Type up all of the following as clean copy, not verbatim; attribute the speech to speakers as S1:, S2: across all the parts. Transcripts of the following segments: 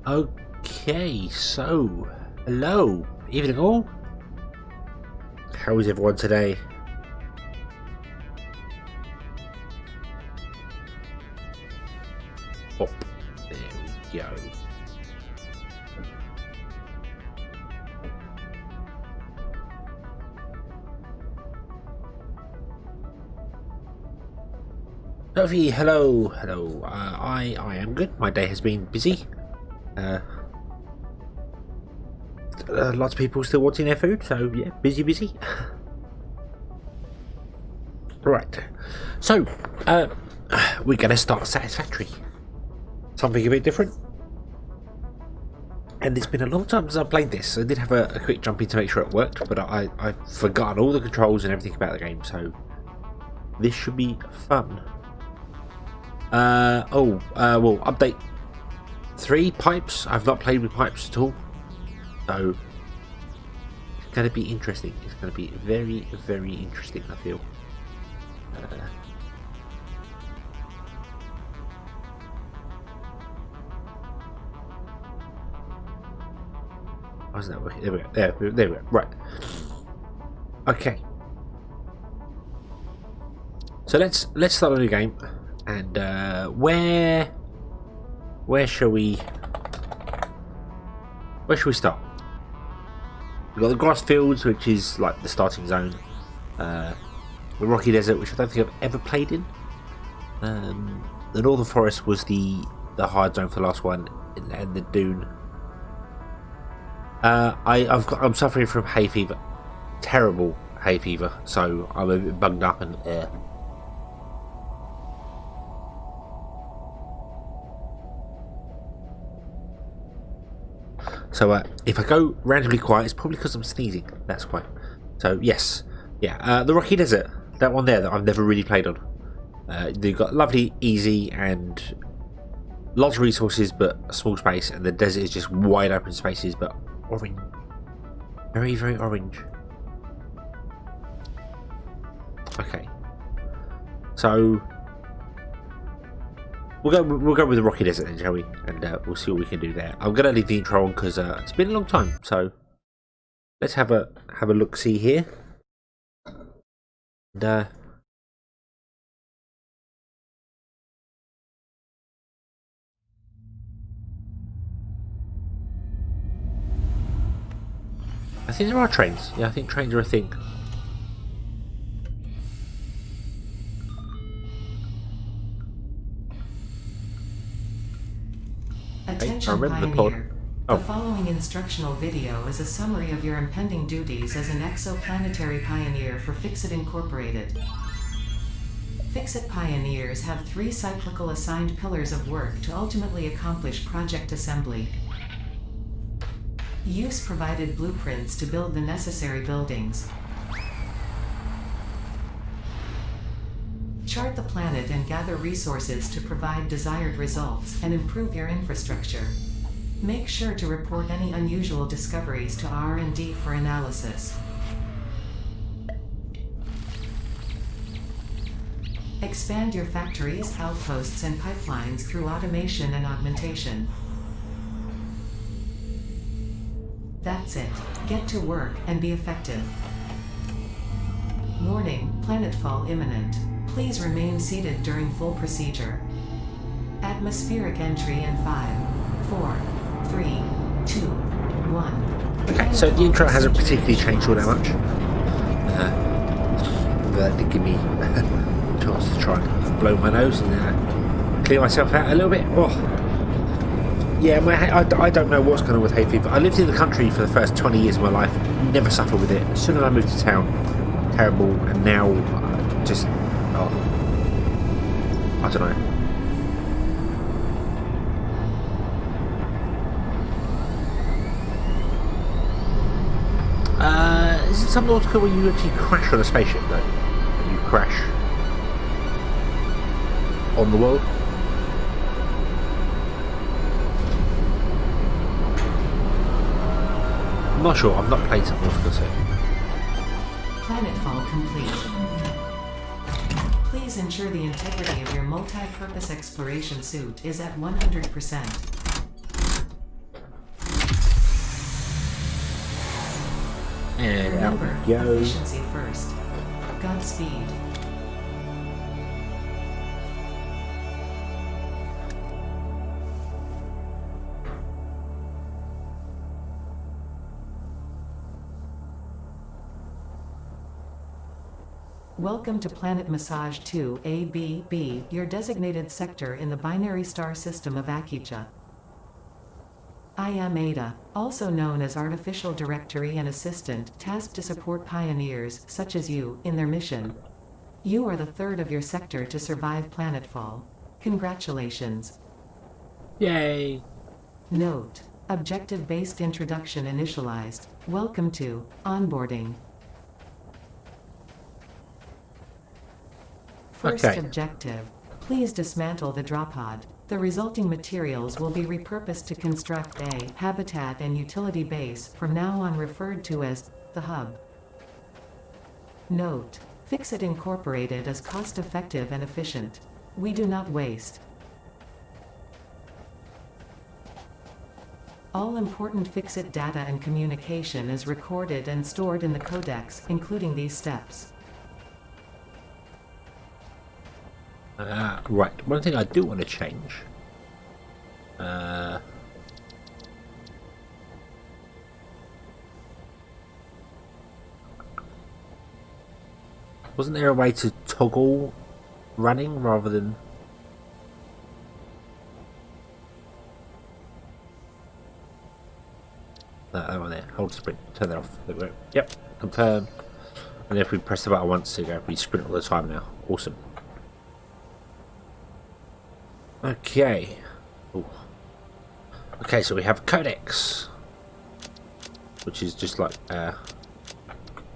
S1: Okay, so hello, evening all. How is everyone today? Oh, there we go. Sophie, hello. I am good. My day has been busy. Lots of people still wanting their food, so yeah, busy. Right. So, we're gonna start Satisfactory. Something a bit different. And it's been a long time since I played this. I did have a quick jump in to make sure it worked, but I've forgotten all the controls and everything about the game, so this should be fun. Well, update 3 pipes. I've not played with pipes at all, so it's going to be interesting. It's going to be very, very interesting, I feel. How's that working? There we go. There we go. Right. Okay. So let's start a new game. And where shall we start? We've got the grass fields, which is like the starting zone. The rocky desert, which I don't think I've ever played in. The northern forest was the hard zone for the last one, and the dune. I'm suffering from hay fever, terrible hay fever, so I'm a bit bunged up and So if I go randomly quiet, it's probably because I'm sneezing. That's why. So yes, yeah, the rocky desert, that one there that I've never really played on. They've got lovely, easy, and lots of resources, but a small space, and the desert is just wide open spaces, but orange, very, very orange. Okay, so we'll go with the rocky desert then, shall we? And we'll see what we can do there. I'm gonna leave the intro on because it's been a long time. So let's have a look see here. And I think there are trains. Yeah, I think trains are a thing.
S2: Attention Pioneer. The following instructional video is a summary of your impending duties as an exoplanetary pioneer for FICSIT Incorporated. FICSIT pioneers have 3 cyclical assigned pillars of work to ultimately accomplish project assembly. Use provided blueprints to build the necessary buildings. Chart the planet and gather resources to provide desired results and improve your infrastructure. Make sure to report any unusual discoveries to R&D for analysis. Expand your factories, outposts, and pipelines through automation and augmentation. That's it. Get to work and be effective. Warning, planetfall imminent. Please remain seated during full procedure. Atmospheric entry in 5, 4, 3, 2, 1.
S1: Okay, so the intro hasn't particularly changed all that much. That did give me a chance to try and blow my nose and clear myself out a little bit. Oh. Yeah, I don't know what's going on with hay fever. I lived in the country for the first 20 years of my life, never suffered with it. As soon as I moved to town, terrible, and now just, I don't know. Is it some nautical where you actually crash on a spaceship though? And you crash on the world? I'm not sure, I've not played some nautical so.
S2: Planetfall complete. Please ensure the integrity of your multi-purpose exploration suit is at 100%.
S1: out
S2: Remember,
S1: we go.
S2: efficiency first. Godspeed. Welcome to Planet Massage 2 ABB, your designated sector in the binary star system of Akicha. I am Ada, also known as Artificial Directory and Assistant, tasked to support pioneers, such as you, in their mission. You are the third of your sector to survive planetfall. Congratulations.
S1: Yay!
S2: Note: objective-based introduction initialized. Welcome to onboarding. First
S1: Okay.
S2: objective: please dismantle the drop pod. The resulting materials will be repurposed to construct a habitat and utility base, from now on referred to as the hub. Note: FICSIT Incorporated is cost-effective and efficient. We do not waste. All important FICSIT data and communication is recorded and stored in the codex, including these steps.
S1: Right, one thing I do want to change. Wasn't there a way to toggle running rather than... that one there, hold sprint, turn that off. There we go. Yep, confirm. And if we press the button once, we sprint all the time now. Awesome. Okay. Ooh. Okay, so we have codex, which is just like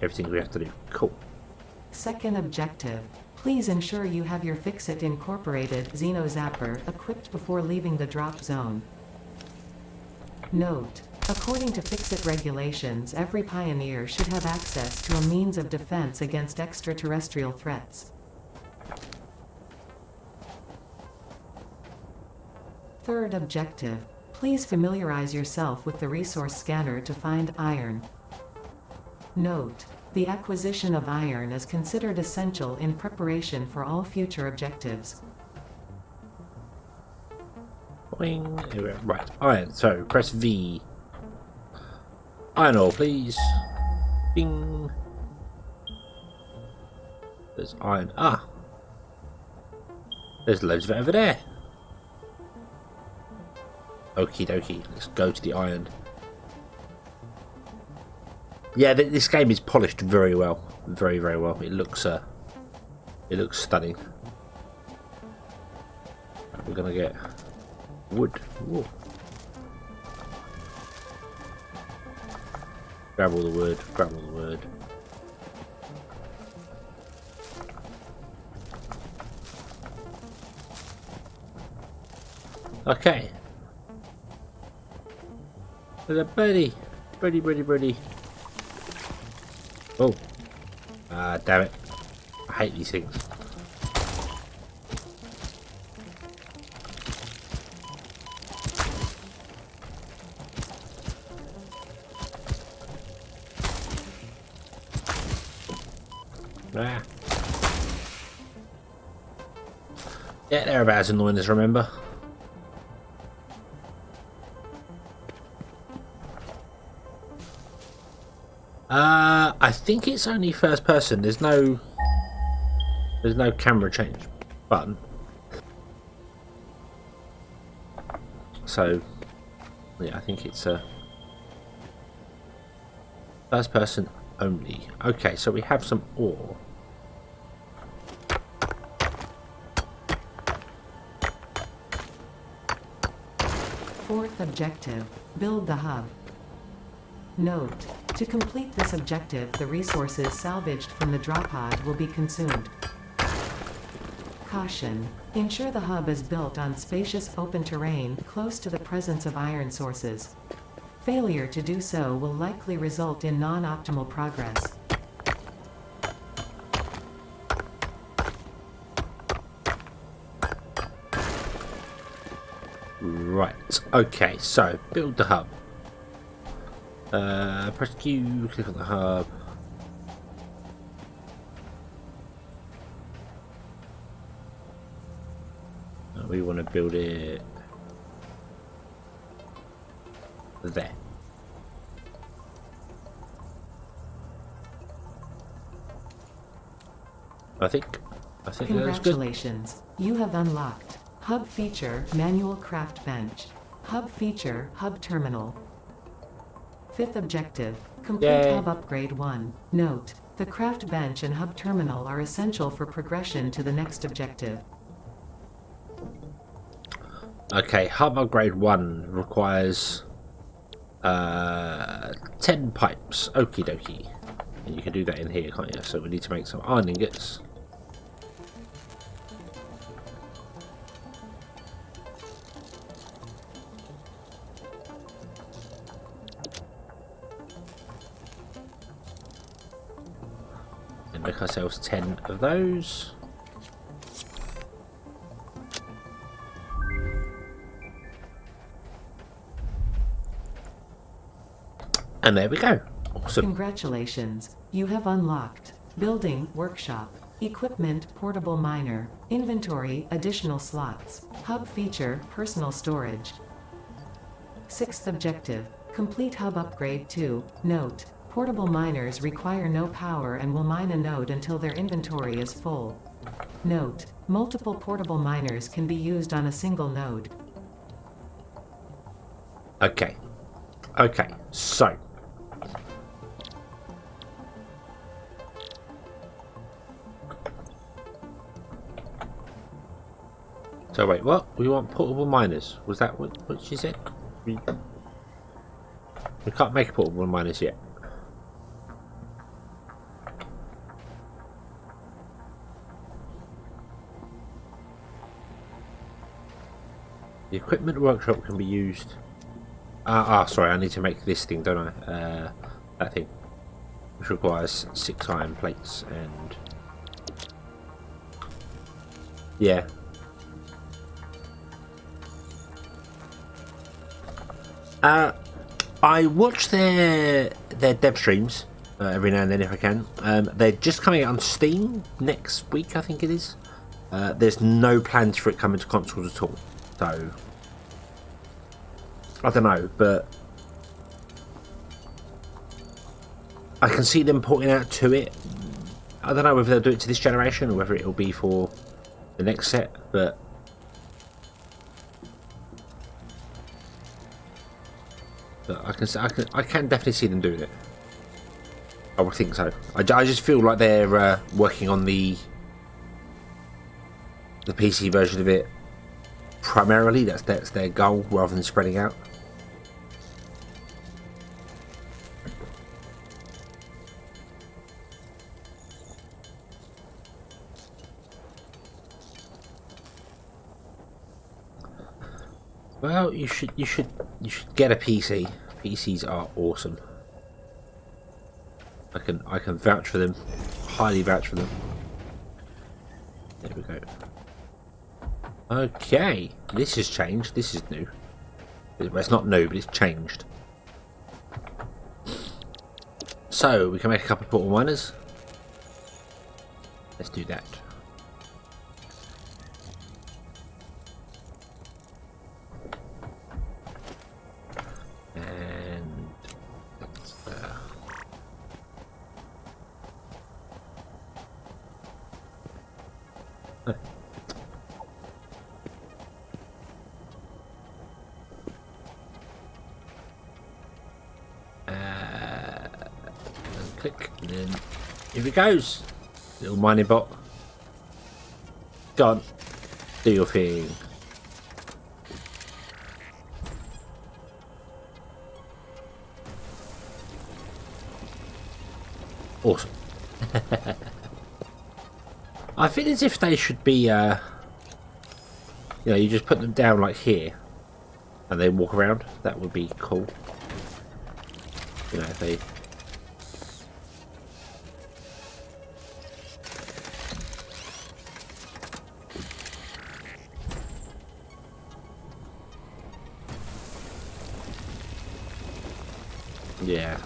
S1: everything we have to do. Cool.
S2: Second objective: please ensure you have your FICSIT Incorporated Xenozapper equipped before leaving the drop zone. Note: according to FICSIT regulations, every pioneer should have access to a means of defense against extraterrestrial threats. Third objective: please familiarize yourself with the resource scanner to find iron. Note: the acquisition of iron is considered essential in preparation for all future objectives.
S1: Boing. Right, iron. So press V. Iron ore, please. Bing. There's iron. Ah. There's loads of it over there. Okie dokie, let's go to the iron. Yeah, this game is polished very well, very well. It looks stunning. We're gonna get wood. Whoa. Grab all the wood. Grab all the wood. Okay. There's a birdie. Birdie. Oh. Ah, damn it. I hate these things. Ah. Yeah, they're about as annoying as remember. I think it's only first person. There's no camera change button. So yeah, I think it's first person only. Okay, so we have some ore.
S2: Fourth objective: build the hub. Note: to complete this objective, the resources salvaged from the drop pod will be consumed. Caution: ensure the hub is built on spacious open terrain close to the presence of iron sources. Failure to do so will likely result in non-optimal progress.
S1: Right, okay, so build the hub. Press Q, click on the hub. We want to build it there. I think that's good.
S2: Congratulations, you have unlocked Hub Feature Manual Craft Bench. Hub Feature Hub Terminal. 5th objective, complete
S1: Yay.
S2: Hub Upgrade 1. Note, the Craft Bench and Hub Terminal are essential for progression to the next objective.
S1: Okay, Hub Upgrade 1 requires 10 pipes. Okie dokie. And you can do that in here, can't you? So we need to make some iron ingots. And make ourselves 10 of those. And there we go. Awesome.
S2: Congratulations, you have unlocked Building Workshop. Equipment Portable Miner. Inventory Additional slots. Hub Feature Personal Storage. 6th objective, complete Hub Upgrade 2. Note, portable miners require no power and will mine a node until their inventory is full. Note, multiple portable miners can be used on a single node.
S1: Okay. Okay, so wait, what? We want portable miners. Was that what she said? We can't make portable miners yet. The equipment workshop can be used. Sorry, I need to make this thing, don't I? That thing, which requires 6 iron plates and yeah. I watch their dev streams every now and then if I can. They're just coming out on Steam next week, I think it is. There's no plans for it coming to consoles at all, so I don't know, but I can see them porting out to it. I don't know whether they'll do it to this generation or whether it'll be for the next set, but I can definitely see them doing it. I would think so. I just feel like they're working on the PC version of it primarily. That's their goal, rather than spreading out. Well, you should get a PC. PCs are awesome. I can vouch for them, highly vouch for them. There we go. Okay, this has changed. This is new. Well, it's not new, but it's changed. So we can make a couple of portable miners. Let's do that. Click, and then here it goes. Little mining bot. Go on, do your thing. Awesome. I feel as if they should be, you know, you just put them down like here, and they walk around. That would be cool. You know, if they. Yeah.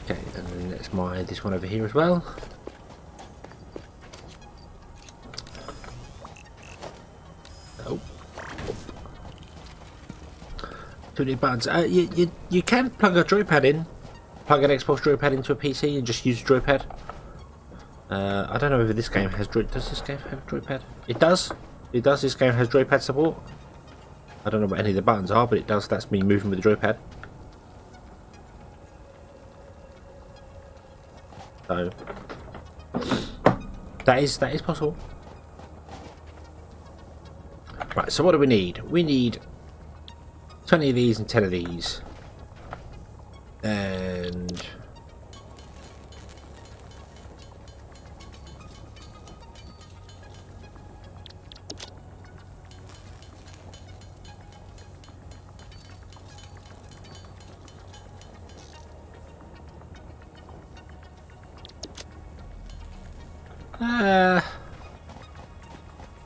S1: Okay, and then let's mine this one over here as well. Too many buttons. You can plug a joypad in, plug an Xbox joypad into a PC and just use a joypad. I don't know whether this game has does this game have joypad? It does. It does. This game has joypad support. I don't know what any of the buttons are, but it does. That's me moving with the joypad. So that is possible. Right. So what do we need? We need 20 of these and 10 of these, and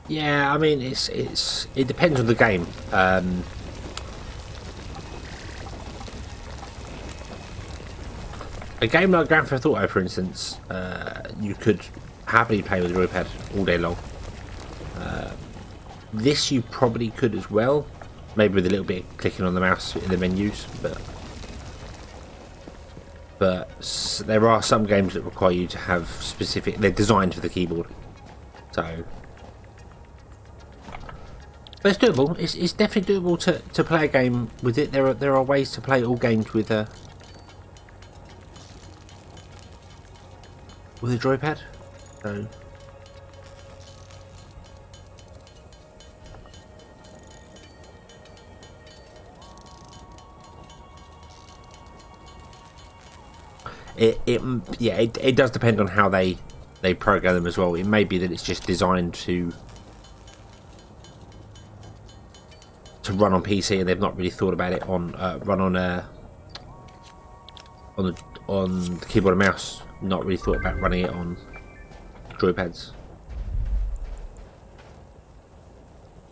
S1: yeah, I mean it depends on the game. A game like Grand Theft Auto, for instance, you could happily play with a joypad all day long. This you probably could as well, maybe with a little bit of clicking on the mouse in the menus, but there are some games that require you to have specific. They're designed for the keyboard, so. But it's doable. It's definitely doable to play a game with it. There are ways to play all games with a joypad. So it does depend on how they program them as well. It may be that it's just designed to run on PC and they've not really thought about it on run on the keyboard and mouse. Not really thought about running it on joypads.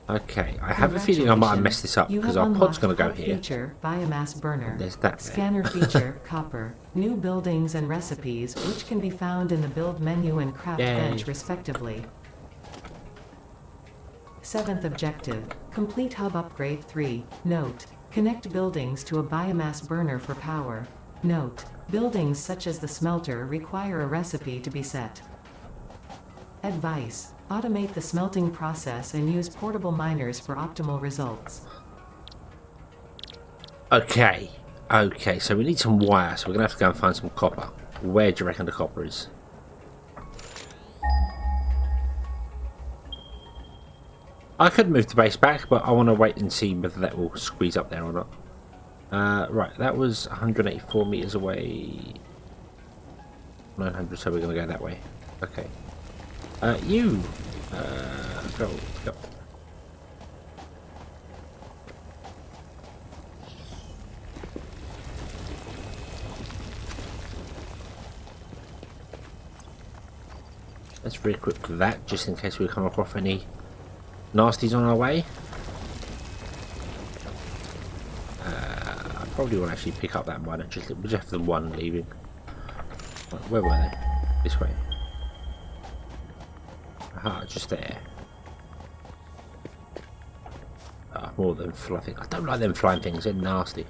S1: Okay, I have a feeling I might have messed this up because our pod's going to go here.
S2: Feature, biomass burner.
S1: There's that.
S2: Scanner feature, copper. New buildings and recipes, which can be found in the build menu and craft bench respectively. 7th objective. Complete hub upgrade 3. Note. Connect buildings to a biomass burner for power. Note. Buildings such as the smelter require a recipe to be set. Advice. Automate the smelting process and use portable miners for optimal results.
S1: Okay, so we need some wire, so we're going to have to go and find some copper. Where do you reckon the copper is? I could move the base back, but I want to wait and see whether that will squeeze up there or not. Right, that was 184 meters away. 900, so we're going to go that way. Okay. Go. Let's re-equip that, just in case we come across any nasties on our way. I probably won't actually pick up that one. We'll just have the one leaving. Where were they? This way. Aha, just there. More than flying. I don't like them flying things. They're nasty.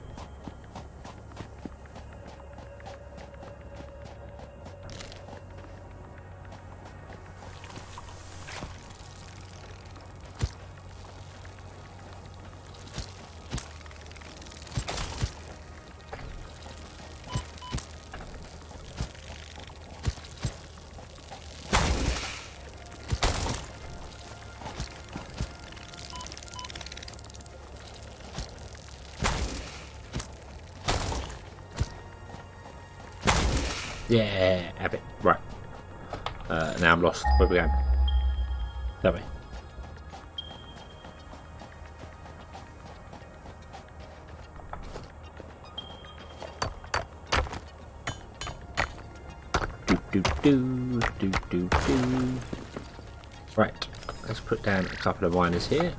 S1: Yeah, have it. Right. Now I'm lost. Where are we going? That way. Do. Right. Let's put down a couple of miners here.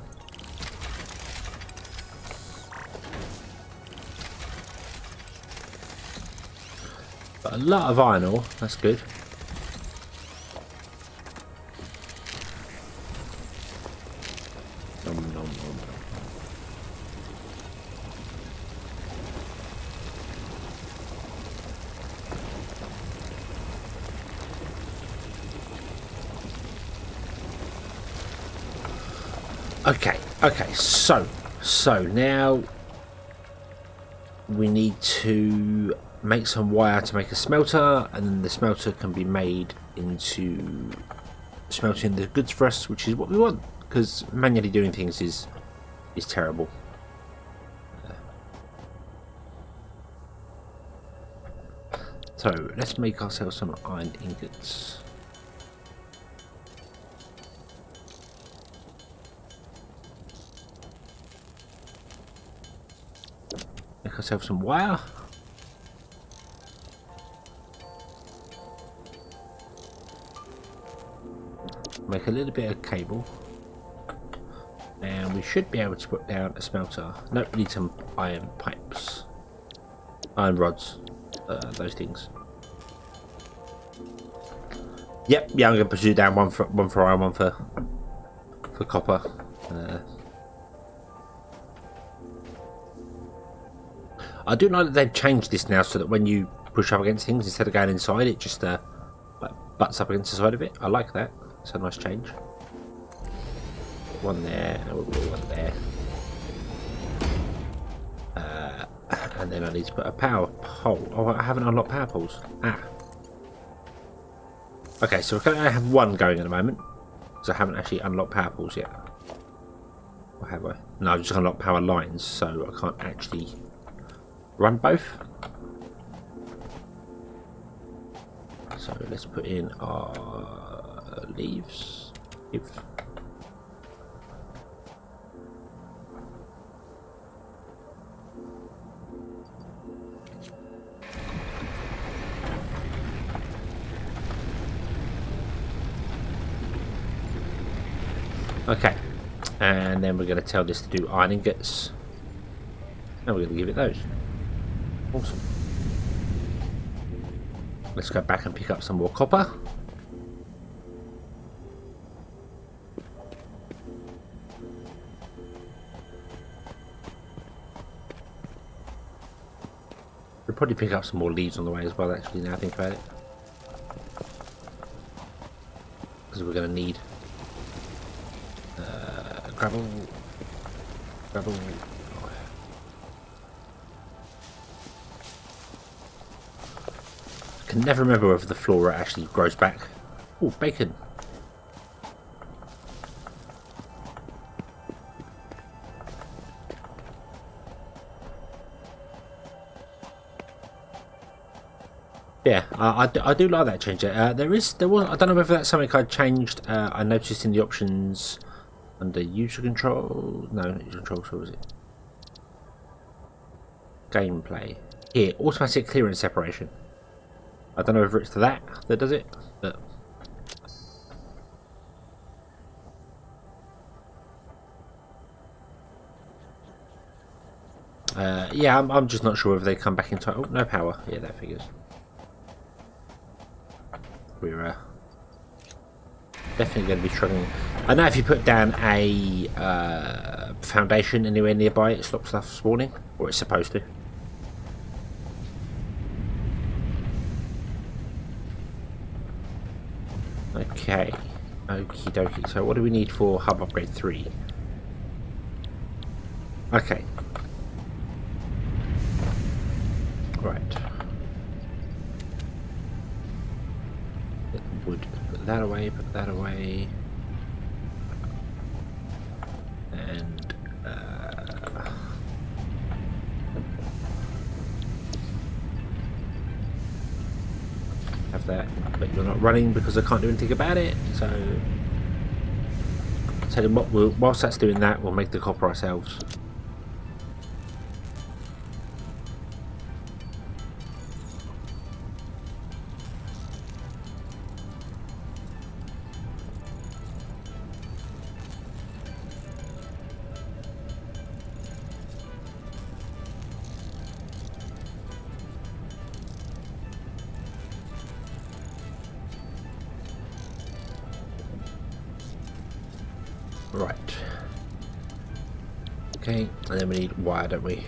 S1: A lot of iron ore, that's good. Okay, so now we need to make some wire to make a smelter, and then the smelter can be made into smelting the goods for us, which is what we want, because manually doing things is terrible. So let's make ourselves some iron ingots. Make ourselves some wire. Make a little bit of cable. And we should be able to put down a smelter. No, we need some iron pipes. Iron rods. Those things. Yep, yeah, I'm going to put you down one for iron, one for copper. I do like that they've changed this now, so that when you push up against things, instead of going inside, it just like butts up against the side of it. I like that. It's a nice change. One there, and one there. And then I need to put a power pole. Oh, I haven't unlocked power poles. Okay, so I have one going at the moment, because I haven't actually unlocked power poles yet. Or have I? No, I've just unlocked power lines, so I can't actually run both. So let's put in our leaves. Okay, and then we're going to tell this to do iron ingots, and we're going to give it those. Awesome. Let's go back and pick up some more copper. We'll probably pick up some more leaves on the way as well, actually, now I think about it. Because we're going to need gravel. I can never remember whether the flora actually grows back. Oh, bacon. Yeah, I do like that change. There was. I don't know whether that's something I changed. I noticed in the options under user control. No, not user control. So was it gameplay? Here, automatic clearance separation. I don't know whether it's that does it, but yeah, I'm just not sure whether they come back in time. Oh, no power. Yeah, that figures. We're definitely going to be struggling. I know if you put down a foundation anywhere nearby, it stops stuff spawning, or it's supposed to. Okay, okie dokie. So what do we need for hub upgrade 3? Okay. Right. Wood. Put that away, put that away. And have that, but you're not running because I can't do anything about it. So I'll tell you what, whilst that's doing that, we'll make the copper ourselves. Right. Okay, and then we need wire, don't we?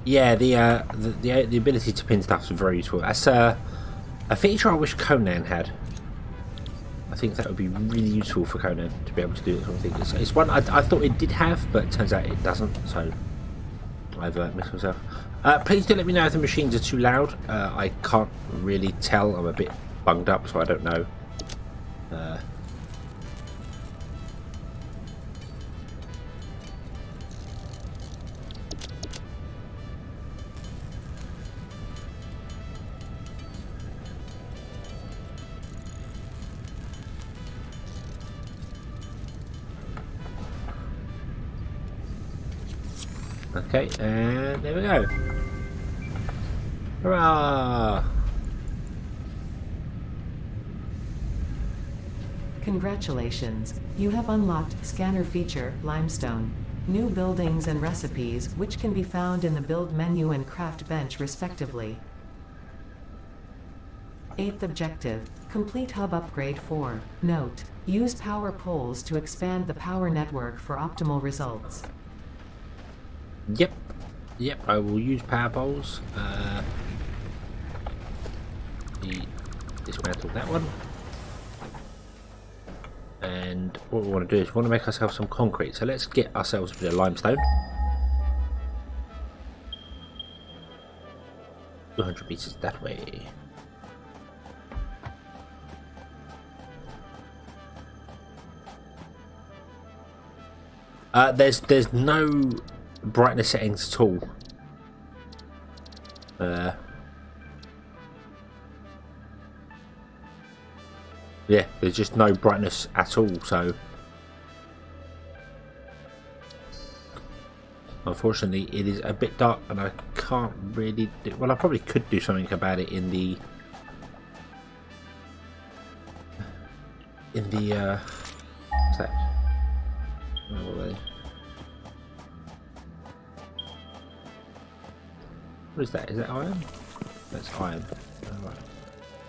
S1: Yeah, the ability to pin stuff is very useful. That's a feature I wish Conan had. I think that would be really useful for Conan to be able to do that sort of thing. It's one I thought it did have, but it turns out it doesn't, so I've missed myself. Please do let me know if the machines are too loud. I can't really tell. I'm a bit bunged up, so I don't know. Okay, and there we go. Hurrah!
S2: Congratulations, you have unlocked Scanner Feature Limestone. New buildings and recipes, which can be found in the Build menu and Craft bench respectively. 8th objective, complete hub upgrade 4. Note, use power poles to expand the power network for optimal results.
S1: Yep, I will use power poles. Dismantle that one. And what we want to do is we want to make ourselves some concrete. So let's get ourselves a bit of limestone. 200 meters that way. There's no brightness settings at all. Yeah, there's just no brightness at all, so unfortunately it is a bit dark and I can't really do, well, I probably could do something about it in the what's that? What is that? Is that iron? That's iron.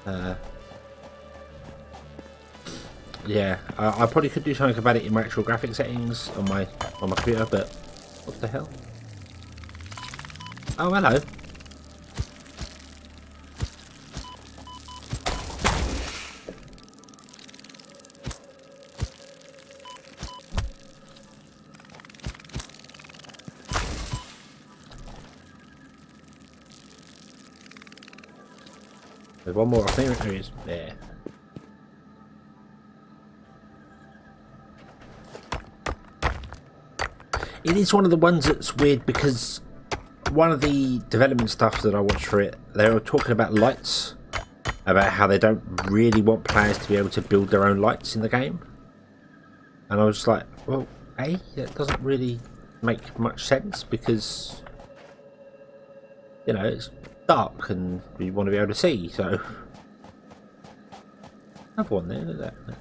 S1: Alright. Yeah, I probably could do something about it in my actual graphic settings on my computer, but what the hell? Oh, hello. There's one more. I think there is. There. It is one of the ones that's weird because one of the development stuff that I watched for it, they were talking about lights, about how they don't really want players to be able to build their own lights in the game. And I was just like, well, that doesn't really make much sense because, you know, it's dark and we want to be able to see, so another one there, look at that.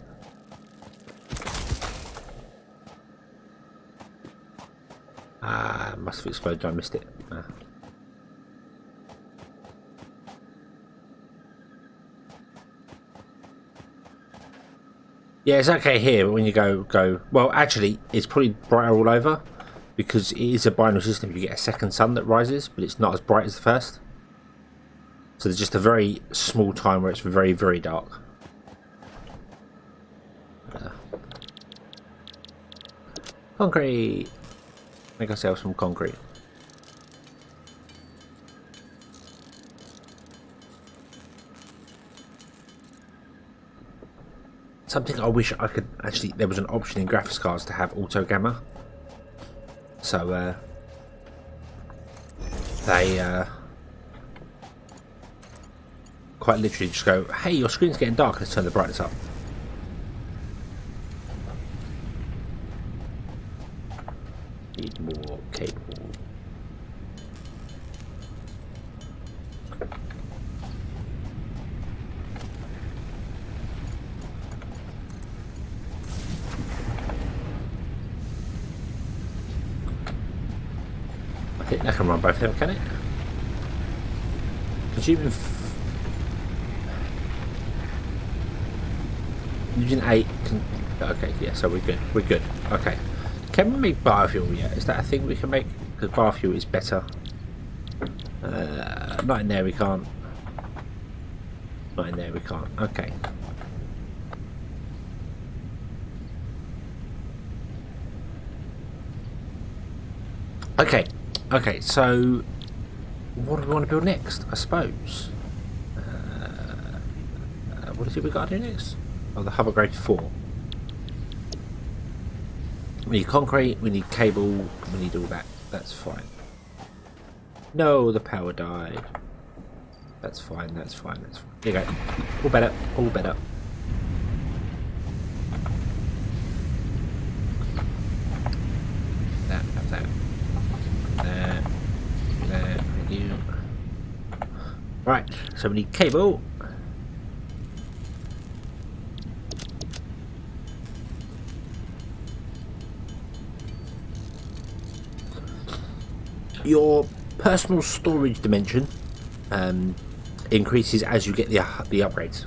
S1: Must have exploded, I missed it. Yeah, it's okay here, but when you go well, actually it's probably brighter all over because it is a binary system. You get a second sun that rises, but it's not as bright as the first. So there's just a very small time where it's very, very dark. Concrete. Make ourselves some concrete. Something I wish I could actually, there was an option in graphics cards to have auto gamma. So they quite literally just go, hey, your screen's getting dark, let's turn the brightness up. Need more cable. I think that can run both of them, can it? Consuming using 8 can, okay, yeah, so we're good, okay. Can we make biofuel yet? Is that a thing we can make? Because biofuel is better Not in there, we can't. Not in there, we can't. Okay. Okay, so what do we want to build next, I suppose? What is it we got to do next? Oh, the hub upgrade 4. We need concrete, we need cable, we need all that. That's fine. No, the power died. That's fine, that's fine, that's fine. There you go. All better, all better. That. There, thank you. Right, so we need cable. Your personal storage dimension increases as you get the upgrades.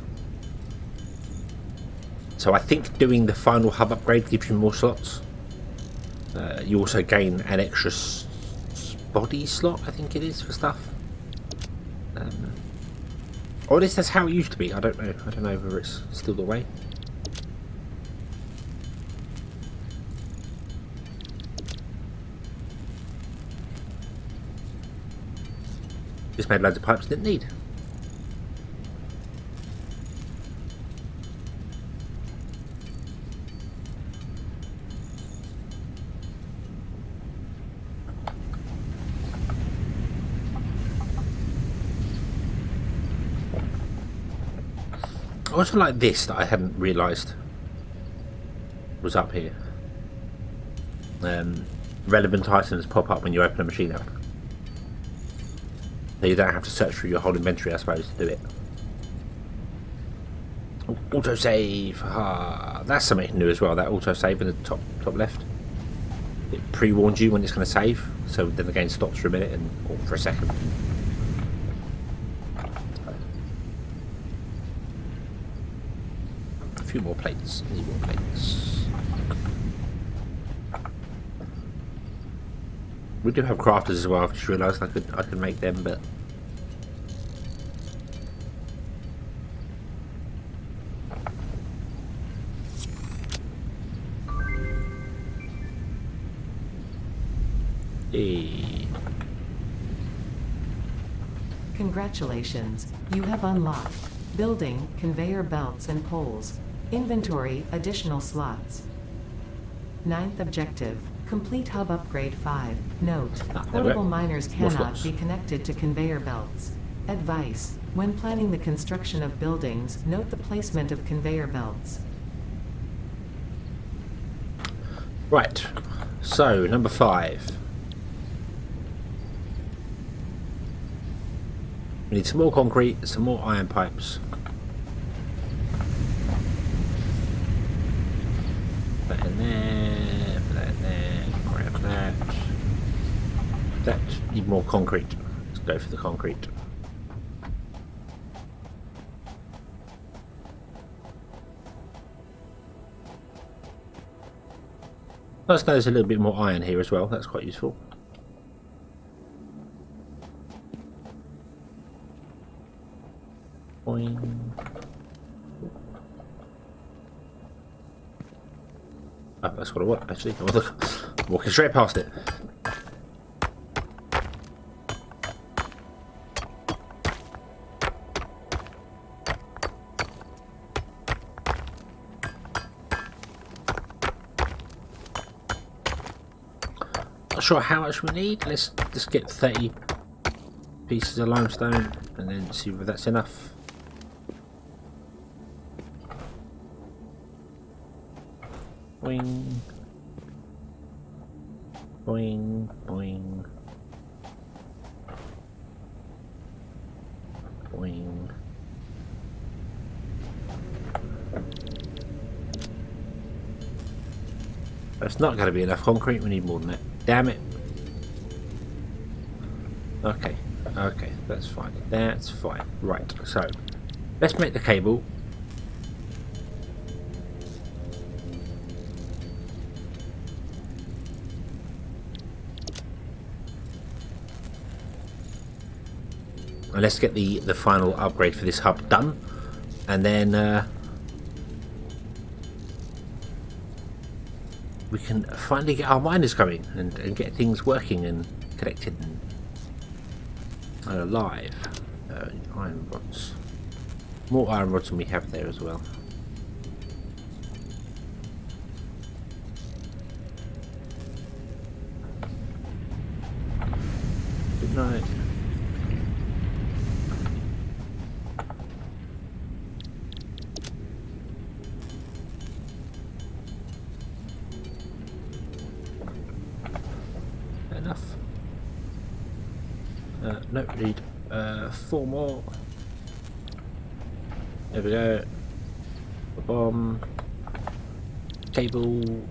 S1: So I think doing the final hub upgrade gives you more slots. You also gain an extra body slot, I think it is, for stuff. Or at least that's how it used to be. I don't know. I don't know whether it's still the way. Just made loads of pipes didn't need. I also like this that I hadn't realised was up here. Relevant items pop up when you open a machine up. So you don't have to search through your whole inventory, I suppose, to do it. Autosave. Ah, that's something new as well, that autosave in the top left. It pre-warns you when it's going to save, so then the game stops for a minute or for a second. A few more plates. Need more plates. We do have crafters as well. I've just realised I could make them, but
S2: Congratulations, you have unlocked building, conveyor belts and poles. Inventory, additional slots. 9th objective, complete hub upgrade 5. Note, portable miners cannot be connected to conveyor belts. Advice, when planning the construction of buildings, note the placement of conveyor belts.
S1: right, so number 5. We need some more concrete, some more iron pipes. Put that in there, put that in there, grab that. That, need more concrete. Let's go for the concrete. Nice to know there's a little bit more iron here as well, that's quite useful. Boing. Oh, that's what I want actually. I'm walking straight past it. Not sure how much we need. Let's just get 30 pieces of limestone and then see whether that's enough. Boing. Boing, boing. Boing. That's not going to be enough concrete, we need more than that. Damn it. Okay, okay, that's fine. That's fine. Right, so let's make the cable. And let's get the final upgrade for this hub done, and then we can finally get our miners going and get things working and connected and alive. Iron rods. More iron rods than we have there as well. Good night. Enough. No, need 4 more. There we go. A bomb. Cable.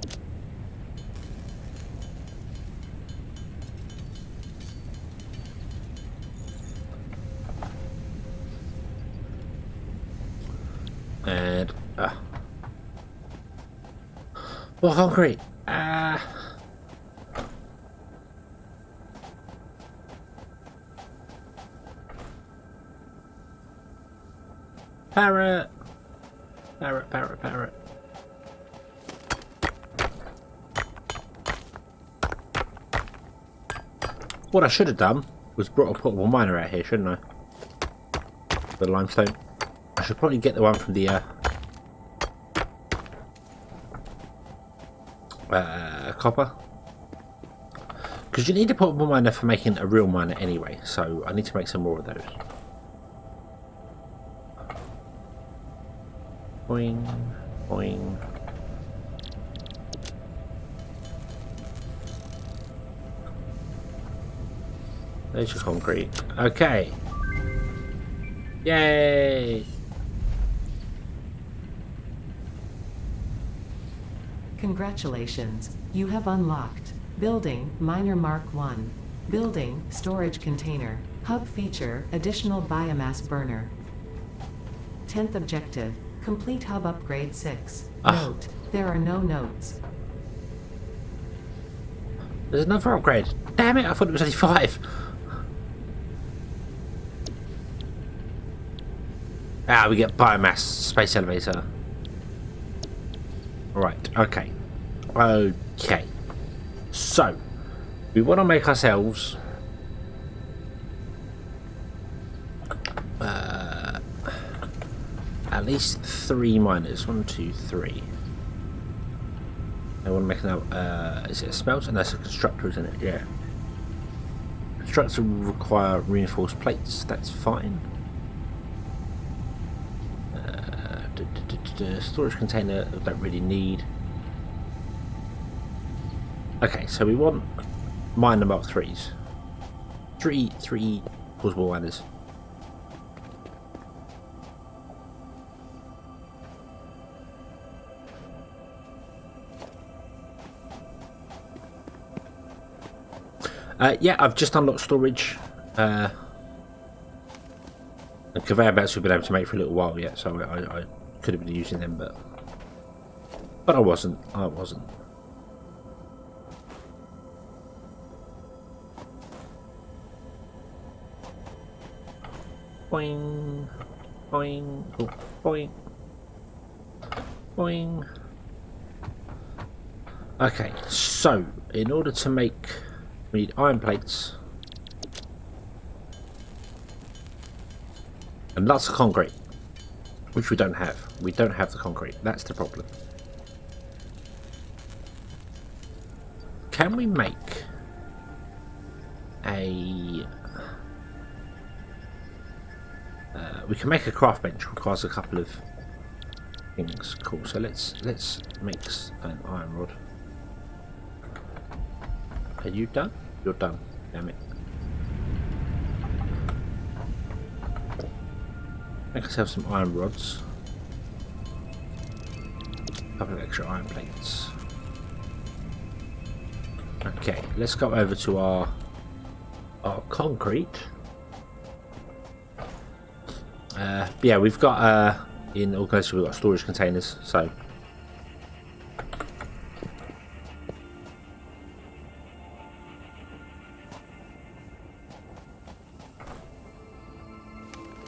S1: And more concrete. Parrot. Parrot, parrot, parrot. What I should have done was brought a portable miner out here, shouldn't I? The limestone. I should probably get the one from the copper. Because you need a portable miner for making a real miner anyway, so I need to make some more of those. Boing, boing. There's your concrete. Okay. Yay!
S2: Congratulations, you have unlocked Building Miner Mark 1. Building Storage Container. Hub feature Additional Biomass Burner. 10th objective. Complete Hub Upgrade 6. Note, there are no notes.
S1: There's another upgrade. Damn it, I thought it was only 5. Ah, we get biomass space elevator. Right, okay. Okay. So, we want to make ourselves at least 3 miners. 1, 2, 3. I want to make another. Is it a smelter? No, it's a constructor, isn't it? Yeah. Constructor will require reinforced plates. That's fine. Storage container I don't really need. Okay, so we want miner Mark 3s. Three plausible miners. Yeah, I've just unlocked storage. And conveyor belts we've been able to make for a little while yet, so I could have been using them, but I wasn't. Boing, boing, oh, boing, boing. Okay, so in order to make, we need iron plates and lots of concrete, which we don't have. We don't have the concrete. That's the problem. Can we make a? We can make a craft bench. Requires a couple of things. Cool. So let's make an iron rod. Are you done? You're done. Damn it. Make ourselves some iron rods. A couple of extra iron plates. Okay, let's go over to our concrete. Yeah, we've got in organisation we've got storage containers, so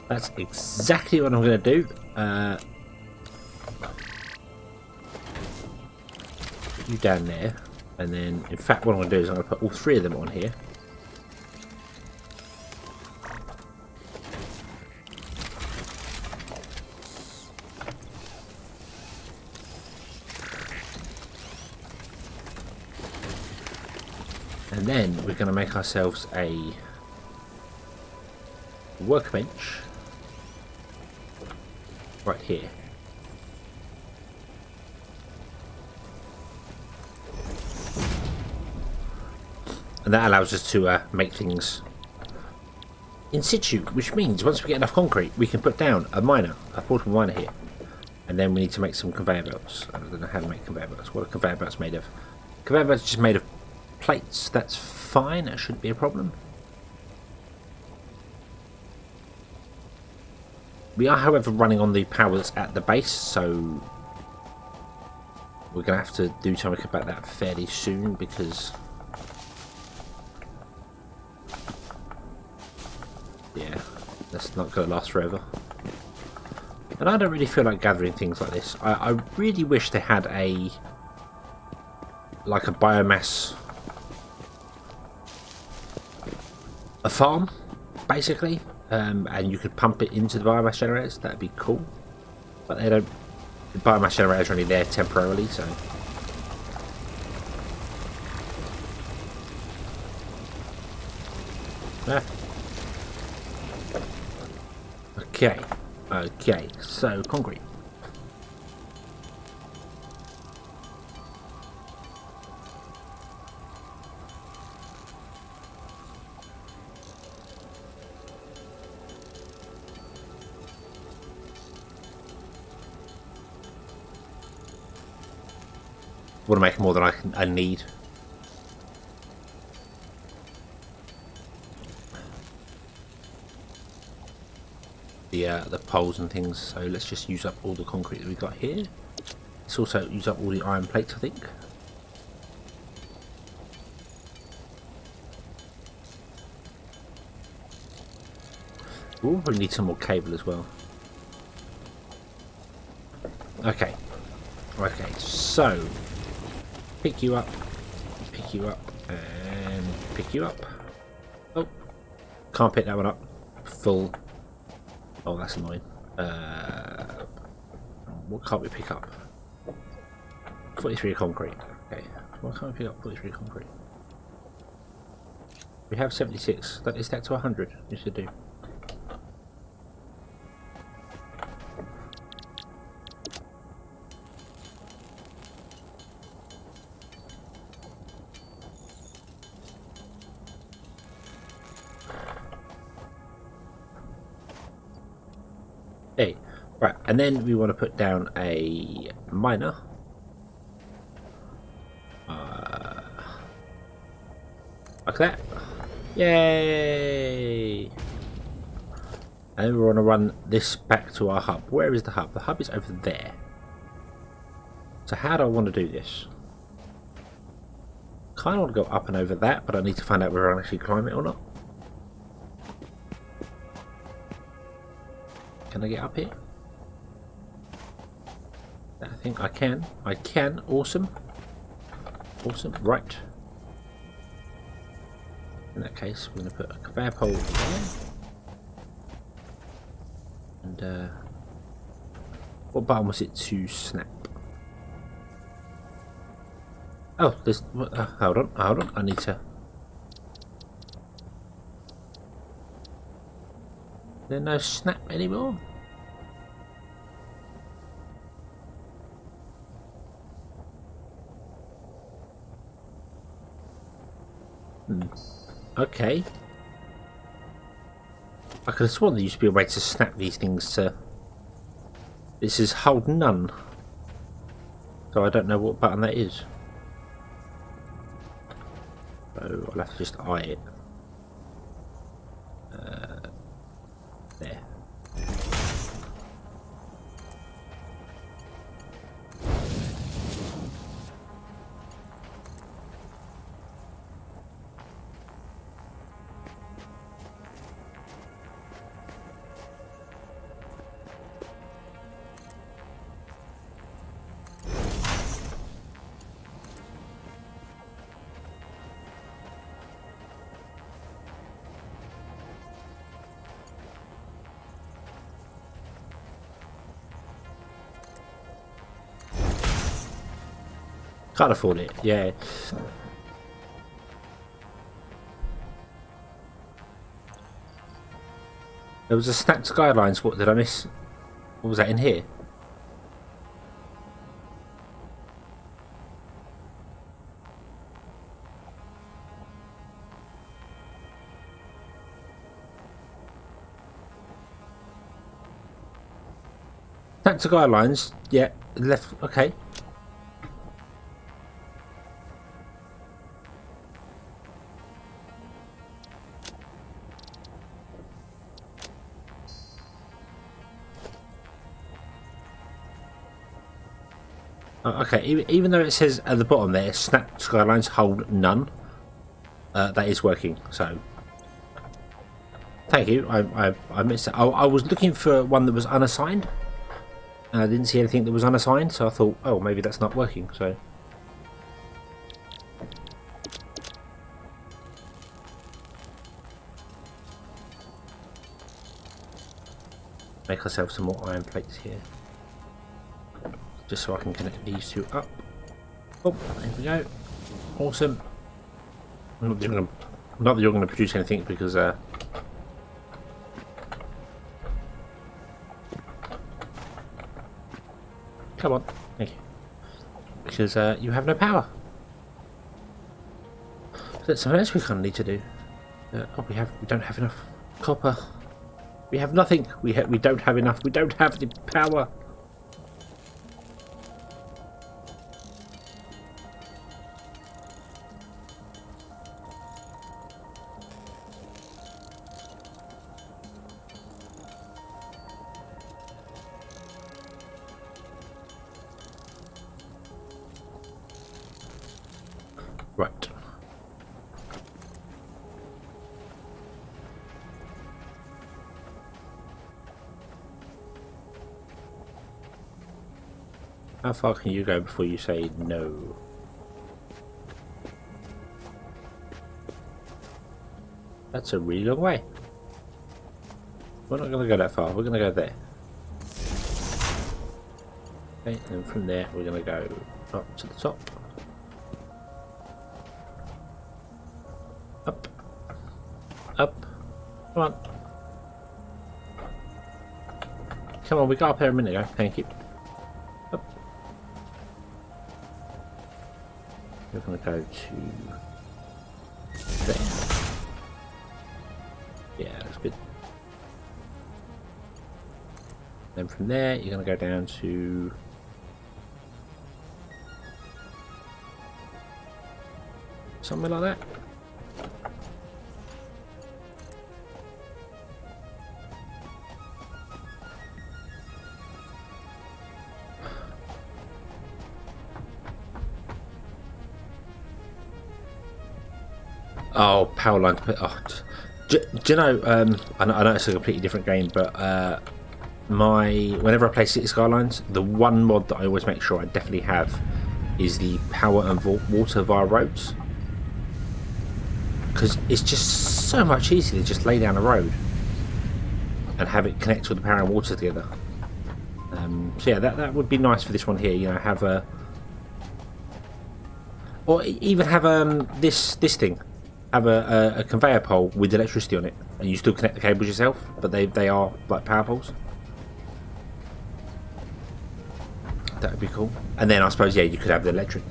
S1: That's exactly what I'm going to do. Put you down there. And then, in fact, what I'm going to do is I'm going to put all three of them on here. And then we're going to make ourselves a workbench right here. And that allows us to make things in situ, which means once we get enough concrete, we can put down a miner, a portable miner here. And then we need to make some conveyor belts. I don't know how to make conveyor belts. What are conveyor belts made of? Conveyor belts are just made of plates. That's fine. That shouldn't be a problem. We are, however, running on the power that's at the base, so we're going to have to do something about that fairly soon because, yeah, that's not going to last forever. And I don't really feel like gathering things like this. I really wish they had a biomass, a farm, basically, and you could pump it into the biomass generators. That'd be cool, but they don't. The biomass generators are only there temporarily, so. Ah. Okay, so concrete. Want to make more than I need. The poles and things, so let's just use up all the concrete that we've got here. Let's also use up all the iron plates, I think. We'll probably need some more cable as well. Okay, so pick you up, and pick you up. Oh, can't pick that one up. Full. Oh, that's annoying. What can't we pick up? 43 concrete. Okay, why can't we pick up 43 concrete? We have 76. That is that to 100. We should do. Hey, right, and then we want to put down a miner. Like that. Yay! And we want to run this back to our hub. Where is the hub? The hub is over there. So how do I want to do this? Kind of want to go up and over that, but I need to find out whether I can actually climb it or not. Can I get up here? I think I can. I can. Awesome. Awesome. Right. In that case, we're going to put a conveyor pole there. And what button was it to snap? Oh, there's. Hold on. I need to. There's no snap anymore. Okay. I could have sworn there used to be a way to snap these things to. This is hold none. So I don't know what button that is. So I'll have to just eye it. There. Can't afford it. Yeah. There was a snapped guidelines. What did I miss? What was that in here? Snapped guidelines. Yeah. Left. Okay. Okay, even though it says at the bottom there, snap skylines hold none, that is working. So, thank you. I missed it. I was looking for one that was unassigned. And I didn't see anything that was unassigned, so I thought, oh, maybe that's not working. So, make ourselves some more iron plates here. Just so I can connect these two up. Oh, there we go. Awesome. Not that you're going to produce anything because come on, thank you. Because you have no power. That's something else we kind of need to do. Oh, we don't have enough copper. We have nothing. We don't have enough. We don't have the power. Right. How far can you go before you say no? That's a really long way. We're not going to go that far. We're going to go there. Okay, and from there we're going to go up to the top. Up. Up. Come on. Come on, we got up there a minute ago. Thank you. Up. We're going to go to there. Yeah, that's good. Then from there, you're going to go down to somewhere like that. Oh, power lines. Oh, do you know? I know it's a completely different game, but whenever I play City Skylines, the one mod that I always make sure I definitely have is the power and water via roads, because it's just so much easier to just lay down a road and have it connect with the power and water together. So yeah, that would be nice for this one here. You know, have a, or even have this thing. Have a conveyor pole with electricity on it, and you still connect the cables yourself, but they are like power poles. That would be cool. And then I suppose, yeah, you could have the electric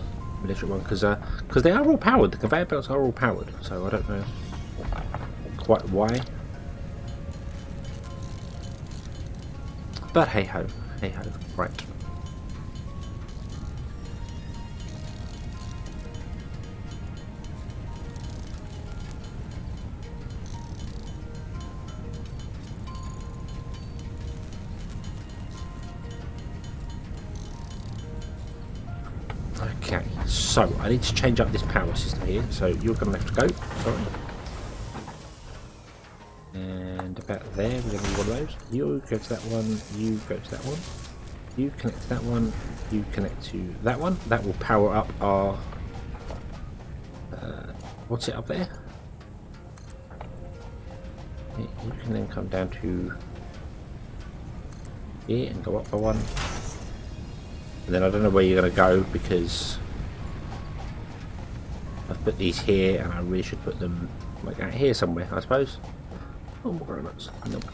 S1: one, because they are all powered. The conveyor belts are all powered, so I don't know quite why. But hey ho, right. Okay, so I need to change up this power system here, so you're going to have to go, sorry. And about there, we're going to need one of those. You go to that one, you go to that one. You connect to that one, you connect to that one. That will power up our... what's it up there? You can then come down to here and go up by one. And then I don't know where you're going to go, because put these here, and I really should put them like out here somewhere, I suppose. Oh, more granules. Nope.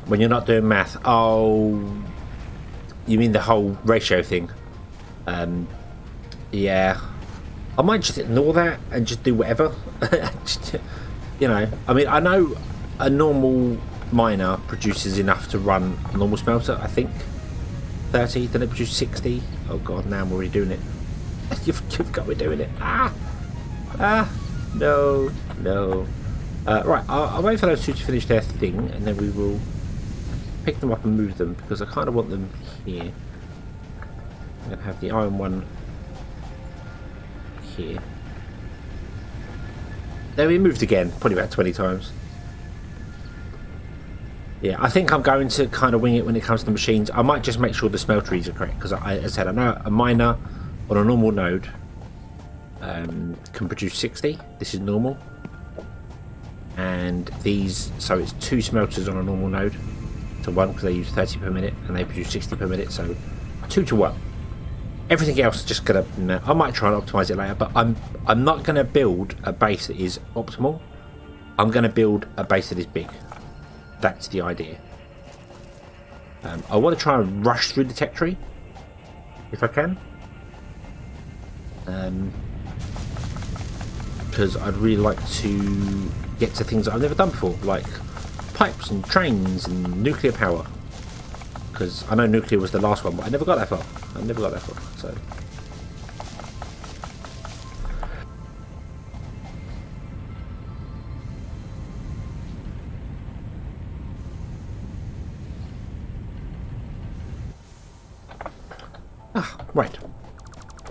S1: When you're not doing math, oh, you mean the whole ratio thing? Yeah, I might just ignore that and just do whatever. You know, I mean, I know a normal miner produces enough to run a normal smelter. I think 30. Then it produce 60. Oh god, now I'm already doing it. You've got me doing it. No. Right, I'll wait for those two to finish their thing, and then we will pick them up and move them, because I kind of want them here. I'm going to have the iron one here. They'll be moved again, probably about 20 times. Yeah, I think I'm going to kind of wing it when it comes to the machines. I might just make sure the smelteries are correct, because as I said, I know a miner on a normal node can produce 60. This is normal. And these, so it's 2 smelters on a normal node to 1, because they use 30 per minute and they produce 60 per minute, so 2 to 1. Everything else is just gonna, I might try and optimize it later, but I'm not gonna build a base that is optimal. I'm gonna build a base that is big. That's the idea. I want to try and rush through the tech tree if I can, because I'd really like to get to things that I've never done before, like pipes and trains and nuclear power, because I know nuclear was the last one, but I never got that far. So right.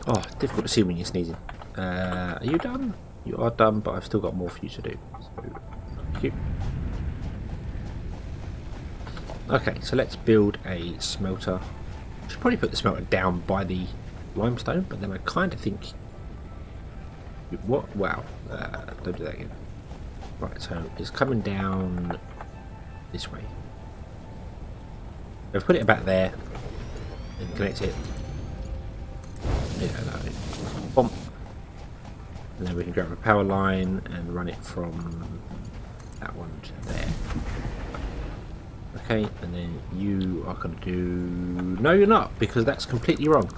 S1: Oh, difficult to see when you're sneezing. Are you done? You are done, but I've still got more for you to do. So, thank you. Okay, so let's build a smelter. Should probably put the smelter down by the limestone, but then I kind of think... What? Wow. Don't do that again. Right, so it's coming down this way. I've put it back there and connect it. Yeah, no. Bump. And then we can grab a power line and run it from that one to there. Okay, and then you are going to do... No, you're not, because that's completely wrong.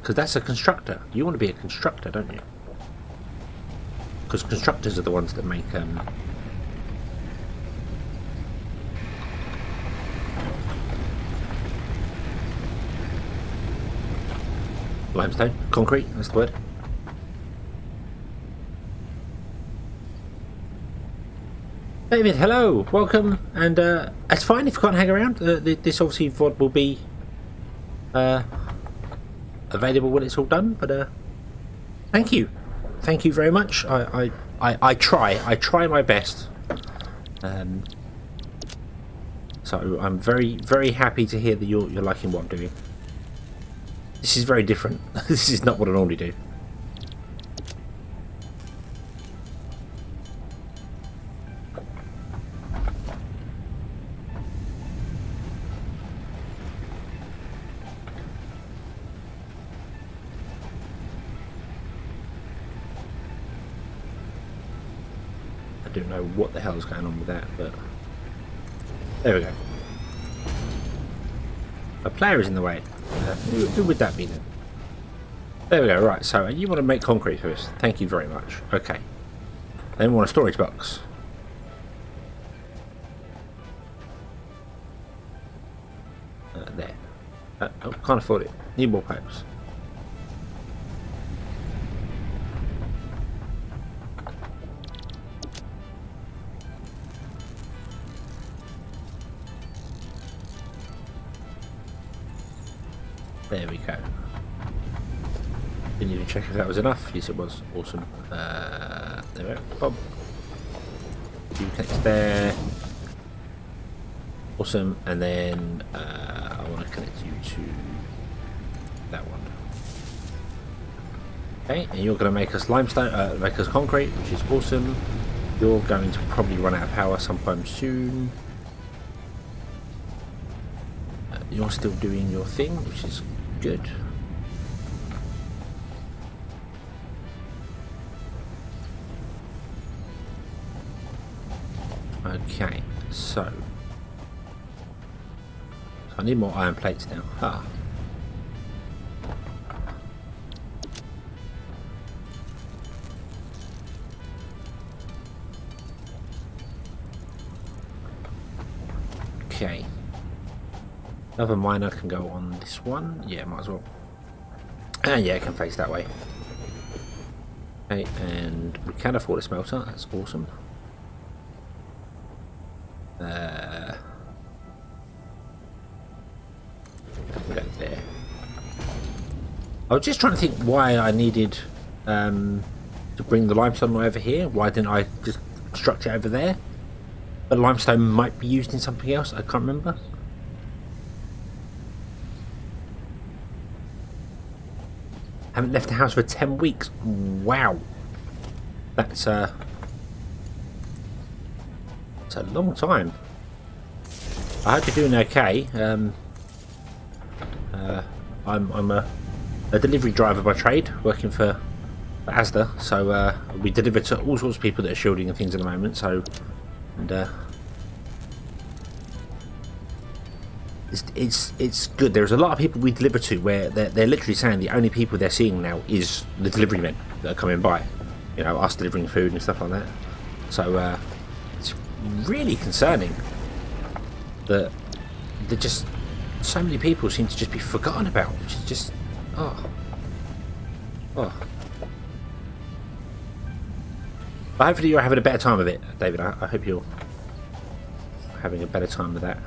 S1: Because that's a constructor. You want to be a constructor, don't you? Because constructors are the ones that make... limestone, concrete, that's the word. David, hello, welcome, and it's fine if you can't hang around. This obviously VOD will be available when it's all done, but thank you very much. I try my best, so I'm very happy to hear that you're liking what I'm doing. This is very different. This is not what I normally do. I don't know what the hell is going on with that, but there we go. A player is in the way. Who would that be then? There we go. Right, so you want to make concrete first. Thank you very much. Okay. Then we want a storage box. There. Oh, can't afford it. Need more pipes. There we go. Didn't even check if that was enough. Yes, it was. Awesome. There we go. Bob. You connect there. Awesome. And then I want to connect you to that one. Okay. And you're going to make us limestone, make us concrete, which is awesome. You're going to probably run out of power sometime soon. you're still doing your thing, which is good. Okay, so I need more iron plates now. Ah. Okay. Another miner can go on this one. Yeah, might as well. And yeah, it can face that way. Okay, and we can afford a smelter. That's awesome. Go there. I was just trying to think why I needed to bring the limestone over here. Why didn't I just construct it over there? But limestone might be used in something else. I can't remember. Haven't left the house for 10 weeks. Wow, that's a long time. I hope you're doing okay. I'm a delivery driver by trade, working for Asda. So we deliver to all sorts of people that are shielding and things at the moment. So, and it's good. There's a lot of people we deliver to where they're literally saying the only people they're seeing now is the delivery men that are coming by. You know, us delivering food and stuff like that. So it's really concerning that just so many people seem to just be forgotten about, which is just But hopefully you're having a better time of it, David. I hope you're having a better time with that.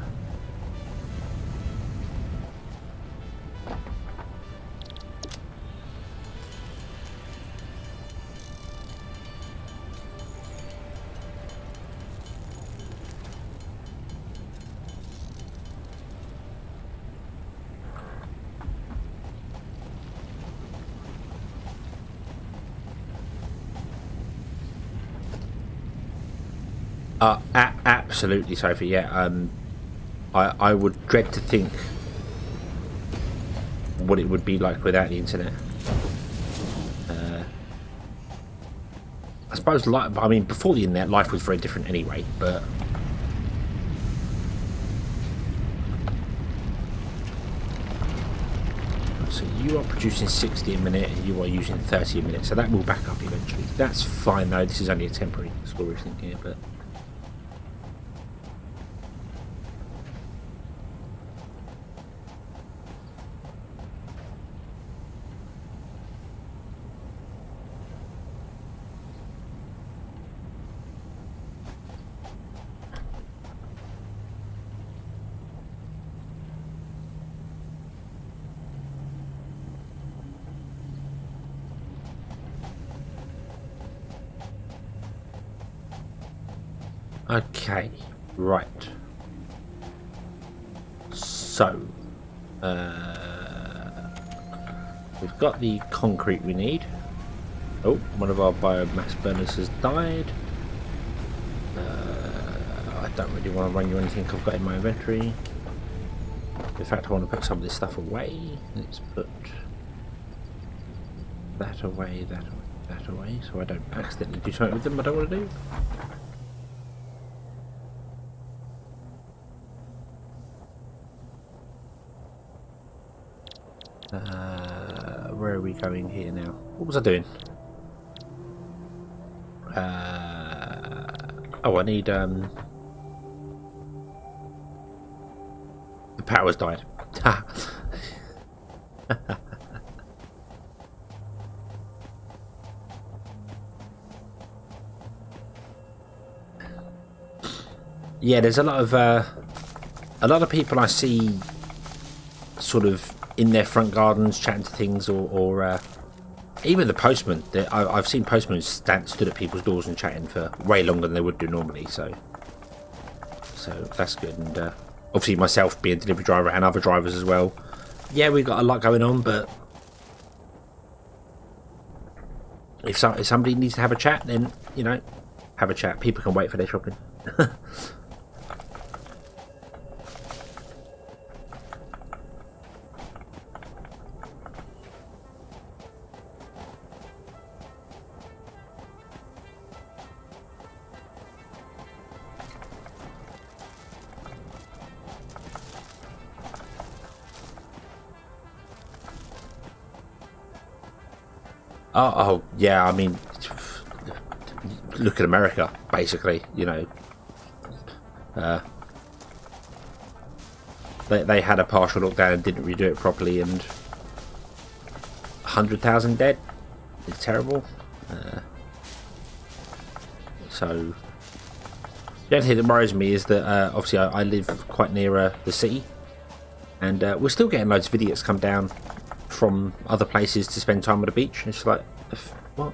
S1: Absolutely, Sophie. Yeah, I would dread to think what it would be like without the internet. I suppose, I mean, before the internet, life was very different anyway. But so you are producing 60 a minute, and you are using 30 a minute. So that will back up eventually. That's fine though. This is only a temporary storage thing here, but. Okay, right. So, we've got the concrete we need. Oh, one of our biomass burners has died. I don't really want to run you anything I've got in my inventory. In fact, I want to put some of this stuff away. Let's put that away, that away, that away, so I don't accidentally do something with them I don't want to do. Where are we going here now? What was I doing? Oh, I need the power's died. Yeah, there's a lot of people I see sort of in their front gardens chatting to things, or even the postman. I've seen postmen stood at people's doors and chatting for way longer than they would do normally, so that's good. And obviously myself being a delivery driver and other drivers as well, yeah, we've got a lot going on, but if somebody needs to have a chat, then, you know, have a chat. People can wait for their shopping. Oh, yeah. I mean, look at America, basically. You know, they had a partial lockdown and didn't redo it properly, and 100,000 dead. It's terrible. So the only thing that worries me is that obviously I live quite near the city, and we're still getting loads of idiots come down from other places to spend time on the beach. And it's like, what?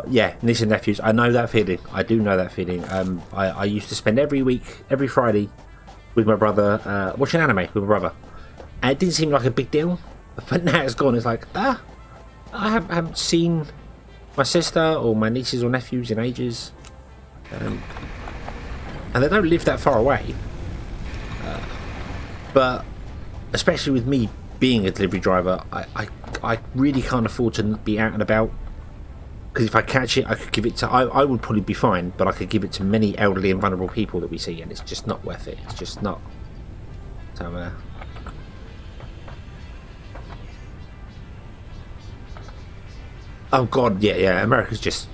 S1: Yeah, nieces and nephews. I know that feeling. I do know that feeling. I used to spend every week, every Friday, with my brother watching anime with my brother, and it didn't seem like a big deal. But now it's gone. It's like, I haven't seen my sister or my nieces or nephews in ages, and they don't live that far away. But especially with me being a delivery driver, I really can't afford to be out and about. Because if I catch it, I could give it to... I would probably be fine, but I could give it to many elderly and vulnerable people that we see, and it's just not worth it. It's just not. So, oh god, yeah. America's just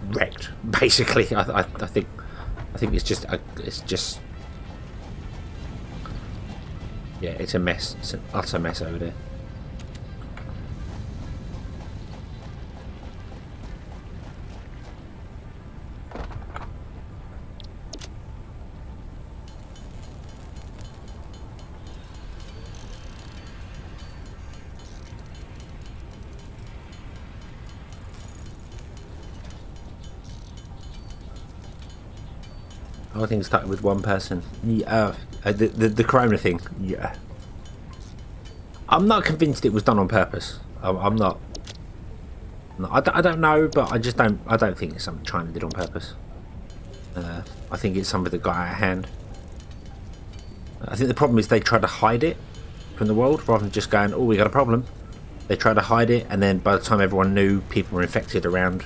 S1: wrecked. Basically, I think it's just yeah, it's a mess. It's an utter mess over there. I think it started with one person. Yeah, the corona thing. Yeah, I'm not convinced it was done on purpose. I'm not. I don't know, but I just don't. I don't think it's something China did on purpose. I think it's something that got out of hand. I think the problem is they try to hide it from the world rather than just going, "Oh, we got a problem." They try to hide it, and then by the time everyone knew, people were infected around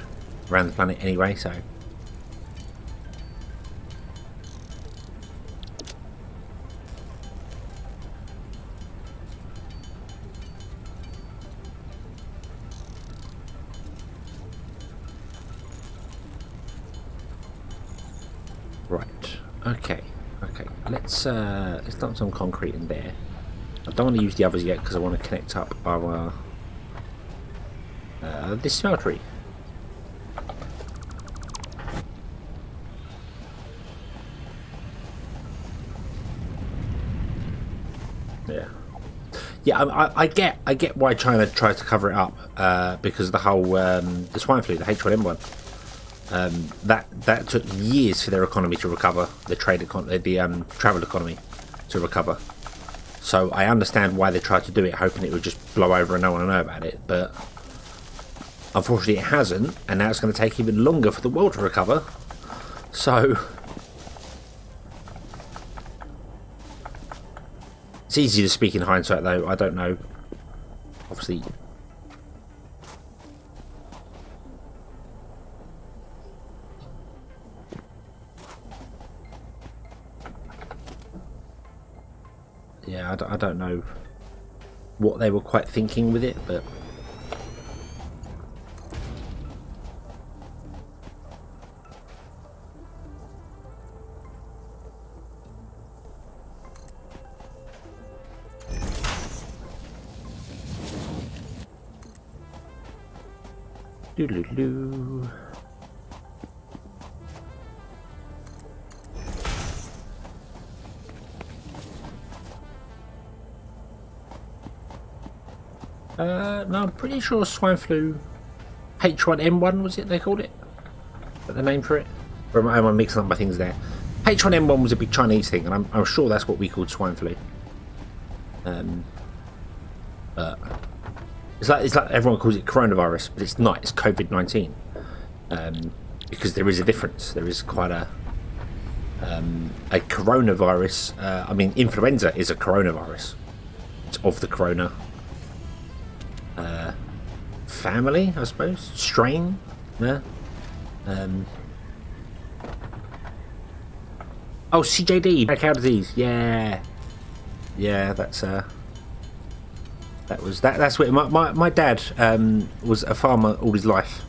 S1: the planet anyway. So. Okay. Let's dump some concrete in there. I don't want to use the others yet because I want to connect up our this smeltery. Yeah. I get why China tries to cover it up because of the whole the swine flu, the H1N1. That took years for their economy to recover, the travel economy to recover. So I understand why they tried to do it, hoping it would just blow over and no one would know about it. But unfortunately, it hasn't, and now it's going to take even longer for the world to recover. So it's easy to speak in hindsight, though. I don't know. Obviously. Yeah, I don't know what they were quite thinking with it, but doodle-doo. No, I'm pretty sure swine flu H1N1 was it they called it? Is that the name for it? Or am I mixing up my things there? H1N1 was a big Chinese thing, and I'm sure that's what we called swine flu. But it's like everyone calls it coronavirus, but it's not. It's COVID-19 because there is a difference. There is quite a coronavirus. I mean, influenza is a coronavirus. It's of the corona family, I suppose. Strain. Yeah. Oh, CJD, mad cow disease. Yeah, that's That's what my dad was a farmer all his life,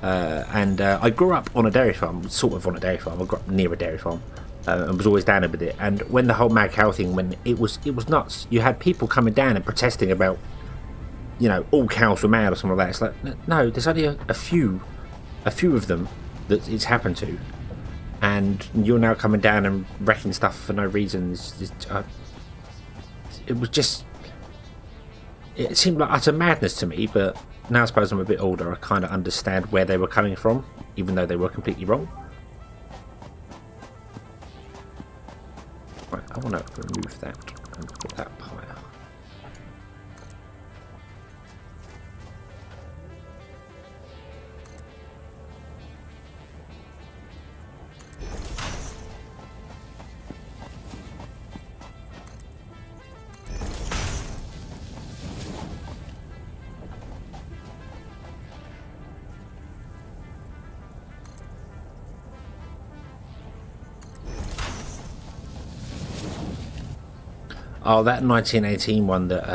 S1: and I grew up on a dairy farm, sort of on a dairy farm. I grew up near a dairy farm, and was always down there with it. And when the whole mad cow thing, when it was nuts. You had people coming down and protesting about, all cows were mad or something like that. It's like, no, there's only a few of them that it's happened to, and you're now coming down and wrecking stuff for no reason. It was just. It seemed like utter madness to me, but now I suppose I'm a bit older, I kind of understand where they were coming from, even though they were completely wrong. Right, I want to remove that and put that higher. Oh, that 1918 one that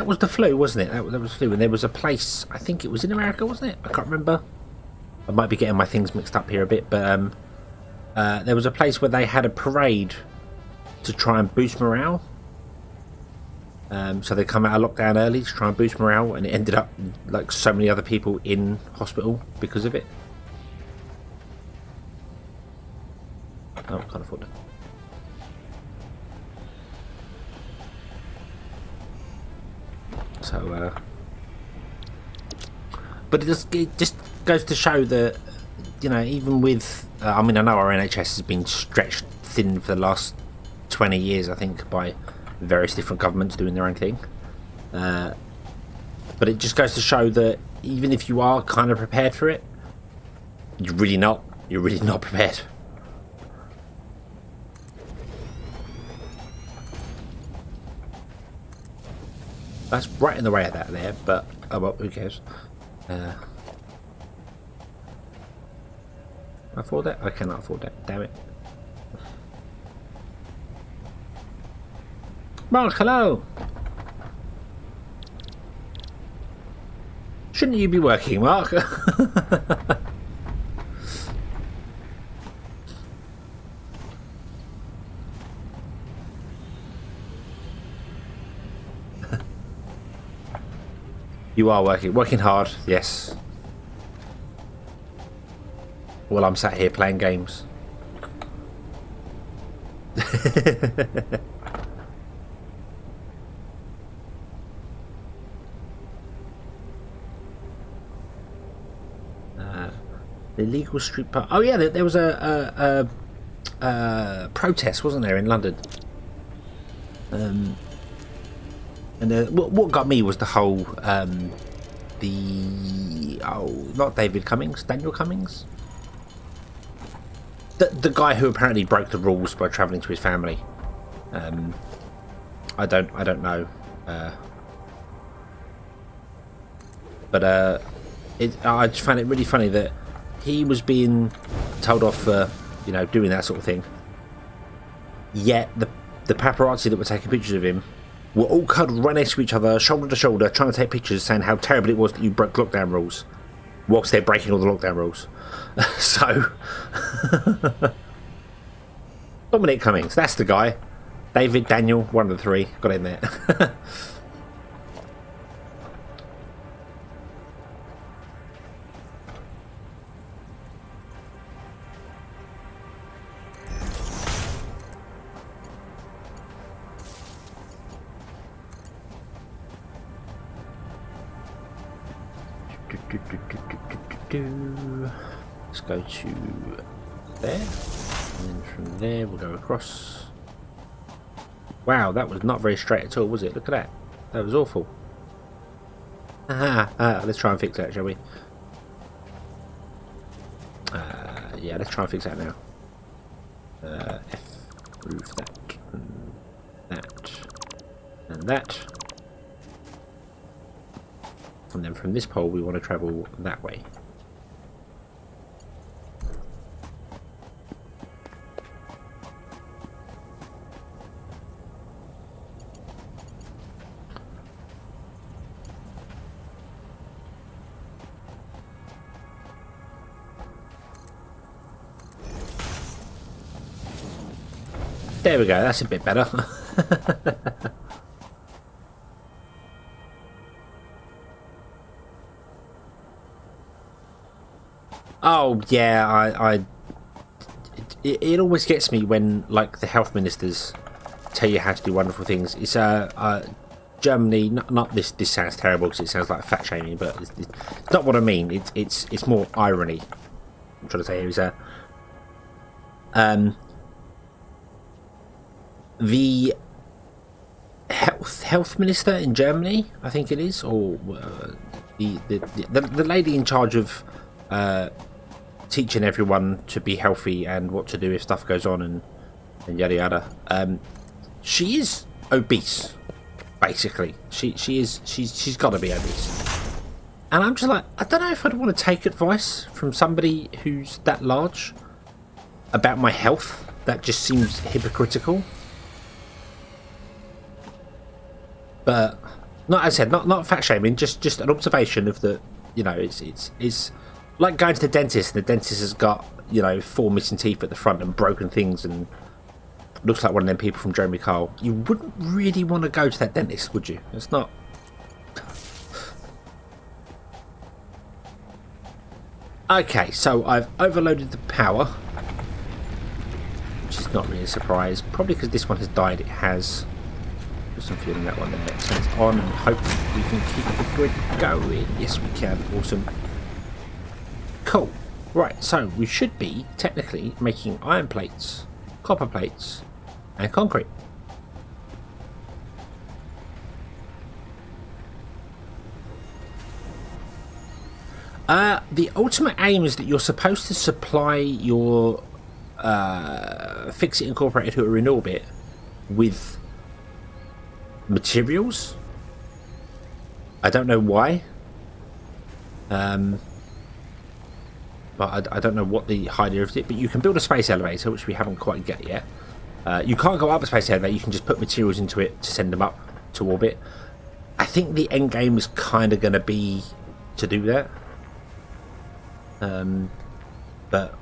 S1: was the flu, wasn't it? That was flu, and there was a place. I think it was in America, wasn't it? I can't remember. I might be getting my things mixed up here a bit, but there was a place where they had a parade to try and boost morale. So they come out of lockdown early to try and boost morale, and it ended up like so many other people in hospital because of it. Oh, can't afford it. So, but it just goes to show that, even with, I mean, I know our NHS has been stretched thin for the last 20 years, I think, by various different governments doing their own thing. But it just goes to show that even if you are kind of prepared for it, you're really not prepared. That's right in the way of that there, but oh well, who cares? Afford that? I cannot afford that. Damn it! Mark, hello. Shouldn't you be working, Mark? You are working hard, yes. Well, I'm sat here playing games. The illegal street park. Oh yeah, there was a protest, wasn't there, in London? And what got me was the whole, not David Cummings, Daniel Cummings, the guy who apparently broke the rules by travelling to his family. I don't know, but I just found it really funny that he was being told off for doing that sort of thing. Yet the paparazzi that were taking pictures of him were all cuddled right next to each other, shoulder to shoulder, trying to take pictures, saying how terrible it was that you broke lockdown rules, whilst they're breaking all the lockdown rules. So, Dominic Cummings, that's the guy. David, Daniel, one of the three, got in there. Let's go to there, and then from there we'll go across. Wow, that was not very straight at all, was it? Look at that. That was awful. Let's try and fix that, shall we? Yeah, let's try and fix that now. Move that, and that, and that. And then from this pole we want to travel that way. There we go, that's a bit better. Oh yeah, it always gets me when like the health ministers tell you how to do wonderful things. It's Germany, not this sounds terrible because it sounds like fat shaming, but it's not what I mean. It's more irony. I'm trying to say here is the health minister in Germany, I think it is, or the lady in charge of teaching everyone to be healthy and what to do if stuff goes on and yada yada. She is obese, basically. She's got to be obese, and I'm just like, I don't know if I'd want to take advice from somebody who's that large about my health. That just seems hypocritical. But not, as I said, not fat shaming, just an observation of the, you know, it's like going to the dentist and the dentist has got, you know, 4 missing teeth at the front and broken things and looks like one of them people from Jeremy Kyle. You wouldn't really want to go to that dentist, would you? It's not. Okay, so I've overloaded the power, which is not really a surprise. Probably because this one has died, it has. Put some fuel in that one there. Turn it on and hope we can keep the grid going. Yes, we can. Awesome. Cool. Right, so we should be technically making iron plates, copper plates, and concrete. The ultimate aim is that you're supposed to supply your FICSIT Incorporated who are in orbit with materials. I don't know why. But I don't know what the idea of it, but you can build a space elevator, which we haven't quite got yet. You can't go up a space elevator, you can just put materials into it to send them up to orbit. I think the end game is kind of going to be to do that. But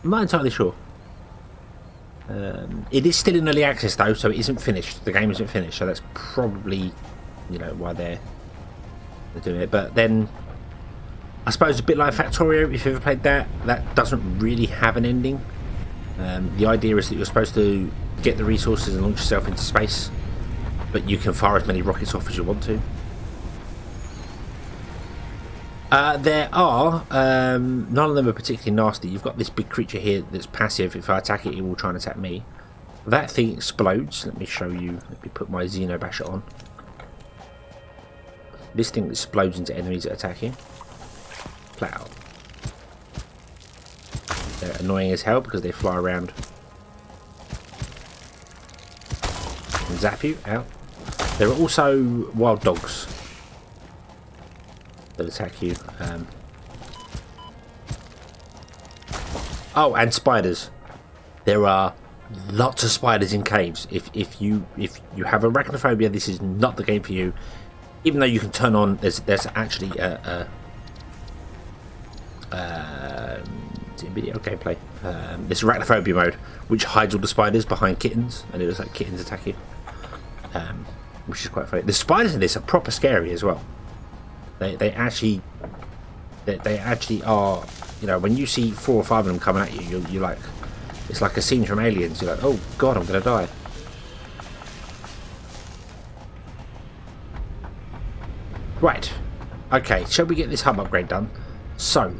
S1: I'm not entirely sure. It is still in early access though, so it isn't finished. The game isn't finished, so that's probably, you know, why they're doing it. But then I suppose a bit like Factorio, if you've ever played that, that doesn't really have an ending. The idea is that you're supposed to get the resources and launch yourself into space, but you can fire as many rockets off as you want to. There are, none of them are particularly nasty. You've got this big creature here that's passive. If I attack it, it will try and attack me. That thing explodes. Let me show you. Let me put my Xenobasher on. This thing explodes into enemies that attack you. Flat out. They're annoying as hell because they fly around and zap you out. There are also wild dogs that attack you. Oh, and spiders. There are lots of spiders in caves. If you have arachnophobia, this is not the game for you. Even though you can turn on, there's actually video gameplay. This arachnophobia mode, which hides all the spiders behind kittens, and it looks like kittens attack you. Which is quite funny. The spiders in this are proper scary as well. They actually are. You know, when you see 4 or 5 of them coming at you, you're like, it's like a scene from Aliens. You're like, oh god, I'm gonna die. Right. Okay. Shall we get this hub upgrade done? So,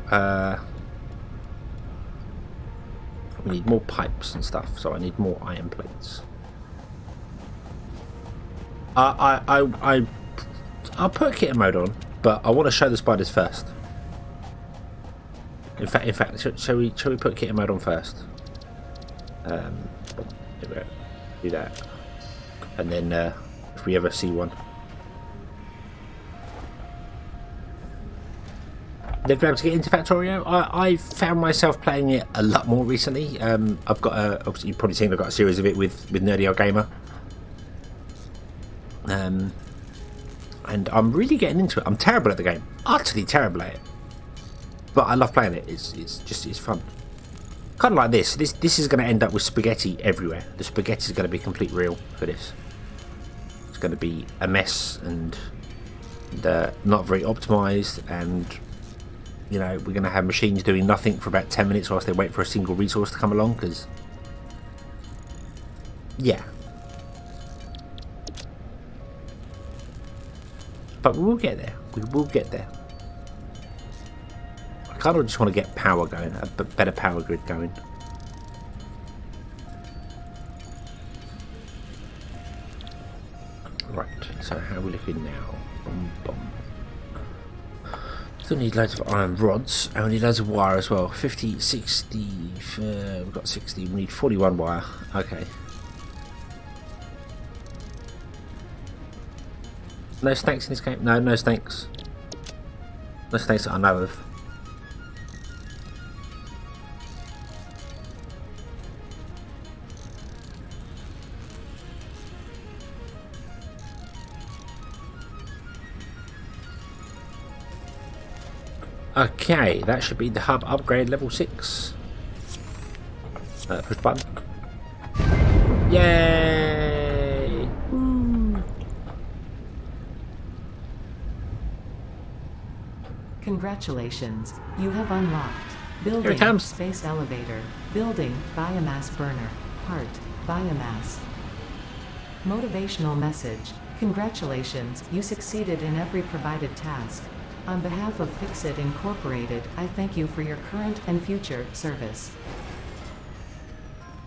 S1: we need more pipes and stuff. So I need more iron plates. I'll put kitten mode on, but I want to show the spiders first. In fact, shall we put kitten mode on first? Here we go. Do that, and then if we ever see one, never been able to get into Factorio. I found myself playing it a lot more recently. I've got obviously you've probably seen I've got a series of it with Nerdy Old Gamer. And I'm really getting into it. I'm terrible at the game, utterly terrible at it, but I love playing it. It's fun. Kind of like this. This is going to end up with spaghetti everywhere. The spaghetti is going to be complete real for this. It's going to be a mess and not very optimized, and you know, we're going to have machines doing nothing for about 10 minutes whilst they wait for a single resource to come along, because yeah. But we will get there. We will get there. I kind of just want to get power going, a better power grid going. Right, so how are we looking now? Still need loads of iron rods, and we need loads of wire as well. 50, 60, we've got 60, we need 41 wire. Okay. No snakes in this game? No, no snakes. No snakes that I know of. Okay, that should be the hub upgrade level 6. Push button. Yay! Woo.
S2: Congratulations, you have unlocked
S1: Here it
S2: building
S1: comes.
S2: space elevator, building biomass burner, part biomass. Motivational message. Congratulations, you succeeded in every provided task. On behalf of FICSIT Incorporated, I thank you for your current and future service.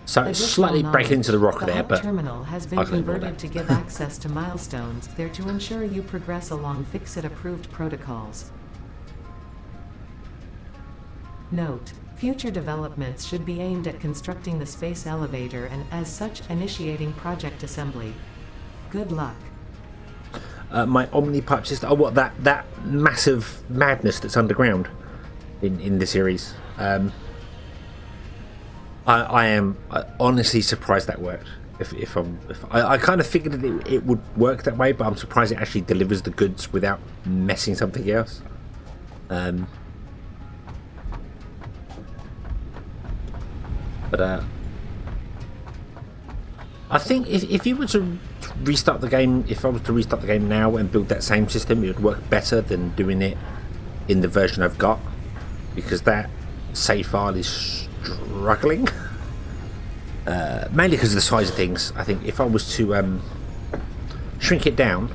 S1: So it's
S2: Additional
S1: slightly breaking into the rock
S2: the
S1: there,
S2: hub
S1: but
S2: terminal has been
S1: I can ignore
S2: converted
S1: that.
S2: to give access to milestones there to ensure you progress along FICSIT approved protocols. Note: future developments should be aimed at constructing the space elevator and, as such, initiating project assembly. Good luck.
S1: My Omni pipe system. Oh, what that massive madness that's underground in the series. I am honestly surprised that worked. If I kind of figured that it would work that way, but I'm surprised it actually delivers the goods without messing something else. But I think if you were to restart the game, if I was to restart the game now and build that same system, it would work better than doing it in the version I've got, because that save file is struggling. Mainly because of the size of things. I think if I was to shrink it down,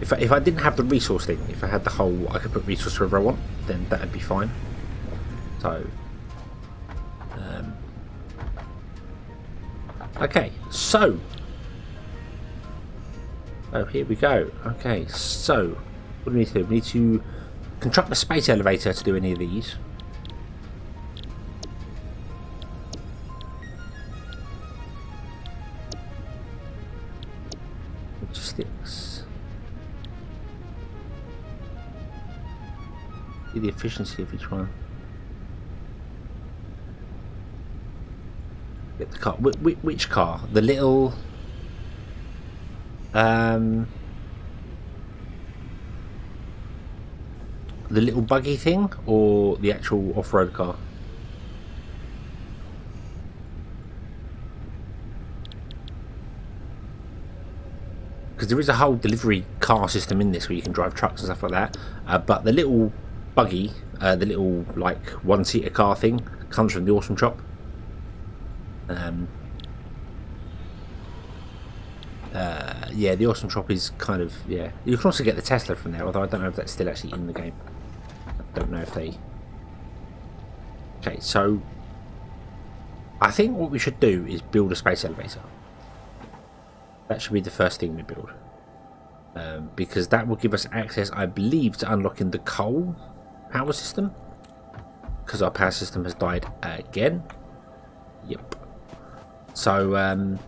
S1: if I didn't have the resource thing, if I had the whole, I could put resource wherever I want, then that'd be fine. So okay, so here we go. Okay, so what do we need to do? We need to construct the space elevator to do any of these. Logistics. See the efficiency of each one. Get the car. Which car? The little. The little buggy thing, or the actual off-road car? Because there is a whole delivery car system in this where you can drive trucks and stuff like that. But the little buggy, the little like one-seater car thing, comes from the Awesome Shop. Yeah, the Awesome Shop is kind of, yeah. You can also get the Tesla from there, although I don't know if that's still actually in the game. I don't know if they... Okay, so I think what we should do is build a space elevator. That should be the first thing we build. Because that will give us access, I believe, to unlocking the coal power system. Because our power system has died again. Yep. So,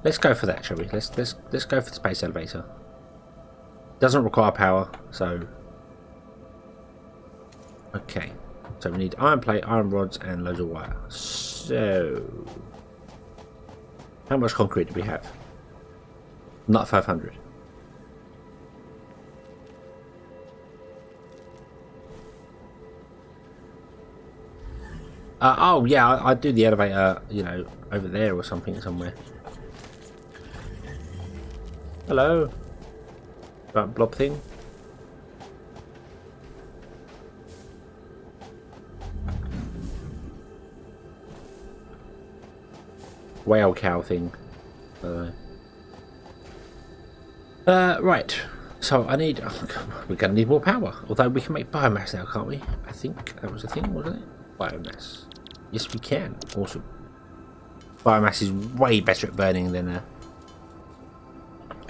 S1: let's go for that, shall we? Let's go for the space elevator. Doesn't require power, so okay. So we need iron plate, iron rods, and loads of wire. So, how much concrete do we have? Not 500. Oh yeah, I'd do the elevator, you know, over there or something somewhere. Hello. That blob thing. Whale cow thing. Right. So I need. Oh, we're going to need more power. Although we can make biomass now, can't we? I think that was a thing, wasn't it? Biomass. Yes, we can. Awesome. Biomass is way better at burning than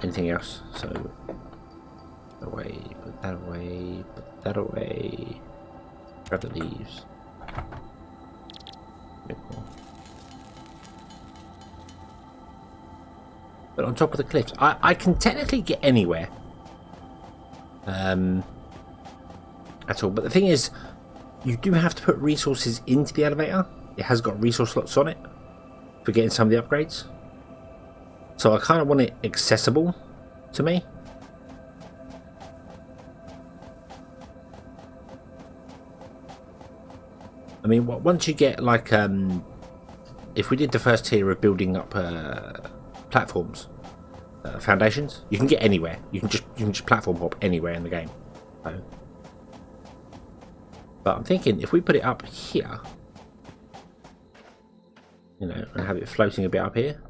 S1: anything else. So away, put that away, put that away. Grab the leaves. But on top of the cliffs, I can technically get anywhere. At all. But the thing is, you do have to put resources into the elevator. It has got resource slots on it for getting some of the upgrades. So I kind of want it accessible to me. I mean, once you get like, if we did the first tier of building up platforms, foundations, you can get anywhere. You can just platform hop anywhere in the game. So, but I'm thinking if we put it up here, you know, and have it floating a bit up here,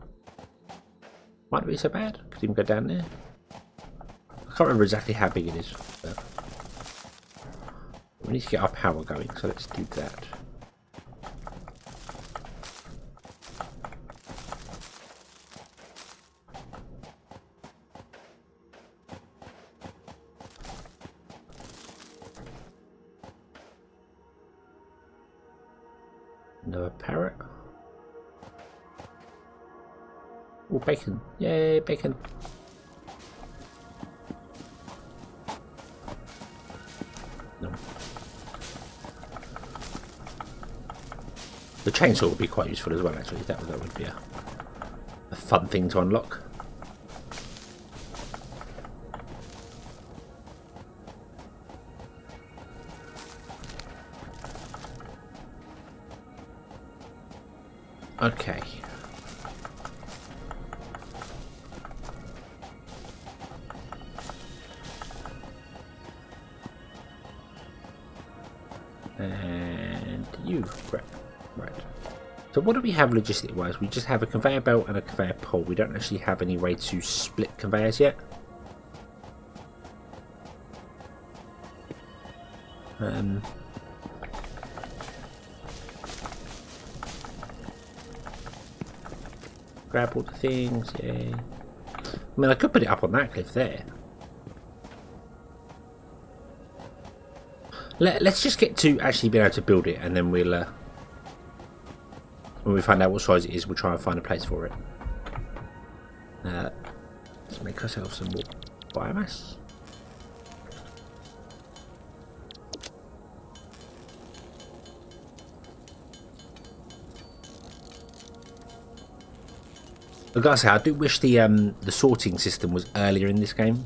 S1: might not be so bad. Could even go down there. I can't remember exactly how big it is, but we need to get our power going, so let's do that. Another parrot. Oh, bacon. Yay, bacon. No. The chainsaw would be quite useful as well, actually. That would be a fun thing to unlock. Okay. And you, right. So what do we have logistic wise? We just have a conveyor belt and a conveyor pole. We don't actually have any way to split conveyors yet. Grab all the things, yeah. I mean, I could put it up on that cliff there. Let's just get to actually being able to build it, and then we'll, when we find out what size it is, we'll try and find a place for it. Let's make ourselves some more biomass. Like I say, I do wish the sorting system was earlier in this game.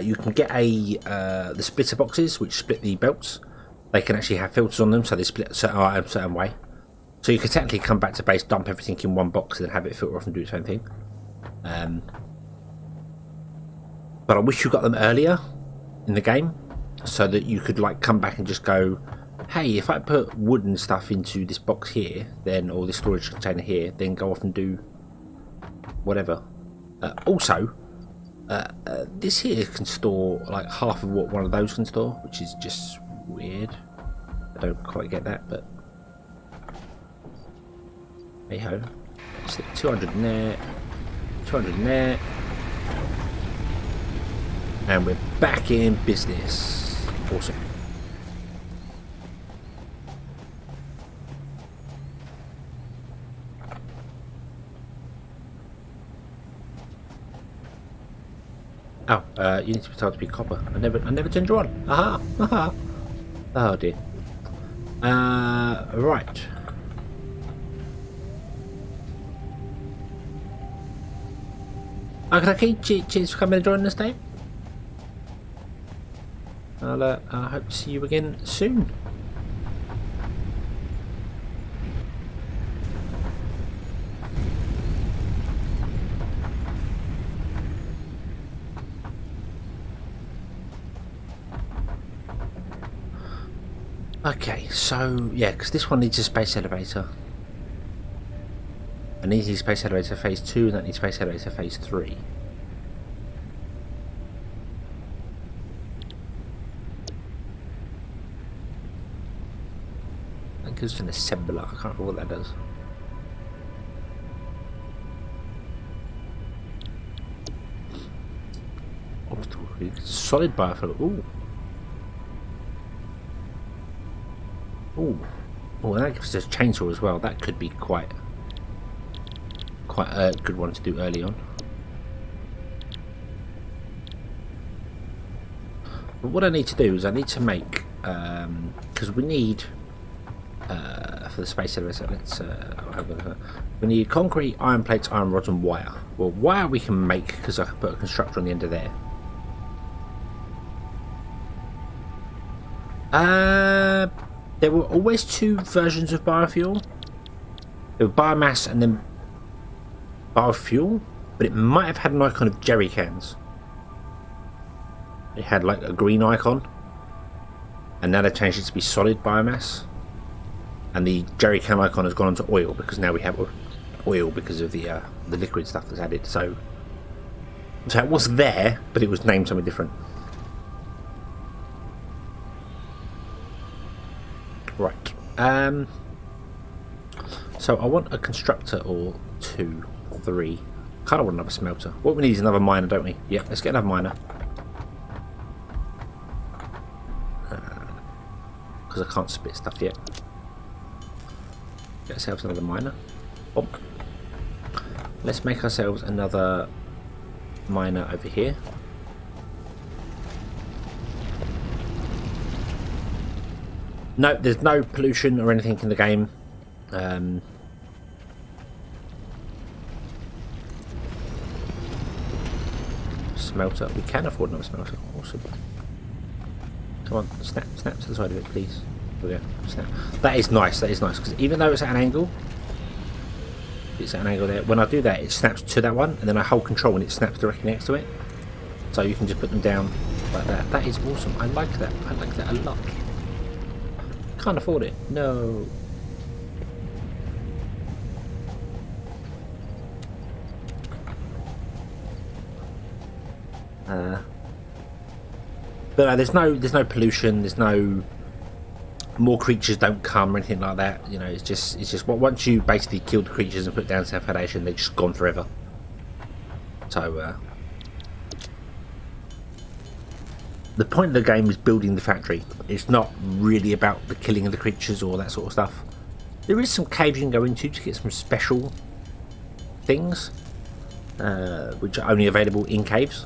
S1: You can get the splitter boxes, which split the belts. They can actually have filters on them, so they split a certain way. So you can technically come back to base, dump everything in one box, and then have it filter off and do its own thing. But I wish you got them earlier in the game, so that you could like come back and just go, hey, if I put wooden stuff into this box here, then, or this storage container here, then go off and do whatever. Also, this here can store like half of what one of those can store, which is just weird. I don't quite get that, but hey ho. Stick 200 in there, 200 in there, and we're back in business. Awesome. Oh, you need to be told to be copper. I never turned you on. Aha, aha. Oh dear. Right. Okay, cheers for coming and joining us, Dave. I hope to see you again soon. Okay, so yeah, because this one needs a space elevator. An easy space elevator phase 2, and that needs space elevator phase 3. That gives an assembler. I can't remember what that does. Solid biofuel. Ooh. Ooh. Oh, and that gives us a chainsaw as well. That could be quite a good one to do early on. But what I need to do is I need to make, because we need for the space elevator. Let's we need concrete, iron plates, iron rods, and wire. Well, wire we can make because I can put a constructor on the end of there. There were always two versions of biofuel. There were biomass and then biofuel, but it might have had an icon of jerry cans. It had like a green icon, and now they've changed it to be solid biomass. And the jerry can icon has gone onto oil because now we have oil because of the liquid stuff that's added. So it was there, but it was named something different. Right. So I want a constructor or 2, 3. Kind of want another smelter. What we need is another miner, don't we? Yeah, let's get another miner. Because I can't spit stuff yet. Get ourselves another miner. Oh. Let's make ourselves another miner over here. No, there's no pollution or anything in the game. Smelter. We can afford another smelter. Awesome. Come on, snap to the side of it, please. There we go. Snap. That is nice. That is nice because even though it's at an angle, it's at an angle there. When I do that, it snaps to that one, and then I hold control and it snaps directly next to it. So you can just put them down like that. That is awesome. I like that. I like that a lot. Can't afford it. No. But no, there's no pollution. There's no more creatures don't come or anything like that. You know, it's just once you basically kill the creatures and put down some foundation, they're just gone forever. So the point of the game is building the factory. It's not really about the killing of the creatures or that sort of stuff. There is some caves you can go into to get some special things, which are only available in caves.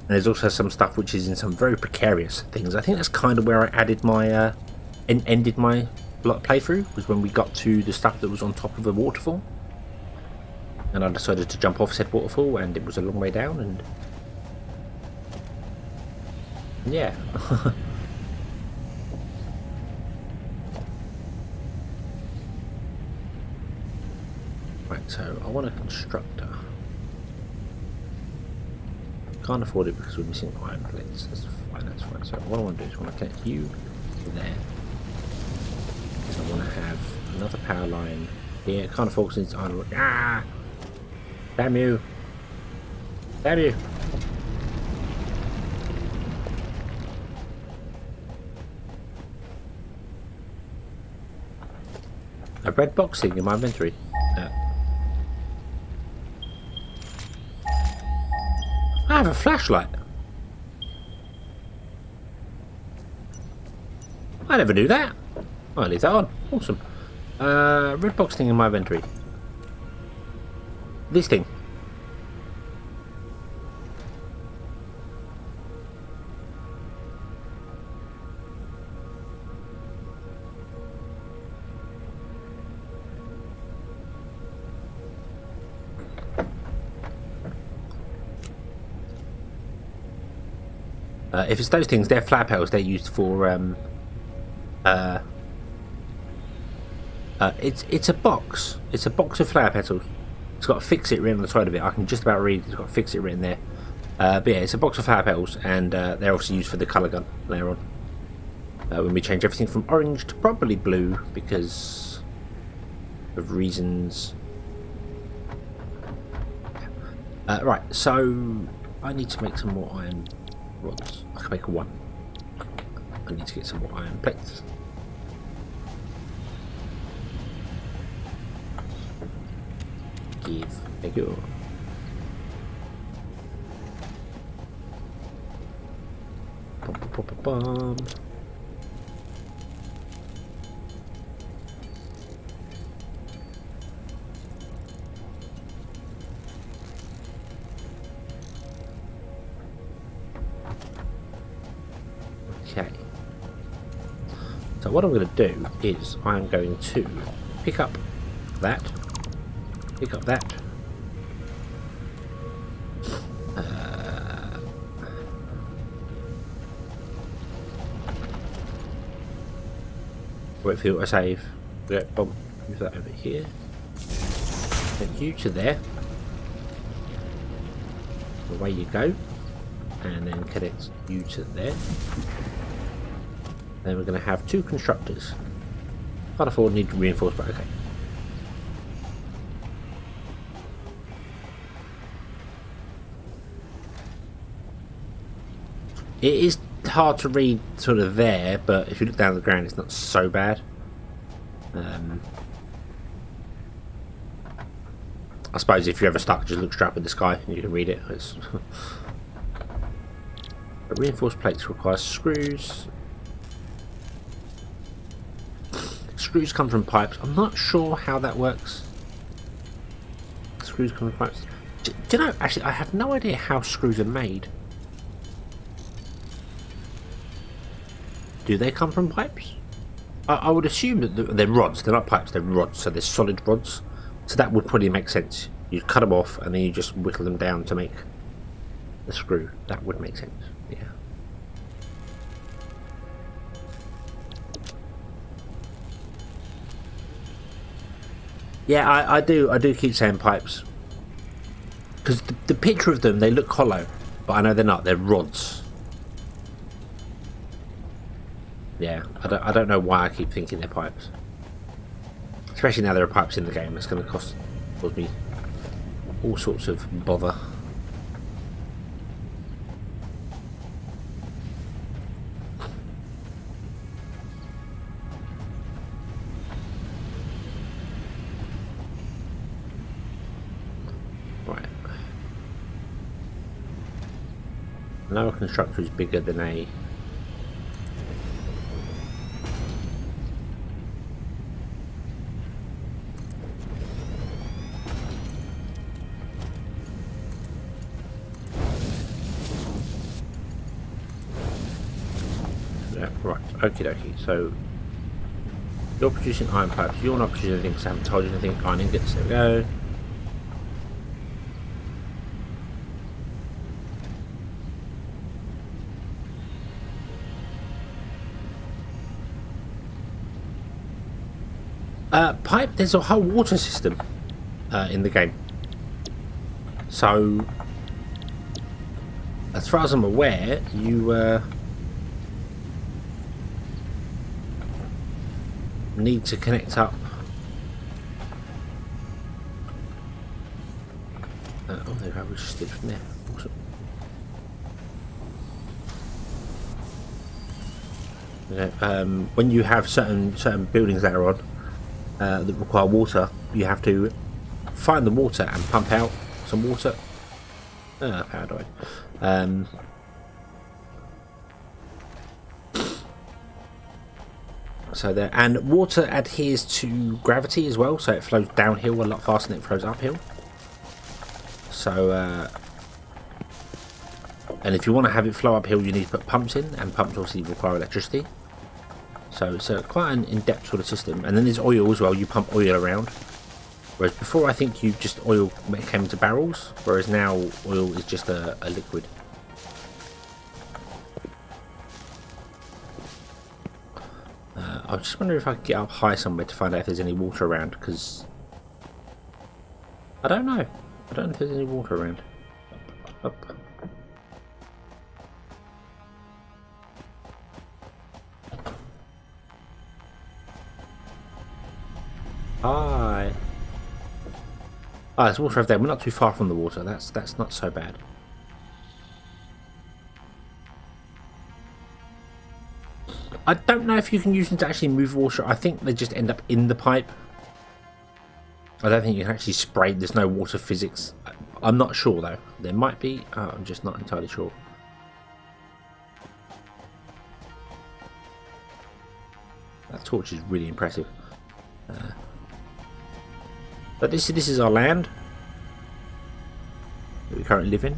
S1: And there's also some stuff which is in some very precarious things. I think that's kind of where I added my ended my playthrough, was when we got to the stuff that was on top of the waterfall. And I decided to jump off said waterfall, and it was a long way down, and yeah. Right, so I want a constructor. Can't afford it because we're missing iron plates. That's fine, that's fine. So what I want to do is I want to connect you there. So I want to have another power line here. Can't afford since iron. Ah! Damn you! Damn you! A red box thing in my inventory. I have a flashlight. I never knew that. I'll leave that on. Awesome. Red box thing in my inventory. This thing. If it's those things, they're flower petals. They're used for it's a box. It's a box of flower petals. It's got FICSIT written on the side of it. I can just about read. It's got FICSIT written there. But yeah, it's a box of flower petals, and they're obviously used for the colour gun later on. When we change everything from orange to probably blue because of reasons. Right, so I need to make some more iron rods. I can make one. I need to get some more iron plates. Thank you. Bum, bum, bum, bum. Okay. So what I'm going to do is I'm going to pick up that. Pick up that. Wait for I save. Yeah, boom. Move that over here. Take you to there. Away you go. And then connect you to there. Then we're going to have two constructors. Can't afford need to reinforce, but okay. It is hard to read sort of there, but if you look down the ground, it's not so bad. I suppose if you're ever stuck, just look straight up at the sky and you can read it. But reinforced plates require screws. Screws come from pipes. I'm not sure how that works. Screws come from pipes. Do you know, actually, I have no idea how screws are made. Do they come from pipes? I would assume that they're rods. They're not pipes, they're rods. So they're solid rods. So that would probably make sense. You cut them off and then you just whittle them down to make the screw. That would make sense. Yeah. Yeah, I do keep saying pipes. Because the picture of them, they look hollow. But I know they're not. They're rods. Yeah, I don't know why I keep thinking they're pipes. Especially now there are pipes in the game. It's going to cause me all sorts of bother. Right. Now a constructor is bigger than a... Right, okie dokie, so you're producing iron pipes, you're not producing anything because I haven't told you anything. Iron ingots, there we go. Pipe, there's a whole water system in the game. So, as far as I'm aware, you need to connect up. Oh, there we go. We just did from there. Awesome. Okay, when you have certain buildings that are on that require water, you have to find the water and pump out some water. How do I? So there, and water adheres to gravity as well, so it flows downhill a lot faster than it flows uphill. So, and if you want to have it flow uphill, you need to put pumps in, and pumps obviously require electricity. So it's quite an in-depth sort of system. And then there's oil as well. You pump oil around. Whereas before, I think you just oil came into barrels, whereas now oil is just a liquid. I was just wondering if I could get up high somewhere to find out if there's any water around, because I don't know. I don't know if there's any water around. Up. Hi. Ah, there's water over there. We're not too far from the water. That's not so bad. I don't know if you can use them to actually move water. I think they just end up in the pipe. I don't think you can actually spray. There's no water physics. I'm not sure though. There might be. I'm just not entirely sure. That torch is really impressive. But this is our land that we currently live in.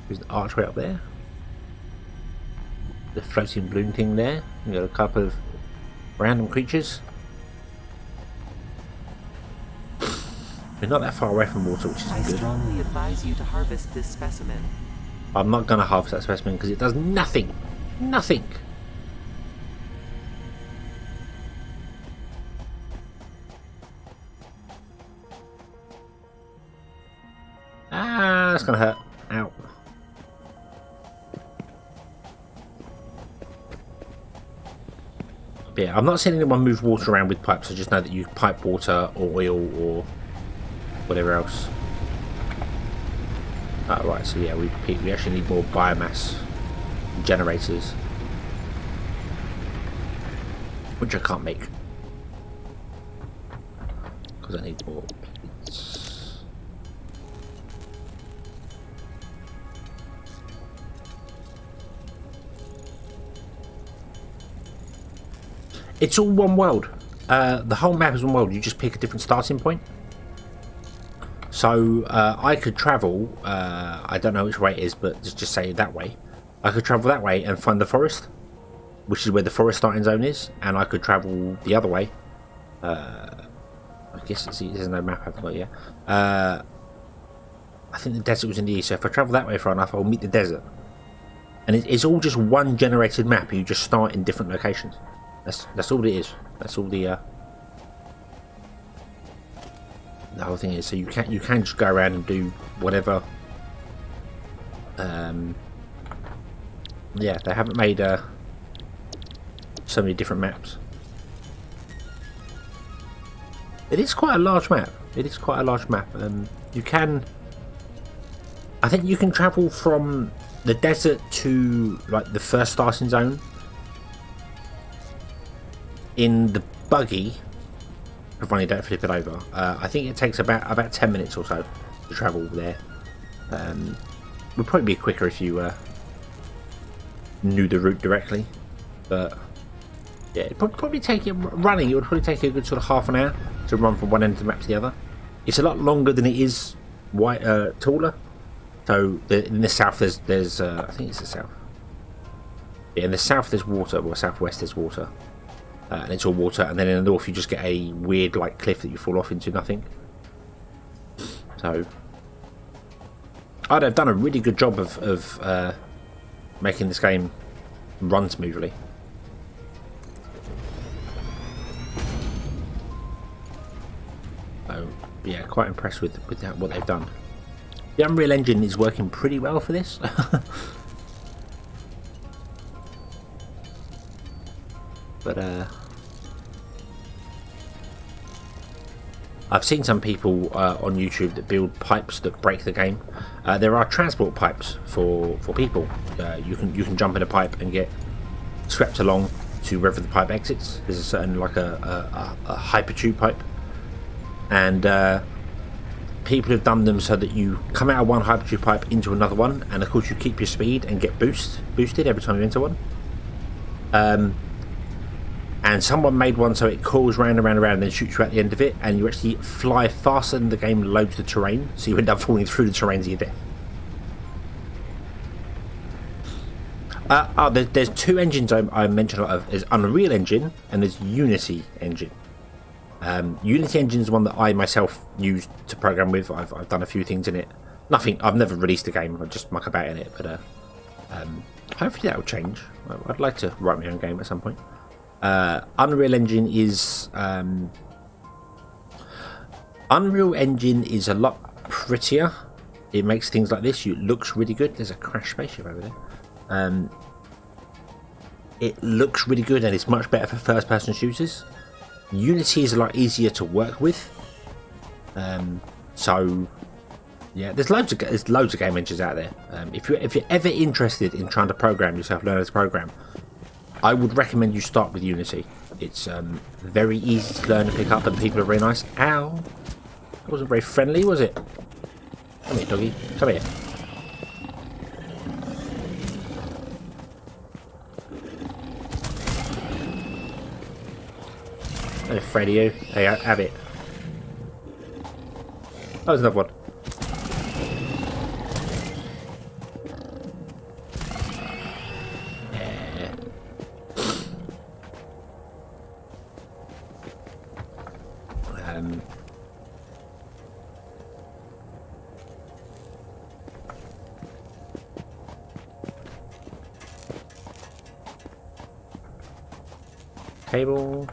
S1: There's an archway up there. The floating balloon thing there. We've got a couple of random creatures. We're not that far away from water, which is good.
S2: I strongly advise you to harvest this specimen.
S1: I'm not going to harvest that specimen because it does nothing. Nothing. Ah, that's going to hurt. Ow. But yeah, I'm not seeing anyone move water around with pipes. I just know that you pipe water or oil or whatever else. Right, so yeah, we actually need more biomass generators, which I can't make because I need more plates. It's all one world. The whole map is one world. You just pick a different starting point. So I could travel, I don't know which way it is, but just say that way. I could travel that way and find the forest, which is where the forest starting zone is, and I could travel the other way. I guess there's no map I've got yet. I think the desert was in the east, so if I travel that way far enough, I'll meet the desert. And it's all just one generated map. You just start in different locations. That's all it is. That's all the whole thing is. So you can just go around and do whatever. Yeah, they haven't made so many different maps. It is quite a large map. It is quite a large map. You can, I think you can travel from the desert to like the first starting zone in the buggy, provided you don't flip it over. I think it takes about 10 minutes or so to travel there. Would probably be quicker if you knew the route directly, but yeah, it'd probably take you running. It would probably take you a good sort of half an hour to run from one end of the map to the other. It's a lot longer than it is taller. So in the south, there's I think it's the south. Yeah, in the south there's water, or southwest there's water. And it's all water, and then in the north you just get a weird like cliff that you fall off into nothing. So I'd have done a really good job of making this game run smoothly. So yeah, quite impressed with what they've done. The Unreal Engine is working pretty well for this. But I've seen some people on YouTube that build pipes that break the game. There are transport pipes for people. You can jump in a pipe and get swept along to wherever the pipe exits. There's a certain like a hypertube pipe, and people have done them so that you come out of one hypertube pipe into another one, and of course you keep your speed and get boosted every time you enter one. And someone made one so it coils round and round and round and then shoots you at the end of it, and you actually fly faster than the game loads the terrain, so you end up falling through the terrain to your death. There's two engines I mentioned a lot of. There's Unreal Engine and there's Unity Engine. Unity Engine is the one that I myself use to program with. I've done a few things in it. Nothing. I've never released a game. I just muck about in it, but hopefully that will change. I'd like to write my own game at some point. Unreal Engine is a lot prettier. It makes things like this. It looks really good. There's a crash spaceship over there. It looks really good, and it's much better for first-person shooters. Unity is a lot easier to work with. So yeah, there's loads of game engines out there. If you're ever interested in trying to program yourself, learn how to program, I would recommend you start with Unity. It's very easy to learn and pick up, and people are very nice. Ow! That wasn't very friendly, was it? Come here, doggy. Come here. Hey, Freddy, you. Hey, have it. Oh, there's another one. Yeah. Cable.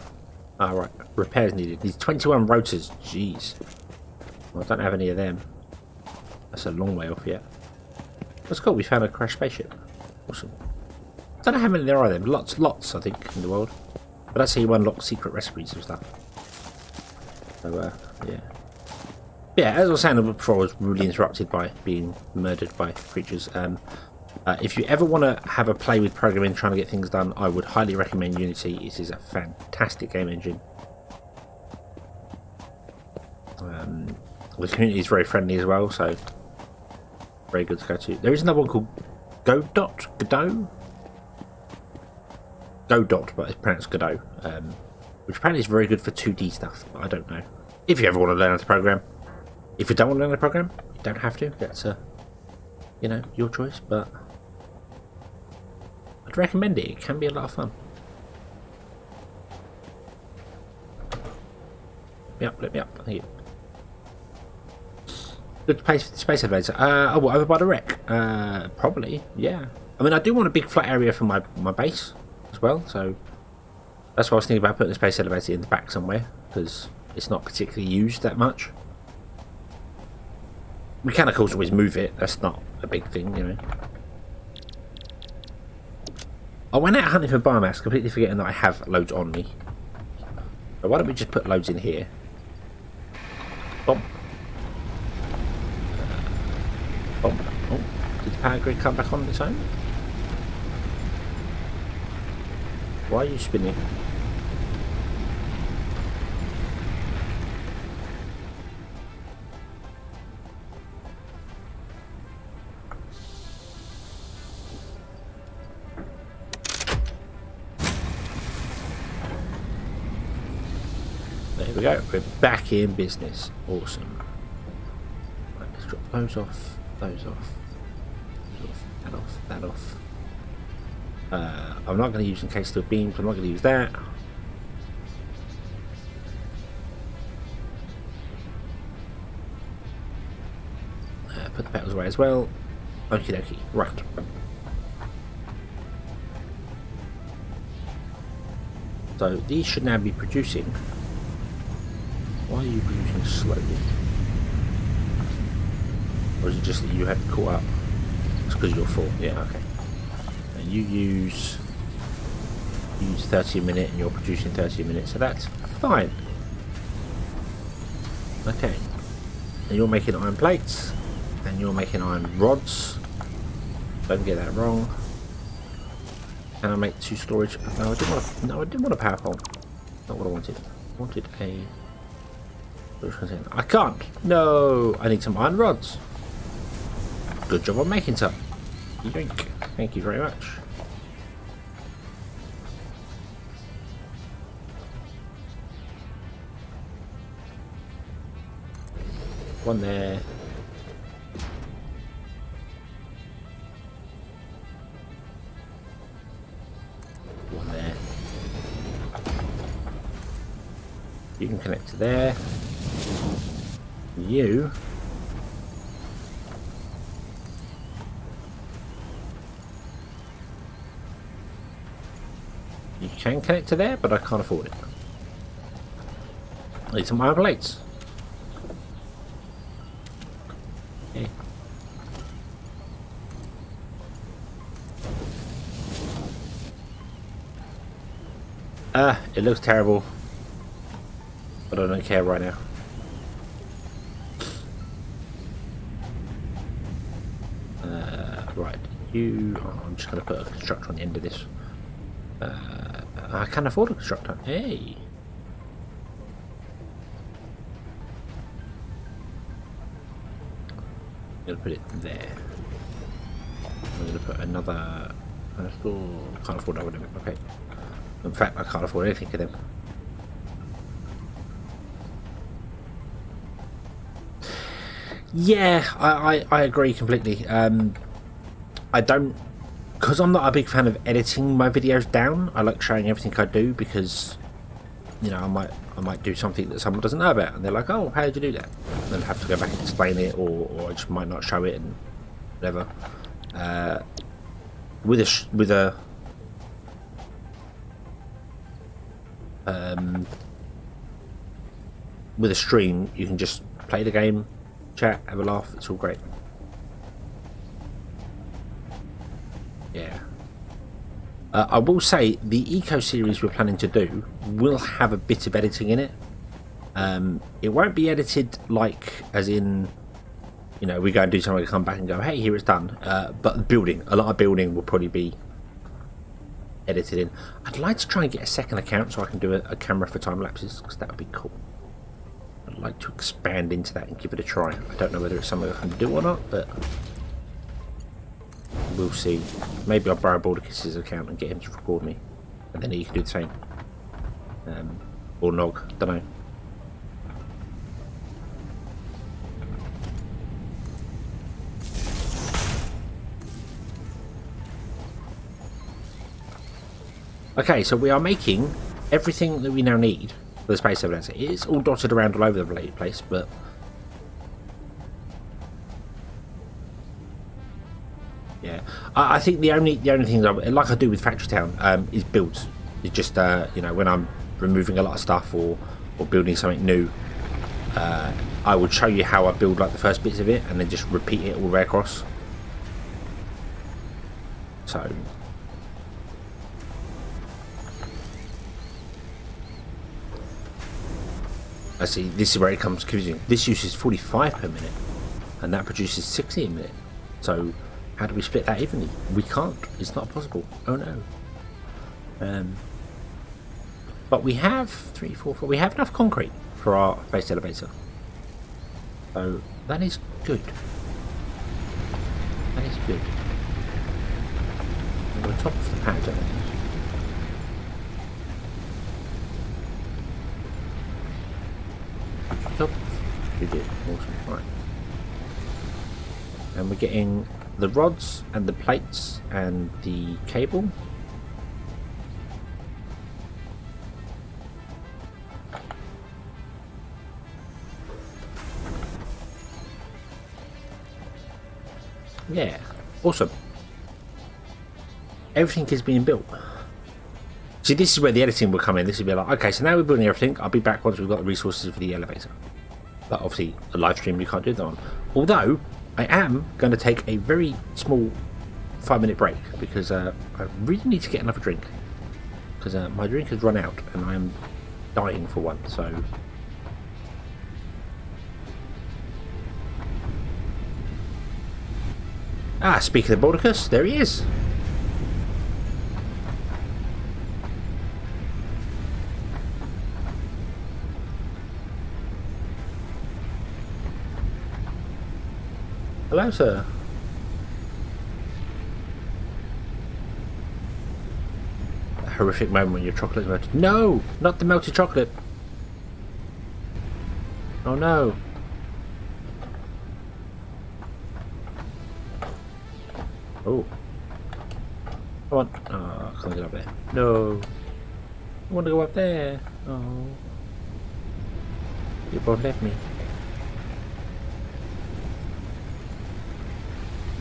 S1: Ah, right. Repairs needed. These 21 rotors. Jeez. Well, I don't have any of them. That's a long way off yet. That's cool. We found a crashed spaceship. Awesome. I don't know how many there are. There lots, I think, in the world. But that's how you unlock secret recipes and stuff. So, yeah. Yeah, as I was saying before, I was really interrupted by being murdered by creatures. If you ever want to have a play with programming, trying to get things done, I would highly recommend Unity. It is a fantastic game engine. The community is very friendly as well, so very good to go to. There is another one called Godot, but it's pronounced Godot, which apparently is very good for 2D stuff. But I don't know. If you ever want to learn how to program, if you don't want to learn how to program, you don't have to. That's your choice. But I'd recommend it. It can be a lot of fun. Let me up. Thank you. Good place for the space elevator. What, over by the wreck? Probably, yeah. I mean, I do want a big flat area for my base as well, so that's why I was thinking about putting the space elevator in the back somewhere, because it's not particularly used that much. We can, of course, always move it. That's not a big thing, I went out hunting for biomass, completely forgetting that I have loads on me. So why don't we just put loads in here? Boom. Oh, did the power grid come back on its own? Why are you spinning? There we go, we're back in business. Awesome. Right, let's drop those off. That off. I'm not going to use encased steel beams. I'm not going to use that. Put the petals away as well. Okie dokie. Right. So these should now be producing. Why are you producing slowly? Or is it just that you had caught up? It's because you're full. Yeah, okay. And you use 30 a minute and you're producing 30 a minute, so that's fine. Okay. And you're making iron plates. And you're making iron rods. Don't get that wrong. Can I make 2 storage? No, I didn't want a power pole. Not what I wanted. I wanted a storage container. I can't. No, I need some iron rods. Good job on making some. Yoink. Thank you very much. One there. One there. You can connect to there. You can connect to there, but I can't afford it. I need some iron plates. Okay. It looks terrible. but I don't care right now. Right, I'm just going to put a constructor on the end of this. I can afford a constructor. Hey! I'm going to put it there. I'm going to put another... I still can't afford that one. Okay. In fact, I can't afford anything to them. Yeah, I agree completely. I don't, because I'm not a big fan of editing my videos down. I like showing everything I do because, you know, I might do something that someone doesn't know about, and they're like, "Oh, how did you do that?" And then have to go back and explain it, or I just might not show it and whatever. With a stream, you can just play the game, chat, have a laugh. It's all great. Yeah. I will say the Eco series we're planning to do will have a bit of editing in it. It won't be edited like, as in, you know, we go and do something, come back and go, hey, here it's done. But building, a lot of building will probably be edited in. I'd like to try and get a second account so I can do a camera for time lapses, because that would be cool. I'd like to expand into that and give it a try. I don't know whether it's something I can do or not, but we'll see. Maybe I'll borrow Baldicus's account and get him to record me, and then he can do the same. Or Nog, don't know. Okay, so we are making everything that we now need for the space evidence. It's all dotted around all over the place, but yeah, I think the only things like I do with Factory Town is builds. It's just you know, when I'm removing a lot of stuff or building something new, I would show you how I build like the first bits of it and then just repeat it all the way across. So I see, this is where it comes confusing. This uses 45 per minute, and that produces 60 a minute. So, how do we split that evenly? We can't. It's not possible. Oh no. But we have 3, 4, 4. We have enough concrete for our base elevator. So that is good. That is good. And on top of the pad. Top. We did. Awesome. Right. And we're getting the rods and the plates and the cable. Yeah, awesome. Everything is being built. See, this is where the editing will come in. This will be like, okay, so now we're building everything. I'll be back once we've got the resources for the elevator. But obviously, a live stream, you can't do that on. Although, I am going to take a very small 5-minute break because I really need to get another drink. Because my drink has run out and I am dying for one, so... Ah, speaking of Baldicus, there he is. Hello, sir. A horrific moment when your chocolate is melted. No, not the melted chocolate. Oh no. Oh. Come on. Oh, I can't get up there. No. I want to go up there. Oh. You both left me.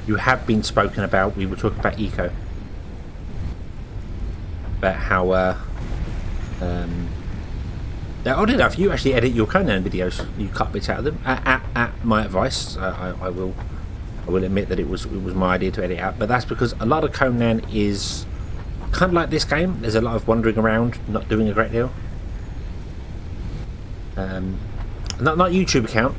S1: You have been spoken about. We were talking about eco. About how, odd enough, you actually edit your Conan videos. You cut bits out of them. At my advice, I will admit that it was my idea to edit out, but that's because a lot of Conan is kind of like this game. There's a lot of wandering around, not doing a great deal. Not YouTube account,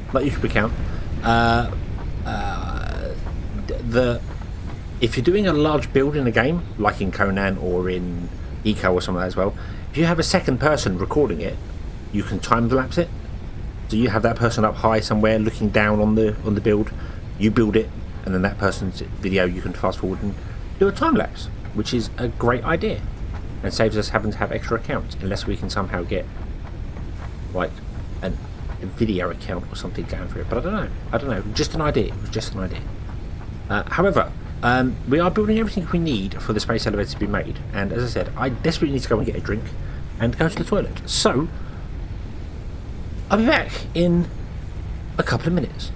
S1: if you're doing a large build in a game, like in Conan or in Eco or something like that as well, if you have a second person recording it, you can time lapse it. So you have that person up high somewhere looking down on the build, you build it, and then that person's video you can fast forward and do a time lapse, which is a great idea, and saves us having to have extra accounts, unless we can somehow get like a video account or something going for it. But I don't know. Just an idea. It was just an idea. However, we are building everything we need for the space elevator to be made, and as I said, I desperately need to go and get a drink and go to the toilet. So I'll be back in a couple of minutes.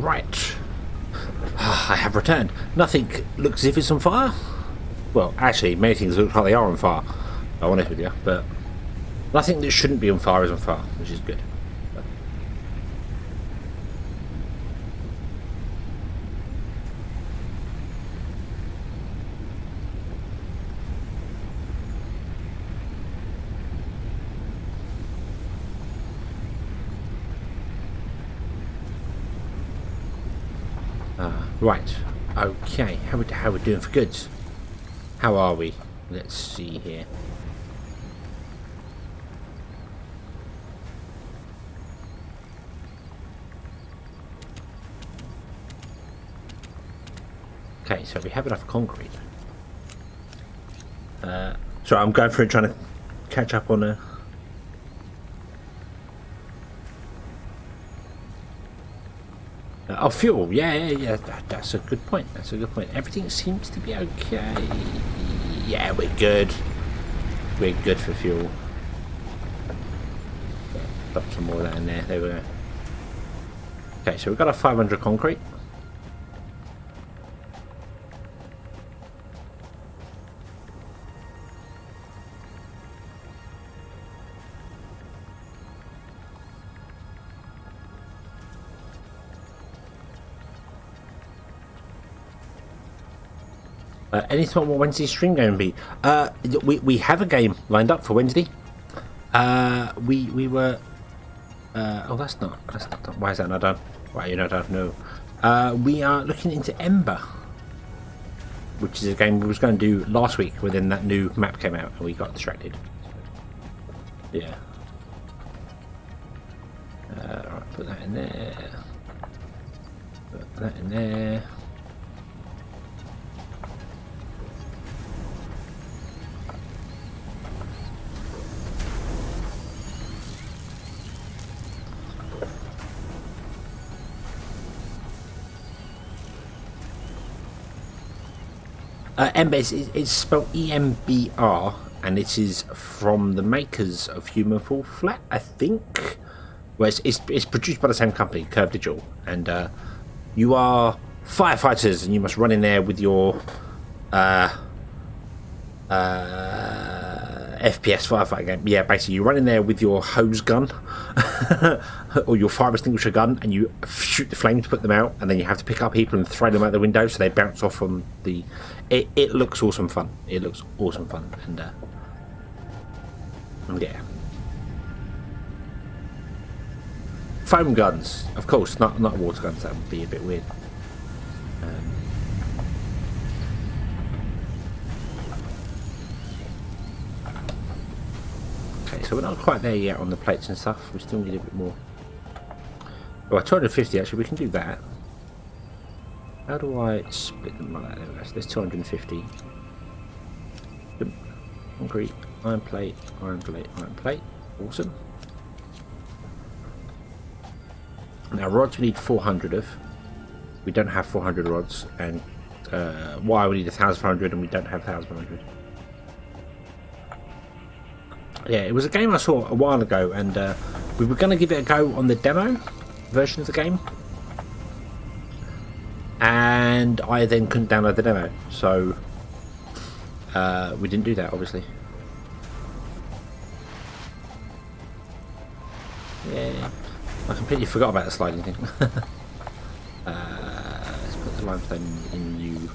S1: Right. I have returned. Nothing looks as if it's on fire. Well, actually, many things look like they are on fire. I'm honest with you, but nothing that shouldn't be on fire is on fire, which is good. Right. Okay. How we doing for goods? How are we? Let's see here. Okay, so we have enough concrete. So I'm going through trying to catch up on a. Oh, fuel. Yeah. That's a good point. That's a good point. Everything seems to be okay. Yeah, we're good. We're good for fuel. Drop some more of that in there. There we go. Okay, so we've got a 500 concrete. Anytime what Wednesday's stream going to be? We have a game lined up for Wednesday. We were. Oh, that's not done. Why is that not done? Why you not done? No. We are looking into Ember, which is a game we was going to do last week, but then that new map came out and we got distracted. Yeah. Right, put that in there. Put that in there. Ember is spelled EMBR, and it is from the makers of Human Fall Flat, I think. Well, it's produced by the same company, Curve Digital, and you are firefighters, and you must run in there with your FPS firefighting game. Yeah, basically you run in there with your hose gun or your fire extinguisher gun, and you shoot the flames to put them out, and then you have to pick up people and throw them out the window so they bounce off from the. It looks awesome fun. It looks awesome fun, and yeah. Foam guns, of course, not water guns. That would be a bit weird. Okay, so we're not quite there yet on the plates and stuff. We still need a bit more. Well, 250 actually. We can do that. How do I split them like that? There we go. So there's 250. Concrete, iron plate, iron plate, iron plate. Awesome. Now rods we need 400 of. We don't have 400 rods, and wire we need 1,500, and we don't have 1,500. Yeah, it was a game I saw a while ago, and we were going to give it a go on the demo version of the game, and I then couldn't download the demo, so we didn't do that, obviously. Yeah, I completely forgot about the sliding thing. Let's put the limestone in you.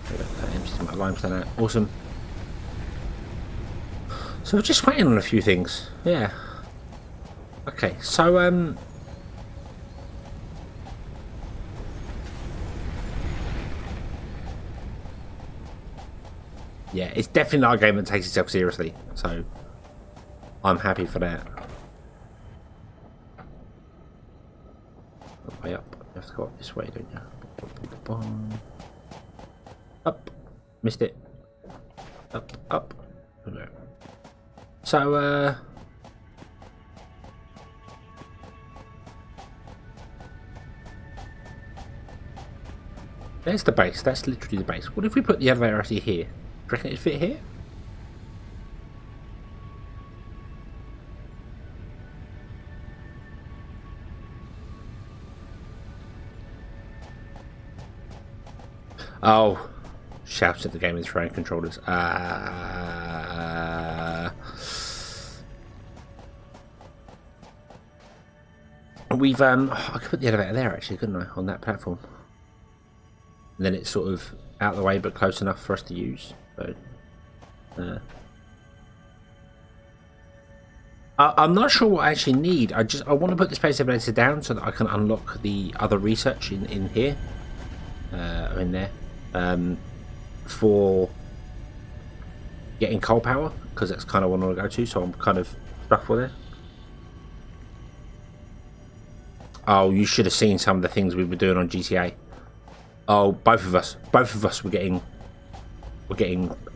S1: That empties my limestone out. Awesome. So we're just waiting on a few things. Yeah. Okay, so yeah, it's definitely not a game that takes itself seriously, so I'm happy for that. Way up. You have to go up this way, don't you? Up. Missed it. Up. Okay. So, there's the base. That's literally the base. What if we put the elevator actually here? Do you reckon it'd fit here? Oh, shout at the game with throwing controllers. We've I could put the elevator there actually, couldn't I, on that platform? And then it's sort of out the way but close enough for us to use. So, I'm not sure what I actually need. I want to put the space elevator down so that I can unlock the other research in here, or in there, for getting coal power, because that's kind of what I want to go to. So I'm kind of stuck for there. Oh, you should have seen some of the things we were doing on GTA. Oh, both of us were getting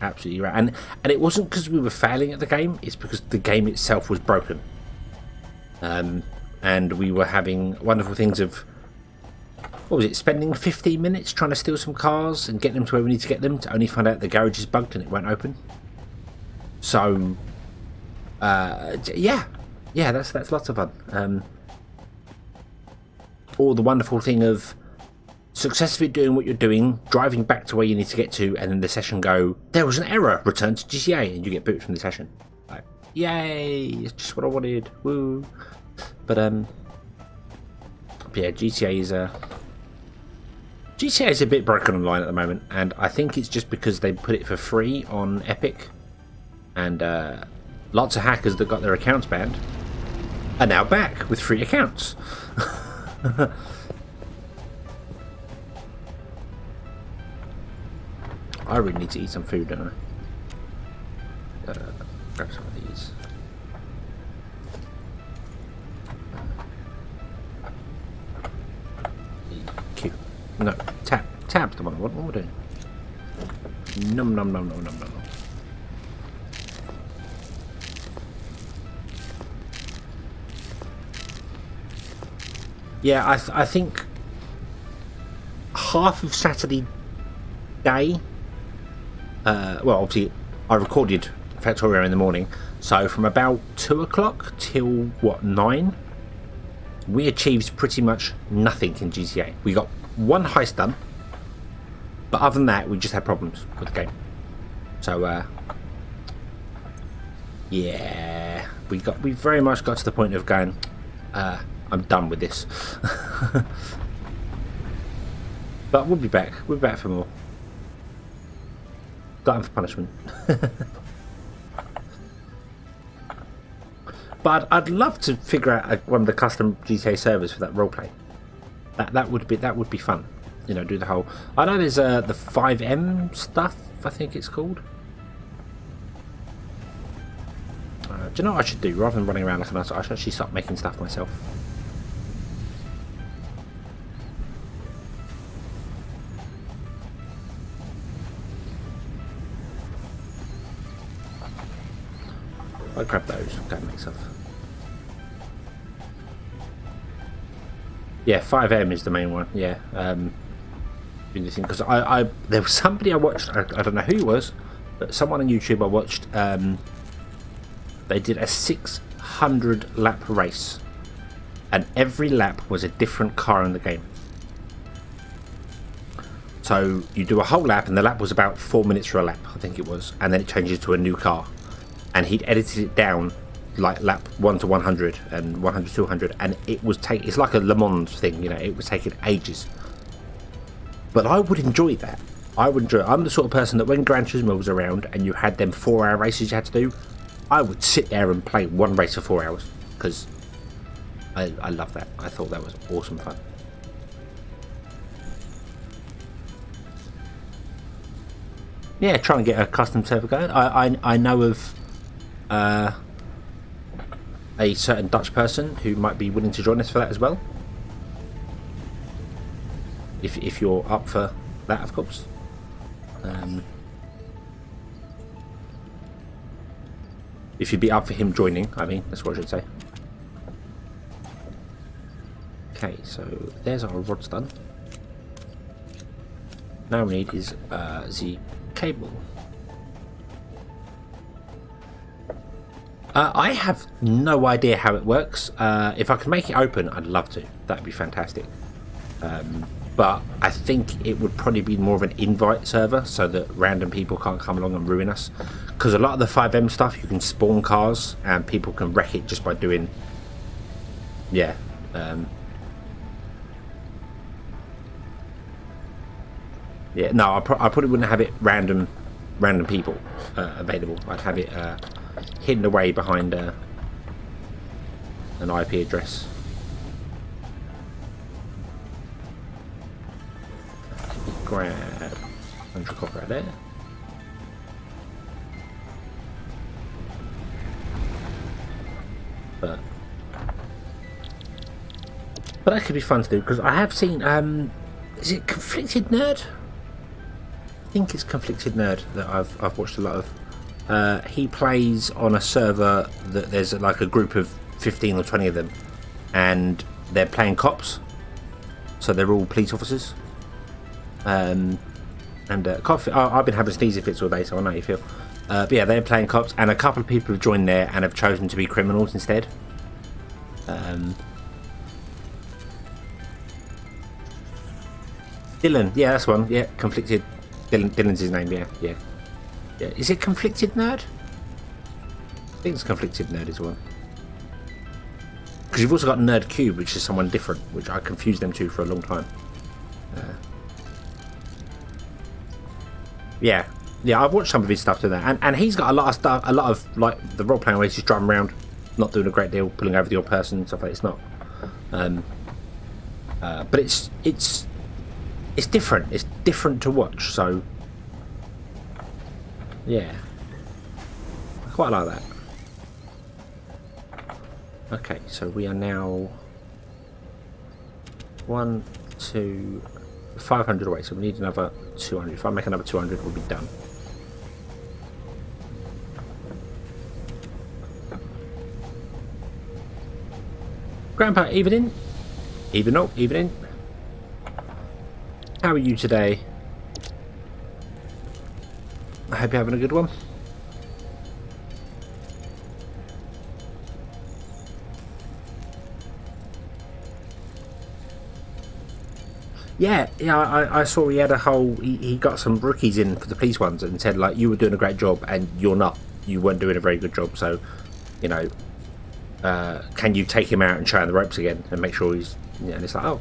S1: absolutely right, and it wasn't because we were failing at the game. It's because the game itself was broken, and we were having wonderful things of, what was it, spending 15 minutes trying to steal some cars and get them to where we need to get them, to only find out the garage is bugged and it won't open. So yeah, that's lots of fun. Or the wonderful thing of successfully doing what you're doing, driving back to where you need to get to, and then the session go, there was an error, return to GTA, and you get booted from the session. Like, yay, it's just what I wanted, woo. But yeah, GTA is a bit broken online at the moment, and I think it's just because they put it for free on Epic, and lots of hackers that got their accounts banned are now back with free accounts. I really need to eat some food, don't I? Grab some of these. Q. No, tab's the one I want. What am I doing? Num num num num num num. Yeah, I think half of Saturday day. Well, obviously, I recorded Factorio in the morning, so from about 2 o'clock till, 9, we achieved pretty much nothing in GTA. We got one heist done, but other than that, we just had problems with the game. So, yeah, we very much got to the point of going, I'm done with this. But we'll be back. We'll be back for more. Glutton for punishment. But I'd love to figure out one of the custom GTA servers for that roleplay. That would be fun. You know, do the whole. I know there's the 5M stuff. I think it's called. Do you know what I should do? Rather than running around like an ass, I should actually start making stuff myself. I'll grab those, go and make stuff. Yeah, 5M is the main one, yeah. Because there was somebody I watched, I don't know who it was, but someone on YouTube I watched, they did a 600 lap race, and every lap was a different car in the game. So you do a whole lap, and the lap was about 4 minutes for a lap, I think it was, and then it changes to a new car. And he'd edited it down like lap 1 to 100 and 100 to 100, and it's like a Le Mans thing, you know, it was taking ages. But I would enjoy that. I'm the sort of person that when Gran Turismo was around and you had them 4-hour races you had to do, I would sit there and play one race for 4 hours, because I love that. I thought that was awesome fun. Yeah, try and get a custom server going. I know of a certain Dutch person who might be willing to join us for that as well. If you're up for that, of course. If you'd be up for him joining, I mean, that's what I should say. Okay, so there's our rods done. Now we need is the cable. I have no idea how it works. If I could make it open, I'd love to. That'd be fantastic. But but I think it would probably be more of an invite server so that random people can't come along and ruin us. Because a lot of the 5M stuff, you can spawn cars and people can wreck it just by doing, yeah. Yeah, no, I probably wouldn't have it random people available. I'd have it hidden away behind an IP address. Grab 100 copper right there. But that could be fun to do, because I have seen, is it Conflicted Nerd? I think it's Conflicted Nerd that I've watched a lot of. He plays on a server that there's like a group of 15 or 20 of them, and they're playing cops, so they're all police officers. I've been having sneezy fits all day, so I know how you feel. But yeah, they're playing cops, and a couple of people have joined there and have chosen to be criminals instead. Dylan, yeah, that's one. Yeah, Conflicted. Dylan's his name. Yeah. Is it Conflicted Nerd? I think it's Conflicted Nerd is one. Because you've also got Nerd Cube, which is someone different, which I confused them two for a long time. Yeah, I've watched some of his stuff to that, and he's got a lot of stuff, a lot of like the role playing where he's just driving around, not doing a great deal, pulling over the odd person and stuff like that. It's not, but it's different. It's different to watch. So yeah, I quite like that. Okay, so we are now 1, 2, 500 away, so we need another 200. If I make another 200, we'll be done. Grandpa, evening. Evening. How are you today? I hope you're having a good one. Yeah, I saw he had a whole. He got some rookies in for the police ones and said like, you were doing a great job and you're not. You weren't doing a very good job. So, you know, can you take him out and show him the ropes again and make sure he's. Yeah, and it's like, oh,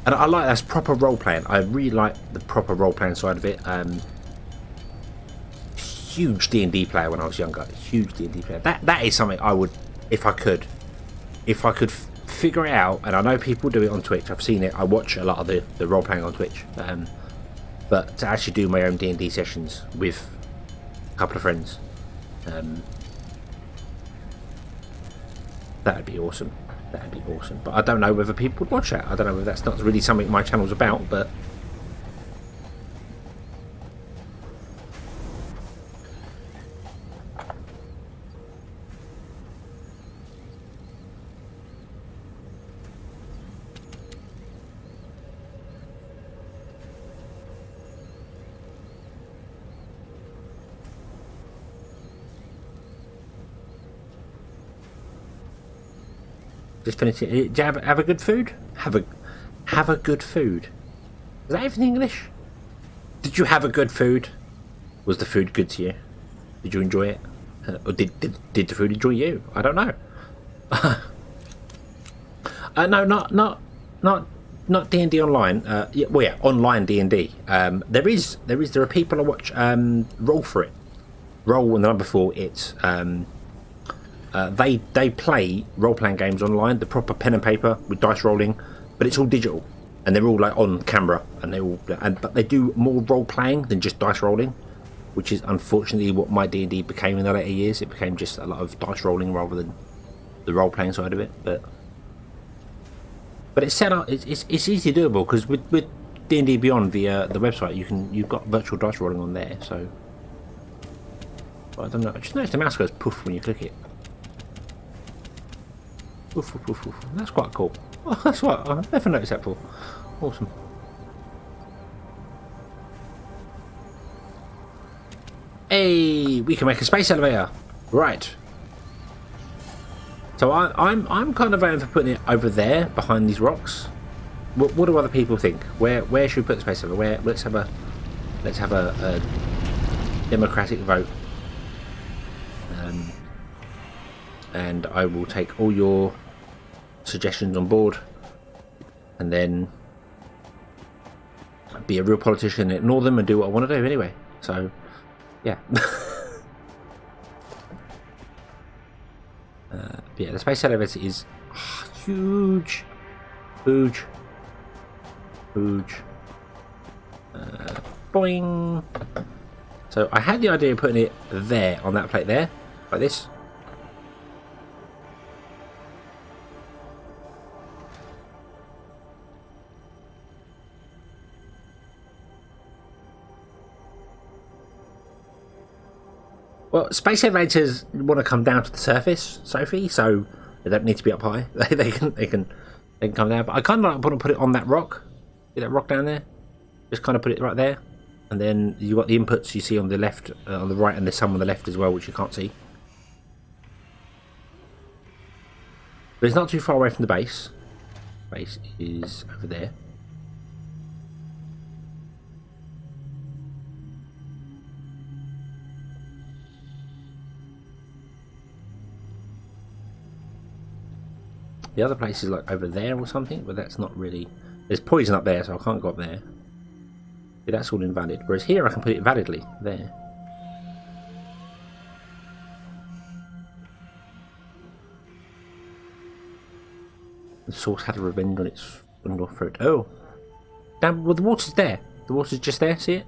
S1: and I like that's proper role playing. I really like the proper role playing side of it. Huge D&D player when I was younger. Huge D&D player. That is something I would, if I could figure it out, and I know people do it on Twitch. I've seen it. I watch a lot of the role playing on Twitch, but to actually do my own D&D sessions with a couple of friends, that'd be awesome. But I don't know whether people would watch that. I don't know whether that's not really something my channel's about, but. Just finish it. Did you have a good food? Have a good food. Is that even English? Did you have a good food? Was the food good to you? Did you enjoy it? Or did the food enjoy you? I don't know. No, not D&D online. Yeah, online D&D. There are people I watch roll for it. Roll and the number 4 it. They play role-playing games online, the proper pen and paper with dice rolling, but it's all digital, and they're all like on camera, but they do more role-playing than just dice rolling, which is unfortunately what my D&D became in the later years. It became just a lot of dice rolling rather than the role-playing side of it. But it's set up. It's easily doable because with D&D Beyond the website, you've got virtual dice rolling on there. So but I don't know. I just noticed the mouse goes poof when you click it. Oof, oof, oof, oof. That's quite cool. Oh, that's what I've never noticed that before. Awesome. Hey, we can make a space elevator. Right. So I'm kind of aiming for putting it over there behind these rocks. what do other people think? Where should we put the space elevator? Where? Let's have a democratic vote. And I will take all your suggestions on board, and then be a real politician and ignore them and do what I want to do anyway. So, yeah. Yeah, the space elevator is huge. Boing. So I had the idea of putting it there on that plate there, like this. Well, space elevators want to come down to the surface, Sophie, so they don't need to be up high. They can come down. But I kind of want to put it on that rock. See that rock down there? Just kind of put it right there, and then you got the inputs you see on the left, on the right, and there's some on the left as well, which you can't see. But it's not too far away from the base. Base is over there. The other place is like over there or something, but that's not really... There's poison up there, so I can't go up there. But that's all invalid. Whereas here I can put it validly. There. The source had a revenge on its fruit. Oh! Damn, well the water's there. The water's just there, see it?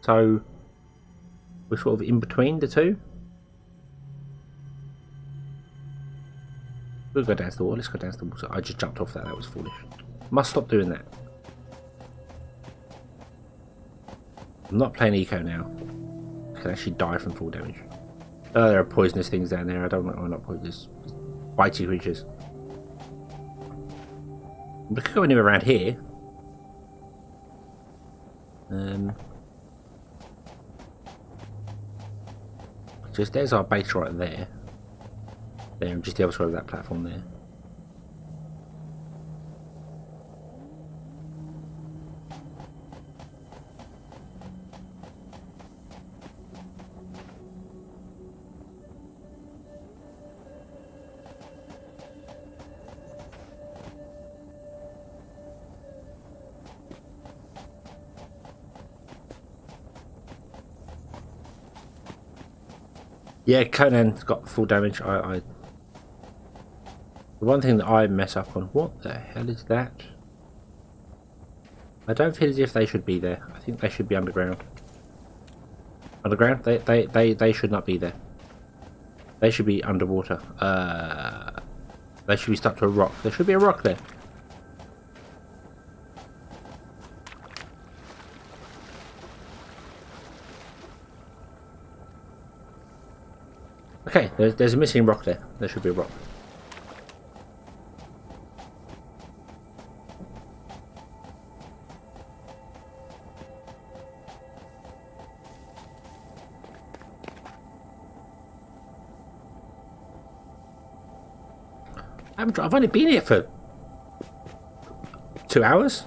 S1: So... we're sort of in between the two. We'll go down to the water. Let's go down to the water. I just jumped off that. That was foolish. Must stop doing that. I'm not playing eco now. I can actually die from fall damage. Oh, there are poisonous things down there. I don't know. I'm not poisonous. Bitey creatures. We could go anywhere around here. Just there's our base right there. There, and just the other side of that platform there. Yeah, Conan's got full damage. The one thing that I mess up on, what the hell is that? I don't feel as if they should be there. I think they should be underground. Underground? They should not be there. They should be underwater. They should be stuck to a rock. There should be a rock there. Okay, there's a missing rock there. There should be a rock. I've only been here for 2 hours.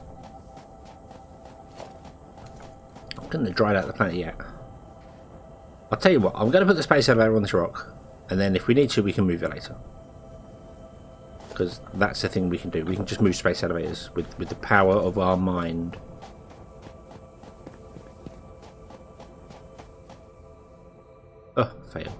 S1: I'm going to dry out the planet yet. I'll tell you what, I'm going to put the space elevator on this rock, and then if we need to, we can move it later. Because that's the thing we can do. We can just move space elevators with the power of our mind. Oh, fail.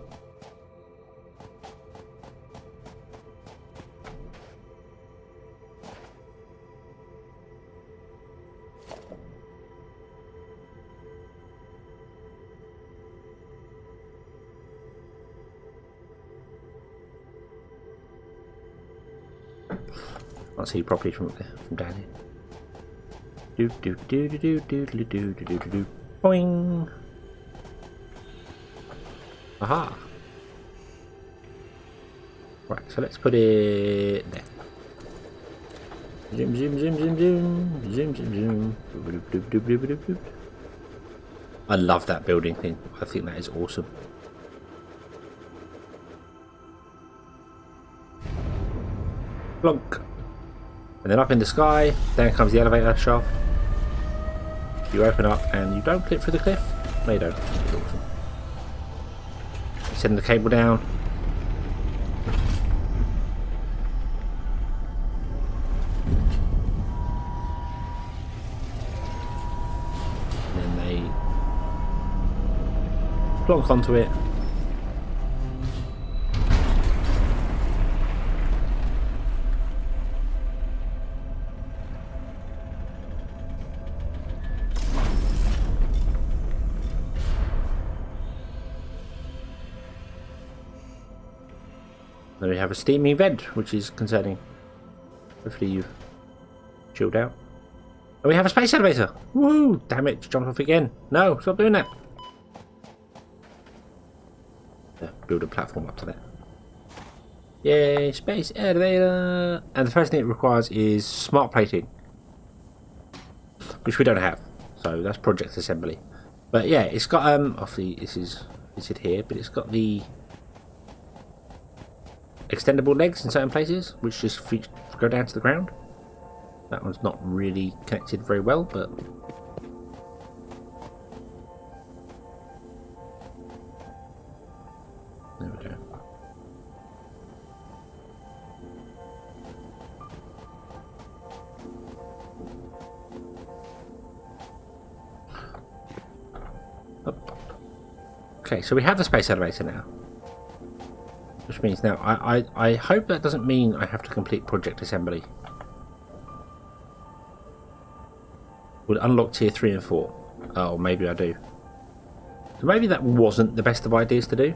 S1: Can't see you properly from up there, from down here. Do do do do do do do do do do do. Boing. Aha. Right, so let's put it there. Zoom zoom zoom zoom zoom zoom zoom zoom. Doop, doop, doop, doop, doop, doop. I love that building thing. I think that is awesome. Plonk. And then up in the sky, down comes the elevator shaft. You open up and you don't clip through the cliff. No, you don't. It's awesome. Send the cable down. And then they plonk onto it. Then we have a steaming vent, which is concerning. Hopefully you've chilled out. And we have a space elevator! Woo! Damn it, jumped off again. No, stop doing that. Build a platform up to there. Yay, space elevator! And the first thing it requires is smart plating. Which we don't have. So that's project assembly. But yeah, it's got, obviously this is it here, but it's got the extendable legs in certain places, which just go down to the ground. That one's not really connected very well, but there we go. Up. Okay, so we have the space elevator now. Which means now, I hope that doesn't mean I have to complete project assembly. Would unlock tier 3 and 4. Oh, maybe I do. So maybe that wasn't the best of ideas to do.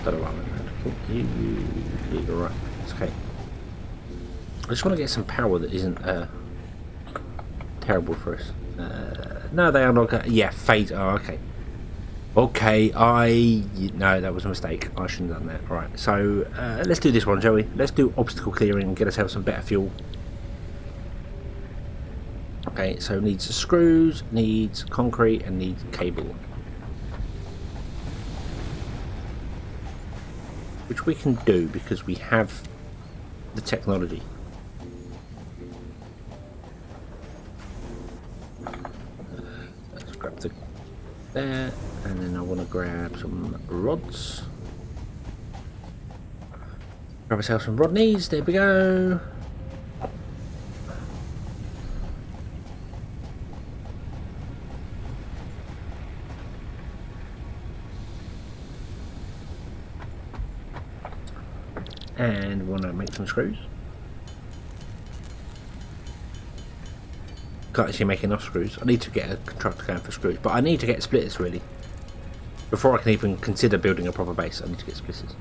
S1: Don't know what I'm going to do. Right, it's okay. I just want to get some power that isn't terrible for us. No, they unlock. Yeah, phase. Oh, okay. Okay, no, that was a mistake. I shouldn't have done that. Right, so let's do this one, shall we? Let's do obstacle clearing and get ourselves some better fuel. Okay, so needs screws, needs concrete, and needs cable. Which we can do because we have the technology. Let's grab the there, and then I want to grab some rods. Grab ourselves some rod knees, there we go. And we want to make some screws. Can't actually make enough screws. I need to get a truck going for screws, but I need to get splitters really. Before I can even consider building a proper base, I need to get splitters.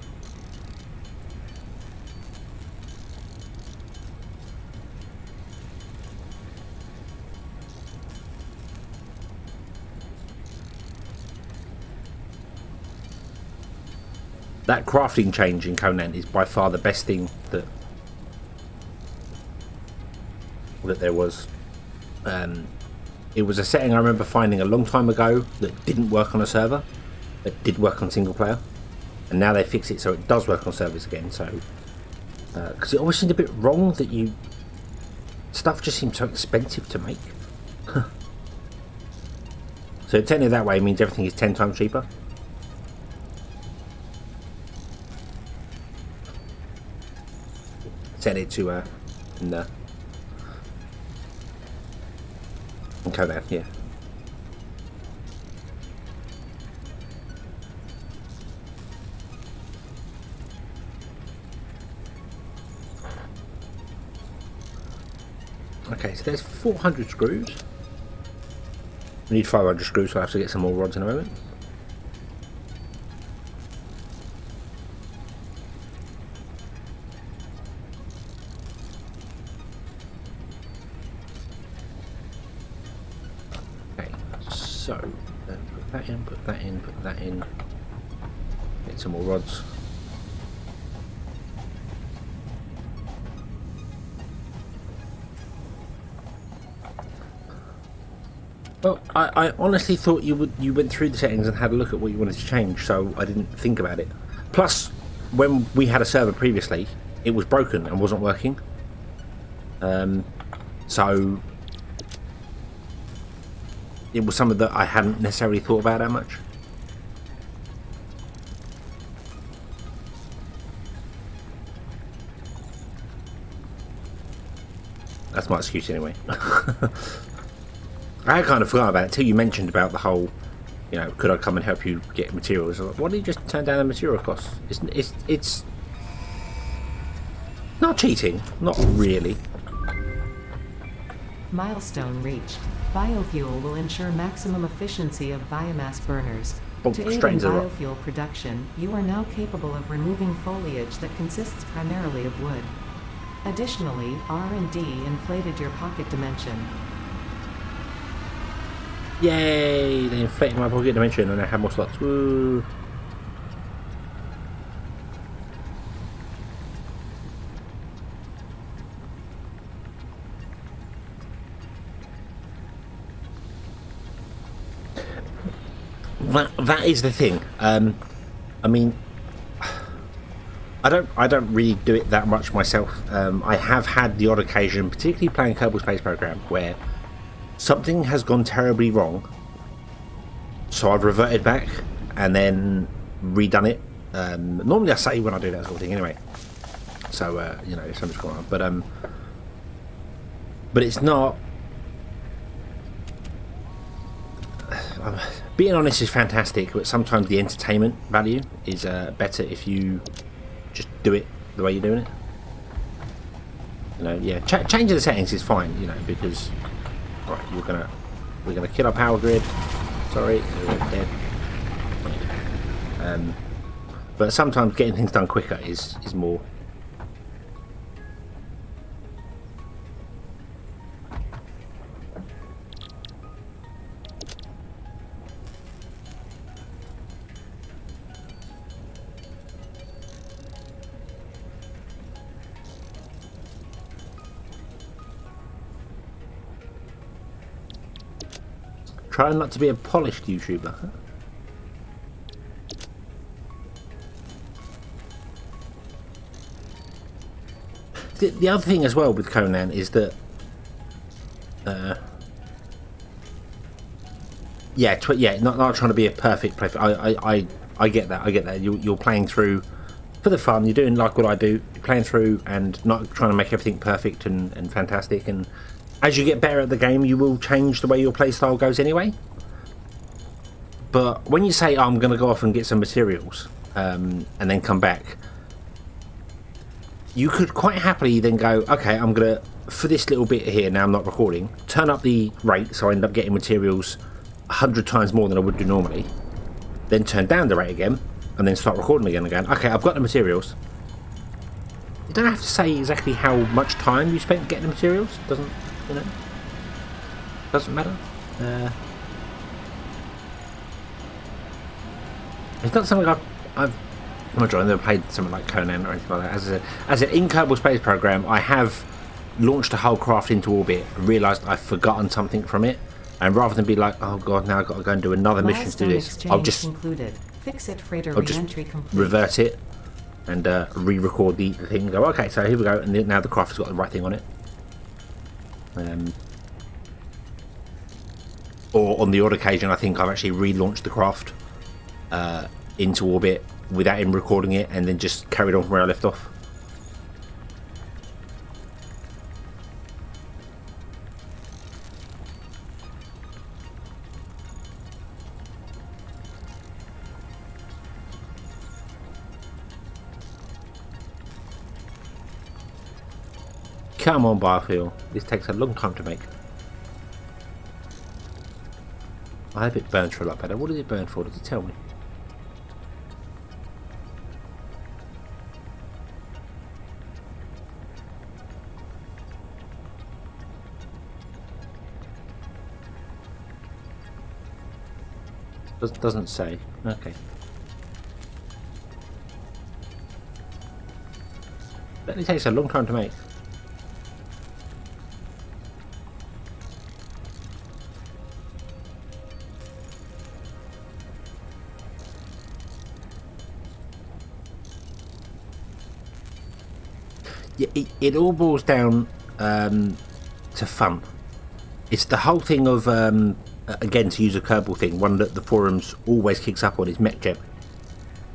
S1: That crafting change in Conan is by far the best thing that there was. It was a setting I remember finding a long time ago that didn't work on a server, that did work on single player, and now they fix it so it does work on servers again. So, because it always seemed a bit wrong that stuff just seemed so expensive to make. So turning it that way means everything is 10 times cheaper. Set it to in Conan, yeah. Okay, so there's 400 screws. We need 500 screws, so I'll have to get some more rods in a moment. So, put that in, put that in, put that in. Get some more rods. Well, I honestly thought you went through the settings and had a look at what you wanted to change, so I didn't think about it. Plus, when we had a server previously, it was broken and wasn't working. So it was something that I hadn't necessarily thought about that much. That's my excuse anyway. I kind of forgot about it till you mentioned about the whole, you know, could I come and help you get materials? I was like, why did you just turn down the material costs? It's not cheating, not really.
S2: Milestone reached. Biofuel will ensure maximum efficiency of biomass burners.
S1: Oh,
S2: To aid in
S1: strains are up.
S2: biofuel production, you are now capable of removing foliage that consists primarily of wood. Additionally, R&D inflated your pocket dimension.
S1: Yay! They inflated my pocket dimension and I have more slots. Woo! That is the thing. I mean, I don't really do it that much myself. I have had the odd occasion, particularly playing Kerbal Space Program, where something has gone terribly wrong. So I've reverted back and then redone it. Normally I say when I do that sort of thing anyway. So you know, if something's gone on, but it's not. Being honest is fantastic, but sometimes the entertainment value is better if you just do it the way you're doing it. You know, yeah, changing the settings is fine, you know, because right, we're gonna kill our power grid. Sorry, we're dead. But sometimes getting things done quicker is more. Try not to be a polished YouTuber. The other thing as well with Conan is that, not trying to be a perfect player. I get that. I get that. You're playing through for the fun. You're doing like what I do. You're playing through and not trying to make everything perfect and fantastic. And as you get better at the game, you will change the way your playstyle goes anyway. But when you say, I'm going to go off and get some materials and then come back, you could quite happily then go, okay, I'm going to, for this little bit here, now I'm not recording, turn up the rate so I end up getting materials 100 times more than I would do normally, then turn down the rate again, and then start recording again and going, okay, I've got the materials. You don't have to say exactly how much time you spent getting the materials. Doesn't, you know, doesn't matter. It's not something I've not sure, I've never played something like Conan or anything like that. As I said, in Kerbal Space Program, I have launched a whole craft into orbit and realised I've forgotten something from it. And rather than be like, oh god, now I've got to go and do another mission to do this, I'll just revert it and re-record the thing and go, okay, so here we go, and now the craft has got the right thing on it. Or on the odd occasion, I think I've actually relaunched the craft into orbit without him recording it and then just carried on where I left off. Come on, biofuel. This takes a long time to make. I hope it burns for a lot better. What does it burn for? Does it tell me? Doesn't say. Okay. But it takes a long time to make. it all boils down to fun. It's the whole thing of again, to use a Kerbal thing, one that the forums always kicks up on is mech dev.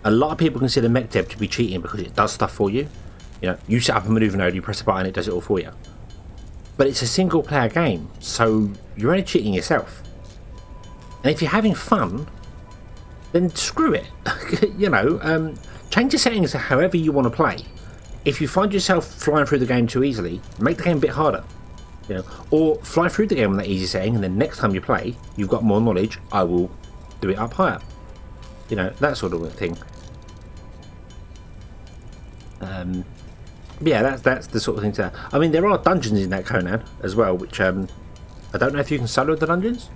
S1: A lot of people consider mech dev to be cheating because it does stuff for you. You know, you set up a maneuver node, you press a button, it does it all for you. But it's a single player game, so you're only cheating yourself. And if you're having fun, then screw it. You know, change the settings however you want to play. If you find yourself flying through the game too easily, make the game a bit harder. You know, or fly through the game on that easy setting, and then next time you play, you've got more knowledge, I will do it up higher. You know, that sort of thing. Yeah, that's the sort of thing to... I mean, there are dungeons in that Conan as well, which I don't know if you can solo the dungeons.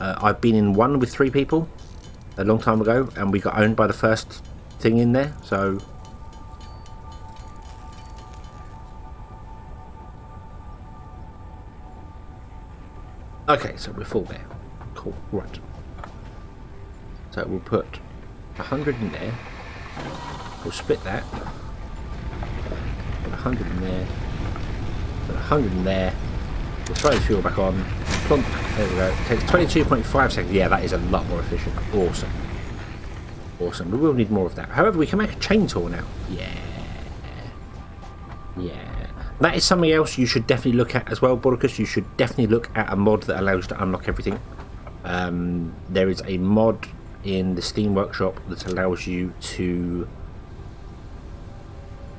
S1: I've been in one with 3 people a long time ago, and we got owned by the first thing in there, so... Okay, so we're full there. Cool, right. So we'll put 100 in there. We'll split that. Put 100 in there. Put 100 in there. We'll throw the fuel back on. Plunk. There we go. It takes 22.5 seconds. Yeah, that is a lot more efficient. Awesome. Awesome. We will need more of that. However, we can make a chainsaw now. Yeah. Yeah. That is something else you should definitely look at as well, Boricus. You should definitely look at a mod that allows you to unlock everything. There is a mod in the Steam Workshop that allows you to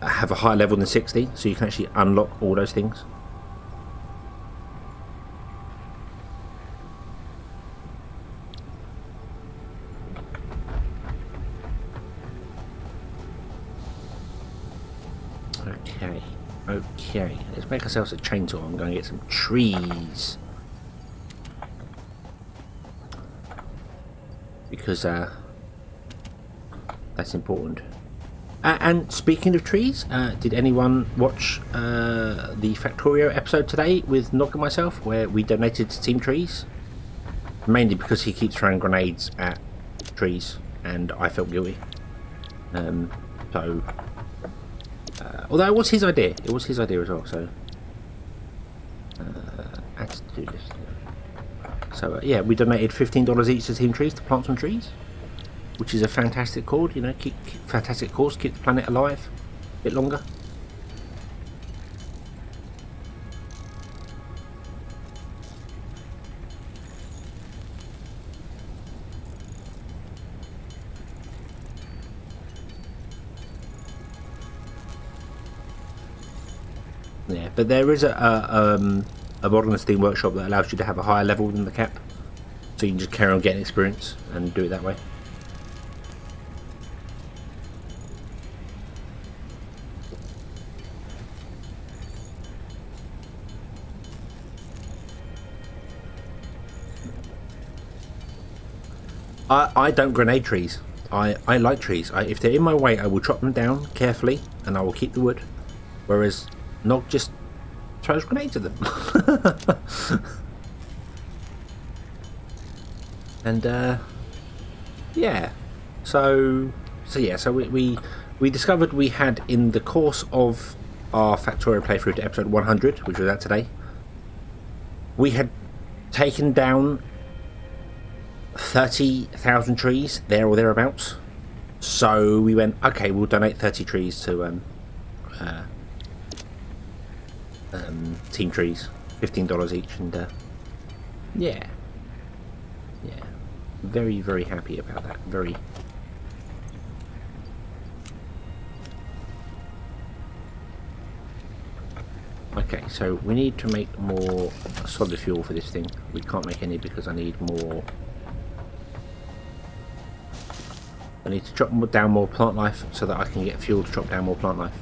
S1: have a higher level than 60, so you can actually unlock all those things. Okay, let's make ourselves a chainsaw. I'm going to get some trees. Because that's important. And speaking of trees, did anyone watch the Factorio episode today with Nog and myself, where we donated to Team Trees? Mainly because he keeps throwing grenades at trees, and I felt guilty. Although it was his idea. It was his idea as well, so... I had to do this. So, yeah, we donated $15 each to Team Trees to plant some trees. Which is a fantastic cause, you know, fantastic cause, keep the planet alive a bit longer. Yeah, but there is a mod on the Steam Workshop that allows you to have a higher level than the cap, so you can just carry on getting experience and do it that way. I don't grenade trees. I like trees. If they're in my way, I will chop them down carefully and I will keep the wood. Whereas Nog just throws grenades at them. And yeah. So we discovered we had, in the course of our Factorio playthrough to episode 100, which was out today, we had taken down 30,000 trees, there or thereabouts. So we went, okay, we'll donate 30 trees to Team Trees, $15 each, and yeah, very, very happy about that. Very. Okay, so we need to make more solid fuel for this thing. We can't make any because I need more. I need to chop down more plant life so that I can get fuel to chop down more plant life.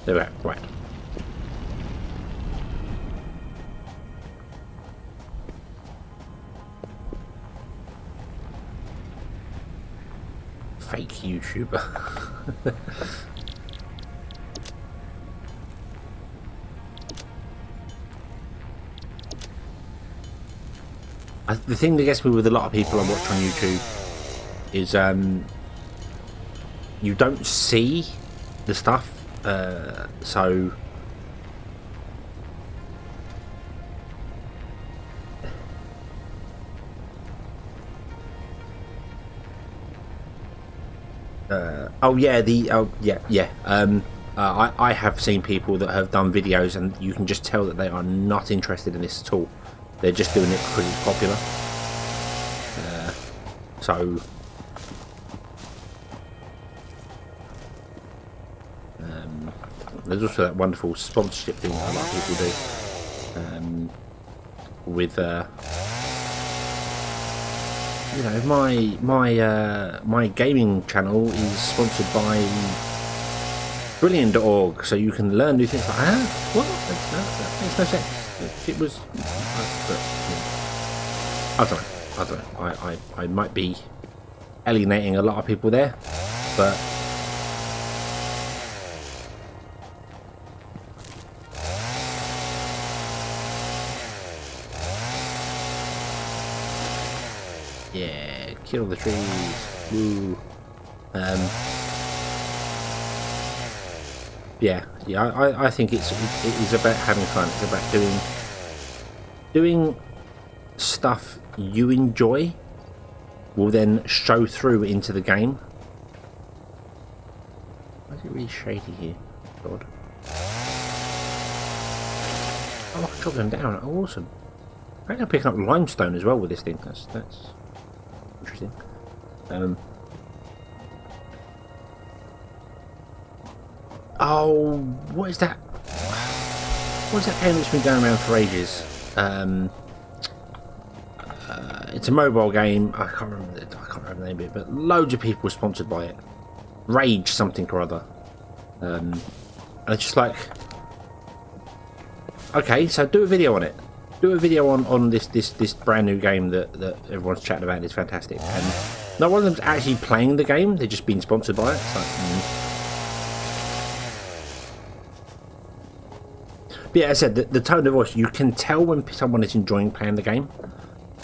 S1: There we are, right. Fake YouTuber. The thing that gets me with a lot of people I watch on YouTube is you don't see the stuff, so I have seen people that have done videos and you can just tell that they are not interested in this at all. They're just doing it because it's popular. So there's also that wonderful sponsorship thing that a lot of people do. With you know, my gaming channel is sponsored by Brilliant.org, so you can learn new things. Like, what? That makes no sense. If it was, I don't know. I might be alienating a lot of people there, but yeah, kill the trees. Woo. I think it is about having fun. It's about doing stuff you enjoy will then show through into the game. Why is it really shady here? God. Oh, I can chop them down. Oh, awesome. I think I'm picking up limestone as well with this thing. That's interesting. Oh, what is that? What is that game that's been going around for ages? It's a mobile game. I can't remember the name of it, but loads of people were sponsored by it. Rage something or other. And it's just like, okay, so do a video on it. Do a video on this brand new game that everyone's chatting about. It's fantastic. And not one of them's actually playing the game. They're just being sponsored by it. It's like, But yeah, as I said, the tone of voice, you can tell when someone is enjoying playing the game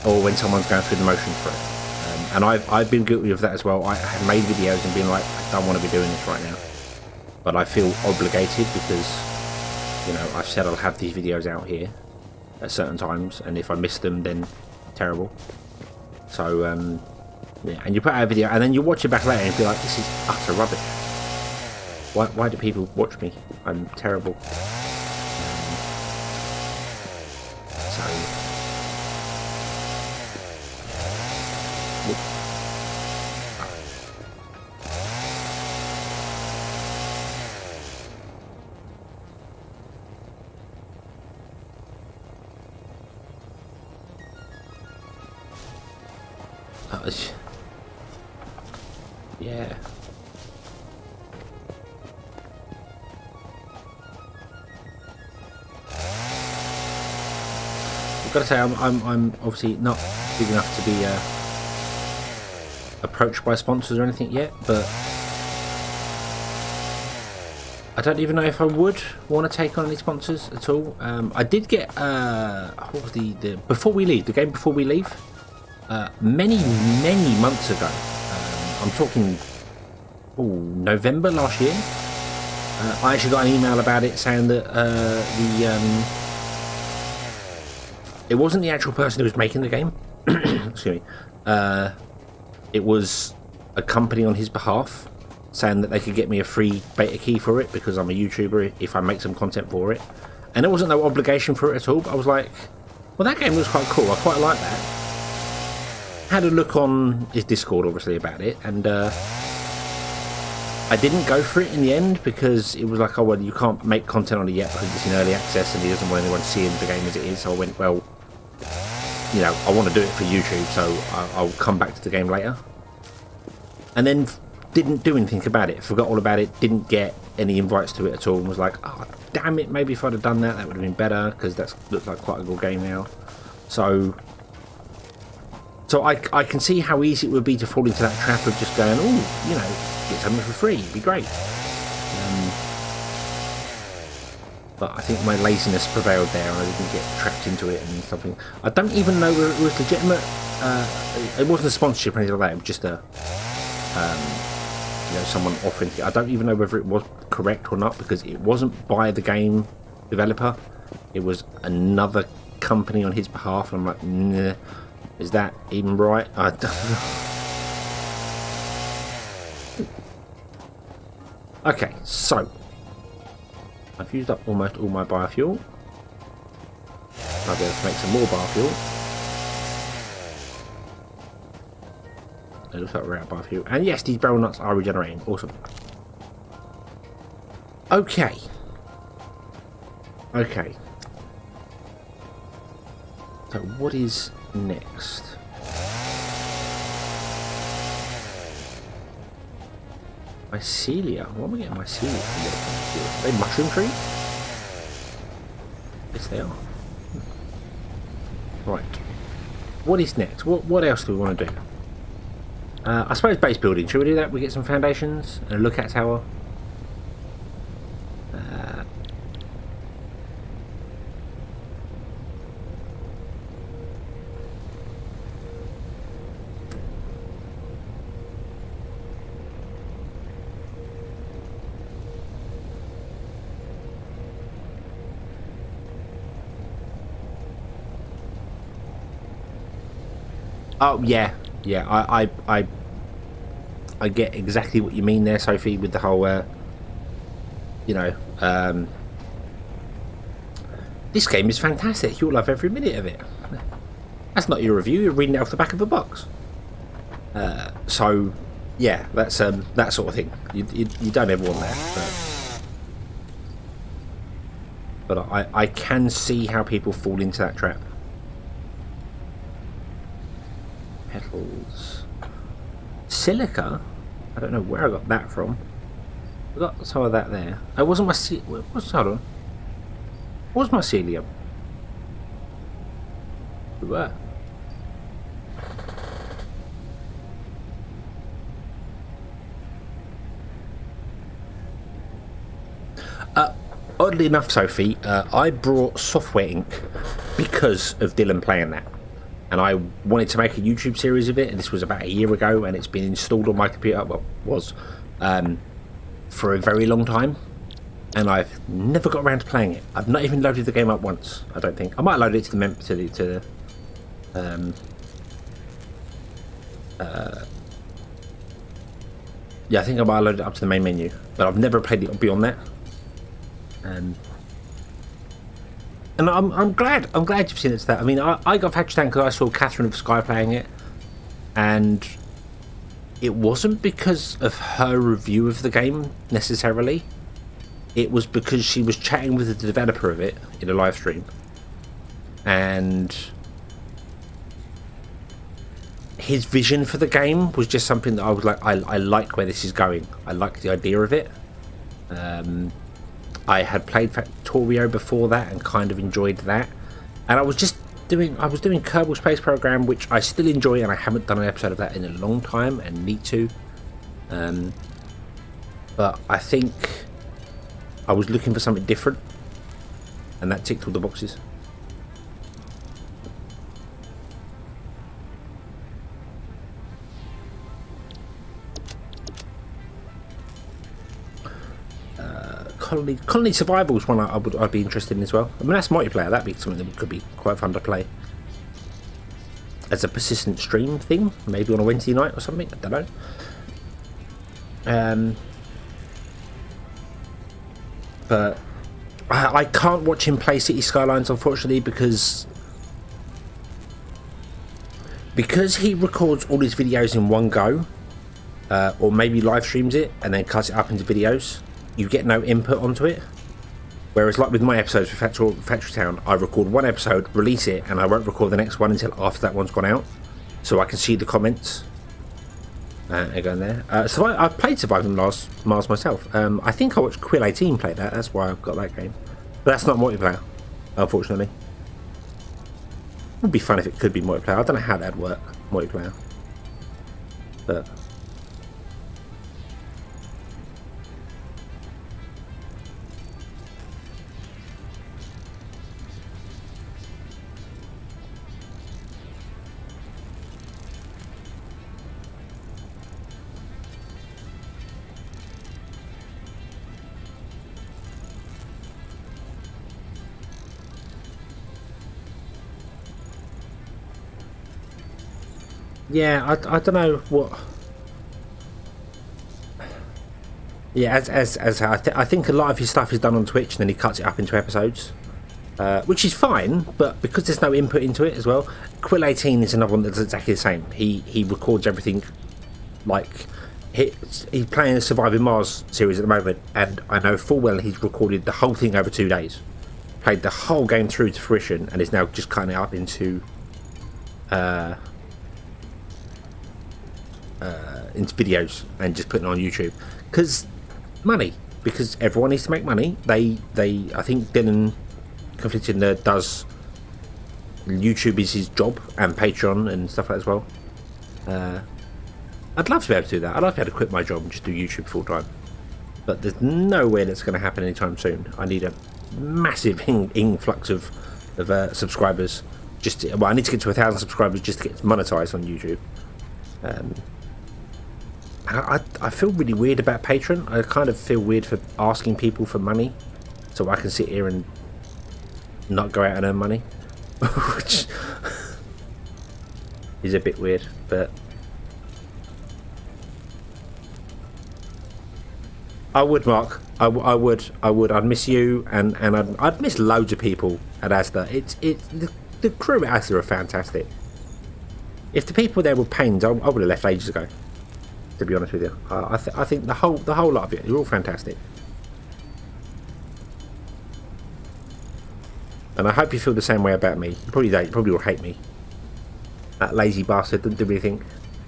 S1: or when someone's going through the motions for it. And I've been guilty of that as well. I have made videos and been like, I don't want to be doing this right now. But I feel obligated because, you know, I've said I'll have these videos out here at certain times. And if I miss them, then terrible. So, yeah, and you put out a video and then you watch it back later and be like, this is utter rubbish. Why do people watch me? I'm terrible. Yeah. I've got to say, I'm obviously not big enough to be approached by sponsors or anything yet, but I don't even know if I would want to take on any sponsors at all. I did get what was the Before We Leave, the game Before We Leave, many months ago. I'm talking November last year. I actually got an email about it saying that it wasn't the actual person who was making the game. Excuse me. It was a company on his behalf saying that they could get me a free beta key for it because I'm a YouTuber if I make some content for it. And there wasn't no obligation for it at all, but I was like, well, that game looks quite cool. I quite like that. Had a look on his Discord, obviously, about it, and I didn't go for it in the end because it was like, oh, well, you can't make content on it yet because it's in early access and he doesn't want anyone seeing the game as it is. So I went, well, you know, I want to do it for YouTube, so I'll come back to the game later. And then didn't do anything about it, forgot all about it, didn't get any invites to it at all, and was like, oh, damn it, maybe if I'd have done that, that would have been better, because that looks like quite a good game now. So I can see how easy it would be to fall into that trap of just going, oh, you know, get something for free, it'd be great. but I think my laziness prevailed there and I didn't get trapped into it and something. I don't even know whether it was legitimate. It wasn't a sponsorship or anything like that. It was just a, you know, someone offering it. I don't even know whether it was correct or not because it wasn't by the game developer. It was another company on his behalf. And I'm like, nah, is that even right? I don't know. Okay, so I've used up almost all my biofuel. I'll be able to make some more biofuel. It looks like we're out of biofuel. And yes, these barrel nuts are regenerating. Awesome. Okay. Okay. So what is next? Mycelia. What am I getting mycelia from? Are they mushroom trees? Yes, they are. Right. What is next? What else do we want to do? I suppose base building. Should we do that? We get some foundations and a lookout tower. Oh yeah, yeah. I get exactly what you mean there, Sophie, with the whole, you know, this game is fantastic. You'll love every minute of it. That's not your review. You're reading it off the back of the box. So, yeah, that's that sort of thing. You don't ever want that. But I can see how people fall into that trap. Petals. Silica? I don't know where I got that from. I got some of that there. It wasn't my hold on. What was mycelium? Where? Oddly enough, Sophie, I brought Software Inc. because of Dylan playing that. And I wanted to make a YouTube series of it, and this was about a year ago, and it's been installed on my computer, well, was, for a very long time, and I've never got around to playing it. I've not even loaded the game up once, I don't think. I might load it to the yeah, I think I might load it up to the main menu, but I've never played it beyond that. And I'm glad you've seen it to that. I mean, I got Factory Town because I saw Catherine of Sky playing it, and it wasn't because of her review of the game necessarily. It was because she was chatting with the developer of it in a live stream, and his vision for the game was just something that I was like, I like where this is going. I like the idea of it. I had played Factorio before that and kind of enjoyed that, and I was doing Kerbal Space Program, which I still enjoy, and I haven't done an episode of that in a long time and need to. But I think I was looking for something different, and that ticked all the boxes. Colony Survival is one I'd be interested in as well. I mean, that's multiplayer. That'd be something that could be quite fun to play as a persistent stream thing, maybe on a Wednesday night or something. I don't know. But I can't watch him play City Skylines, unfortunately, because he records all his videos in one go, or maybe live streams it and then cuts it up into videos. You get no input onto it, whereas like with my episodes for Factory Town, I record one episode, release it, and I won't record the next one until after that one's gone out, so I can see the comments and go in there. So I've played Surviving Mars myself. I think I watched Quill 18 play that. That's why I've got that game, but that's not multiplayer, unfortunately. It would be fun if it could be multiplayer. I don't know how that'd work, multiplayer, but Yeah, I don't know what. Yeah, as I think a lot of his stuff is done on Twitch, and then he cuts it up into episodes, which is fine. But because there's no input into it as well, Quill 18 is another one that's exactly the same. He records everything, like he's playing the Surviving Mars series at the moment, and I know full well he's recorded the whole thing over 2 days, played the whole game through to fruition, and is now just cutting it up into videos and just putting it on YouTube because everyone needs to make money. They I think Dylan Conflicted Nerd does YouTube is his job, and Patreon and stuff like that as well. I'd love to be able to do that. I'd love to be able to quit my job and just do YouTube full time, but there's no way that's going to happen anytime soon. I need a massive influx of subscribers. I need to get to 1,000 subscribers just to get monetized on YouTube. I feel really weird about Patreon. I kind of feel weird for asking people for money so I can sit here and not go out and earn money, which is a bit weird, but I would, Mark. I would. I'd miss you, and I'd miss loads of people at Asda. The crew at Asda are fantastic. If the people there were pains, I would have left ages ago. To be honest with you, I think the whole lot of it, you're all fantastic, and I hope you feel the same way about me. You probably don't. You probably will hate me. That lazy bastard doesn't do anything.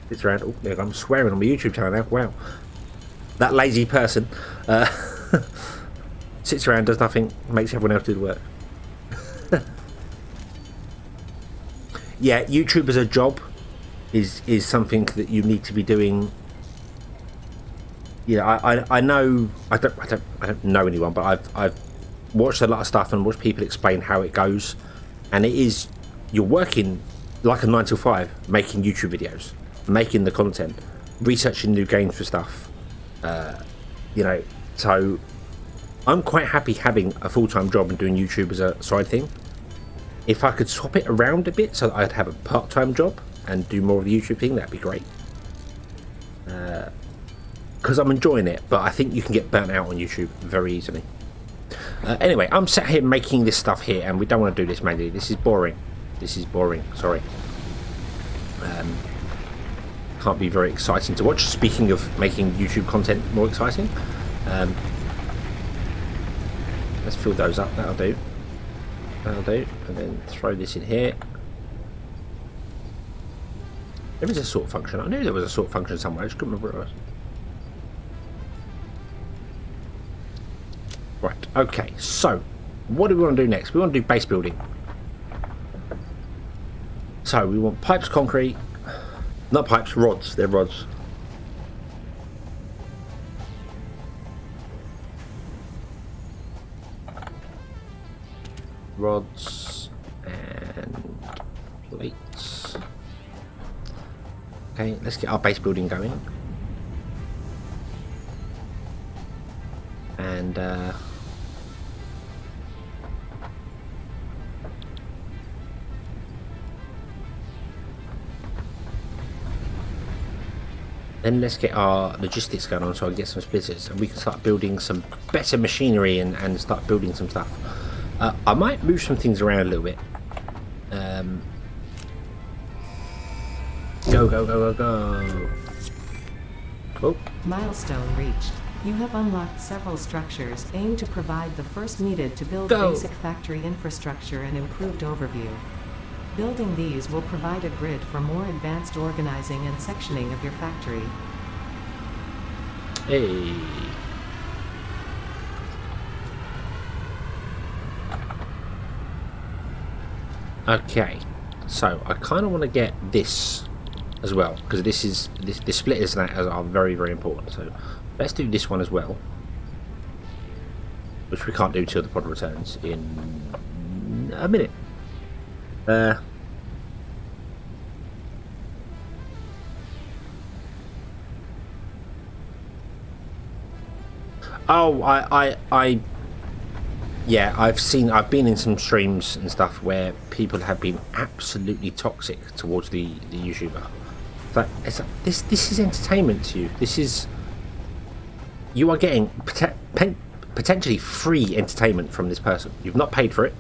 S1: Sits around. Oh, there, I'm swearing on my YouTube channel now. Wow, that lazy person sits around, does nothing, makes everyone else do the work. Yeah, YouTube as a job is something that you need to be doing. Yeah, I know I don't know anyone, but I've watched a lot of stuff and watched people explain how it goes, and it is, you're working like a 9 to 5, making YouTube videos, making the content, researching new games for stuff, so I'm quite happy having a full-time job and doing YouTube as a side thing. If I could swap it around a bit so that I'd have a part-time job and do more of the YouTube thing, that'd be great. Because I'm enjoying it, but I think you can get burnt out on YouTube very easily. Anyway, I'm sat here making this stuff here, and we don't want to do this manually. This is boring. Sorry. Can't be very exciting to watch. Speaking of making YouTube content more exciting, let's fill those up. That'll do. And then throw this in here. There is a sort function. I knew there was a sort function somewhere. I just couldn't remember what it was. Right, okay, so what do we want to do next? We want to do base building. So we want pipes, concrete, not pipes, rods. They're rods. Rods and plates. Okay, let's get our base building going. And then let's get our logistics going on so I can get some splitters and we can start building some better machinery and start building some stuff. I might move some things around a little bit. Go. Oh.
S2: Milestone reached. You have unlocked several structures aimed to provide the first needed to build basic factory infrastructure and improved overview. Building these will provide a grid for more advanced organizing and sectioning of your factory.
S1: Hey. Okay, so I kind of want to get this as well because the splitters and that are very, very important. So let's do this one as well, which we can't do till the pod returns in a minute. Yeah, I've been in some streams and stuff where people have been absolutely toxic towards the YouTuber. This is entertainment to you. You are getting potentially free entertainment from this person. You've not paid for it.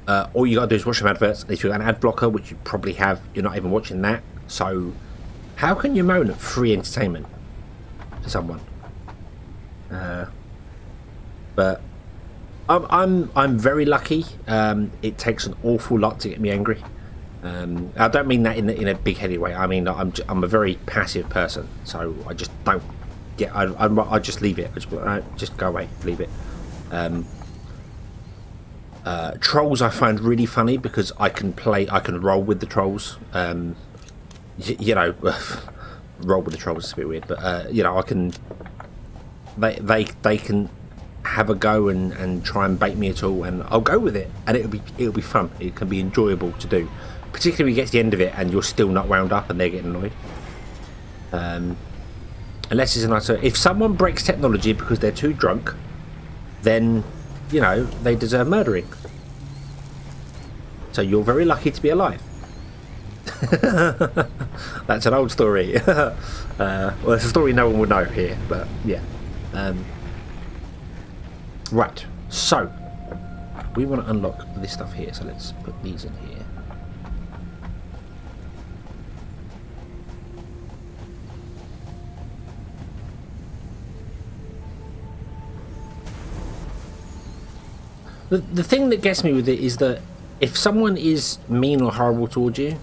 S1: All you gotta do is watch some adverts. If you've got an ad blocker, which you probably have, you're not even watching that. So how can you moan at free entertainment to someone? But I'm very lucky. It takes an awful lot to get me angry. I don't mean that in a big-headed way. I mean I'm a very passive person, so I just don't get. I just leave it. Just go away, leave it. Trolls I find really funny because I can roll with the trolls. You know, roll with the trolls is a bit weird, but you know, I can. They can have a go and try and bait me at all, and I'll go with it, and it'll be fun. It can be enjoyable to do, particularly when you get to the end of it and you're still not wound up and they're getting annoyed. Unless it's a nice. If someone breaks technology because they're too drunk, then you know they deserve murdering. So you're very lucky to be alive. That's an old story. Well, it's a story no one would know here, but yeah. Right, so we want to unlock this stuff here, so let's put these in here. The thing that gets me with it is that if someone is mean or horrible towards you,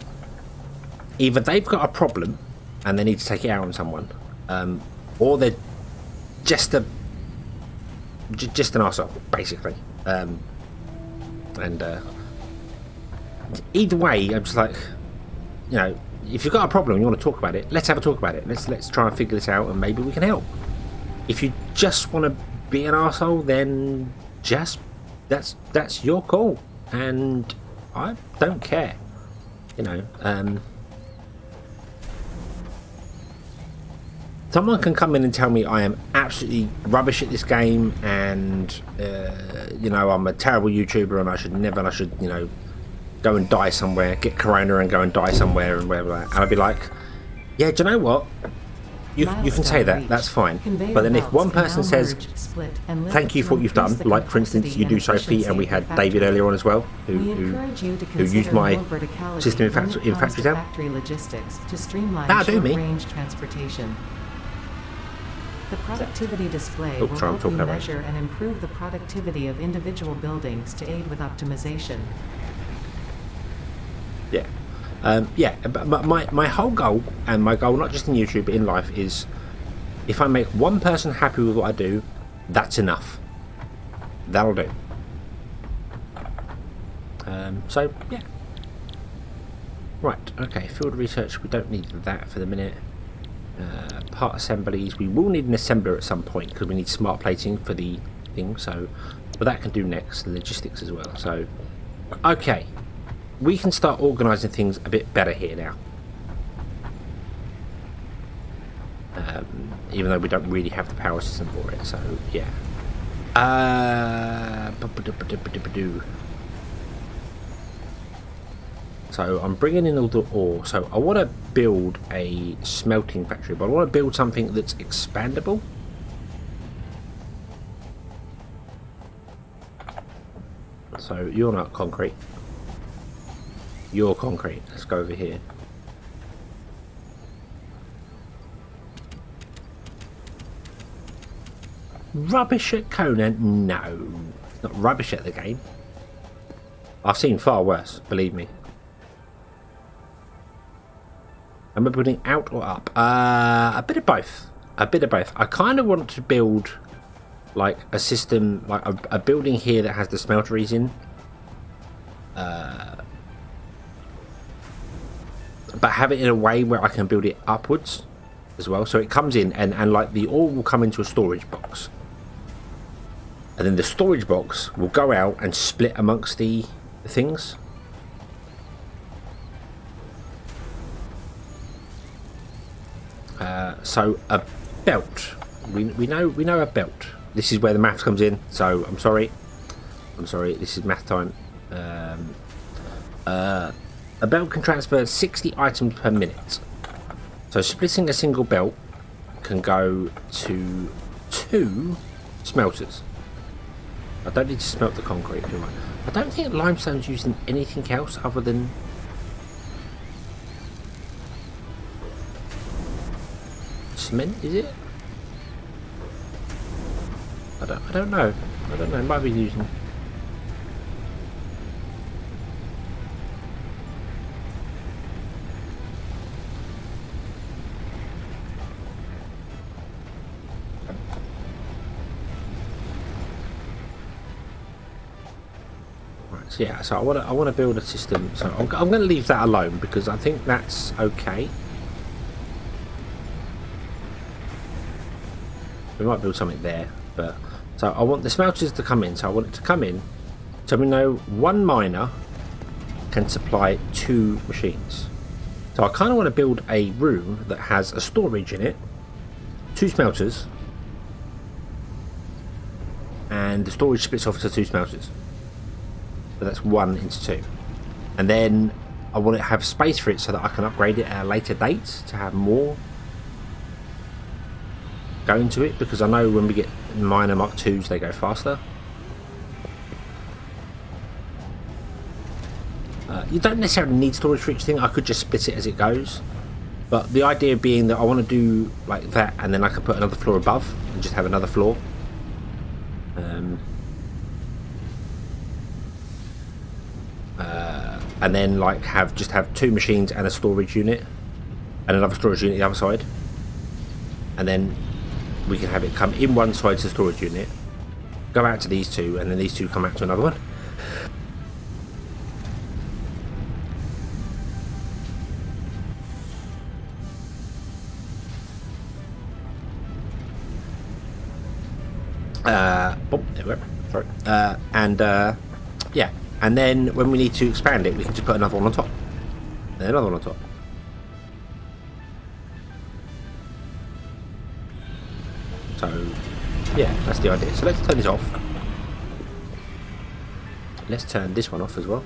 S1: either they've got a problem and they need to take it out on someone, or they're just an arsehole, basically. Either way, I'm just like, you know, if you've got a problem and you want to talk about it, let's have a talk about it. Let's try and figure this out, and maybe we can help. If you just want to be an arsehole, then just that's your call, and I don't care. You know, someone can come in and tell me I am absolutely rubbish at this game, and you know, I'm a terrible YouTuber and I should you know, go and die somewhere, get corona and go and die somewhere and whatever. And I'd be like, yeah, do you know what? You can say that, that's fine. But then if one person says, thank you for what you've done, like for instance you do Sophie, and we had David earlier on as well, who used my system in Factory Town, that'll do me.
S2: The productivity display will measure and improve the productivity of individual buildings to aid with optimization.
S1: Yeah. Yeah, but my whole goal, and my goal not just in YouTube but in life, is if I make one person happy with what I do, that's enough. That'll do. So, yeah. Right, okay, field research, we don't need that for the minute. Part assemblies, we will need an assembler at some point because we need smart plating for the thing, so, but that can do next, logistics as well. So, okay. We can start organising things a bit better here now. Even though we don't really have the power system for it, so yeah. So I'm bringing in all the ore. So I want to build a smelting factory, but I want to build something that's expandable. So you're not concrete. You're concrete. Let's go over here. Rubbish at Conan? No. It's not rubbish at the game. I've seen far worse, believe me. Am I building out or up? A bit of both. A bit of both. I kind of want to build like a system, like a building here that has the smelteries in. But have it in a way where I can build it upwards as well. So it comes in and like the ore will come into a storage box. And then the storage box will go out and split amongst the things. So a belt. We know a belt. This is where the maths comes in. So I'm sorry. This is math time. A belt can transfer 60 items per minute. So splitting a single belt can go to 2 smelters. I don't need to smelt the concrete, do I? I don't think limestone's used in anything else other than cement, is it? I don't know. I don't know. It might be using. Right. So yeah. So I want to build a system. So I'm going to leave that alone because I think that's okay. We might build something there, but so I want the smelters to come in. So I want it to come in, so we know one miner can supply 2 machines. So I kind of want to build a room that has a storage in it, 2 smelters, and the storage splits off to 2 smelters. So that's 1 into 2, and then I want to have space for it so that I can upgrade it at a later date to have more go into it, because I know when we get miner Mark 2s they go faster. You don't necessarily need storage for each thing. I could just split it as it goes, but the idea being that I want to do like that, and then I can put another floor above and just have another floor. And then like have 2 machines and a storage unit and another storage unit the other side, and then we can have it come in one side to the storage unit, go out to these 2, and then these 2 come out to another one. Oh, there we go. Sorry. Yeah, and then when we need to expand it, we can just put another one on top, and another one on top. So, yeah, that's the idea. So let's turn this off. Let's turn this one off as well.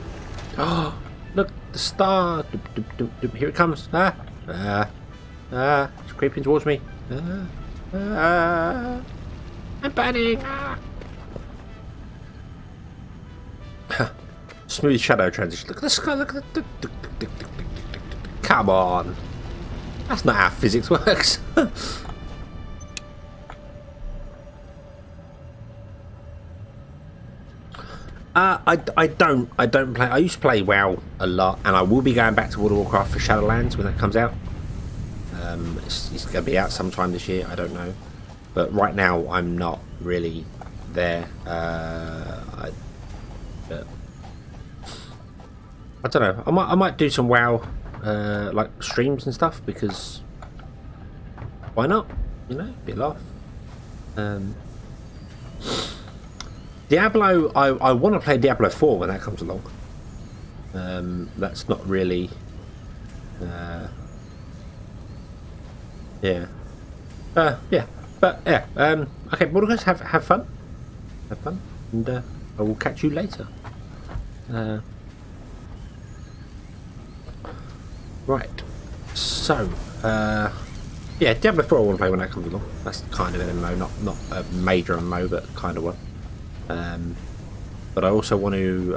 S1: Oh, look, the star. Here it comes. It's creeping towards me. I'm panic. Smooth shadow transition. Look at the sky. Look at the. Come on. That's not how physics works. I don't play. I used to play WoW a lot, and I will be going back to World of Warcraft for Shadowlands when that comes out. It's going to be out sometime this year. I don't know, but right now I'm not really there. I don't know. I might do some WoW like streams and stuff, because why not? You know, bit of laugh. Diablo, I want to play Diablo 4 when that comes along. That's not really... yeah. Yeah. But, yeah. Okay, well, guys, have fun. Have fun. And I will catch you later. Right. So, yeah, Diablo 4 I want to play when that comes along. That's kind of an MMO, not a major MMO, but kind of one. But I also want to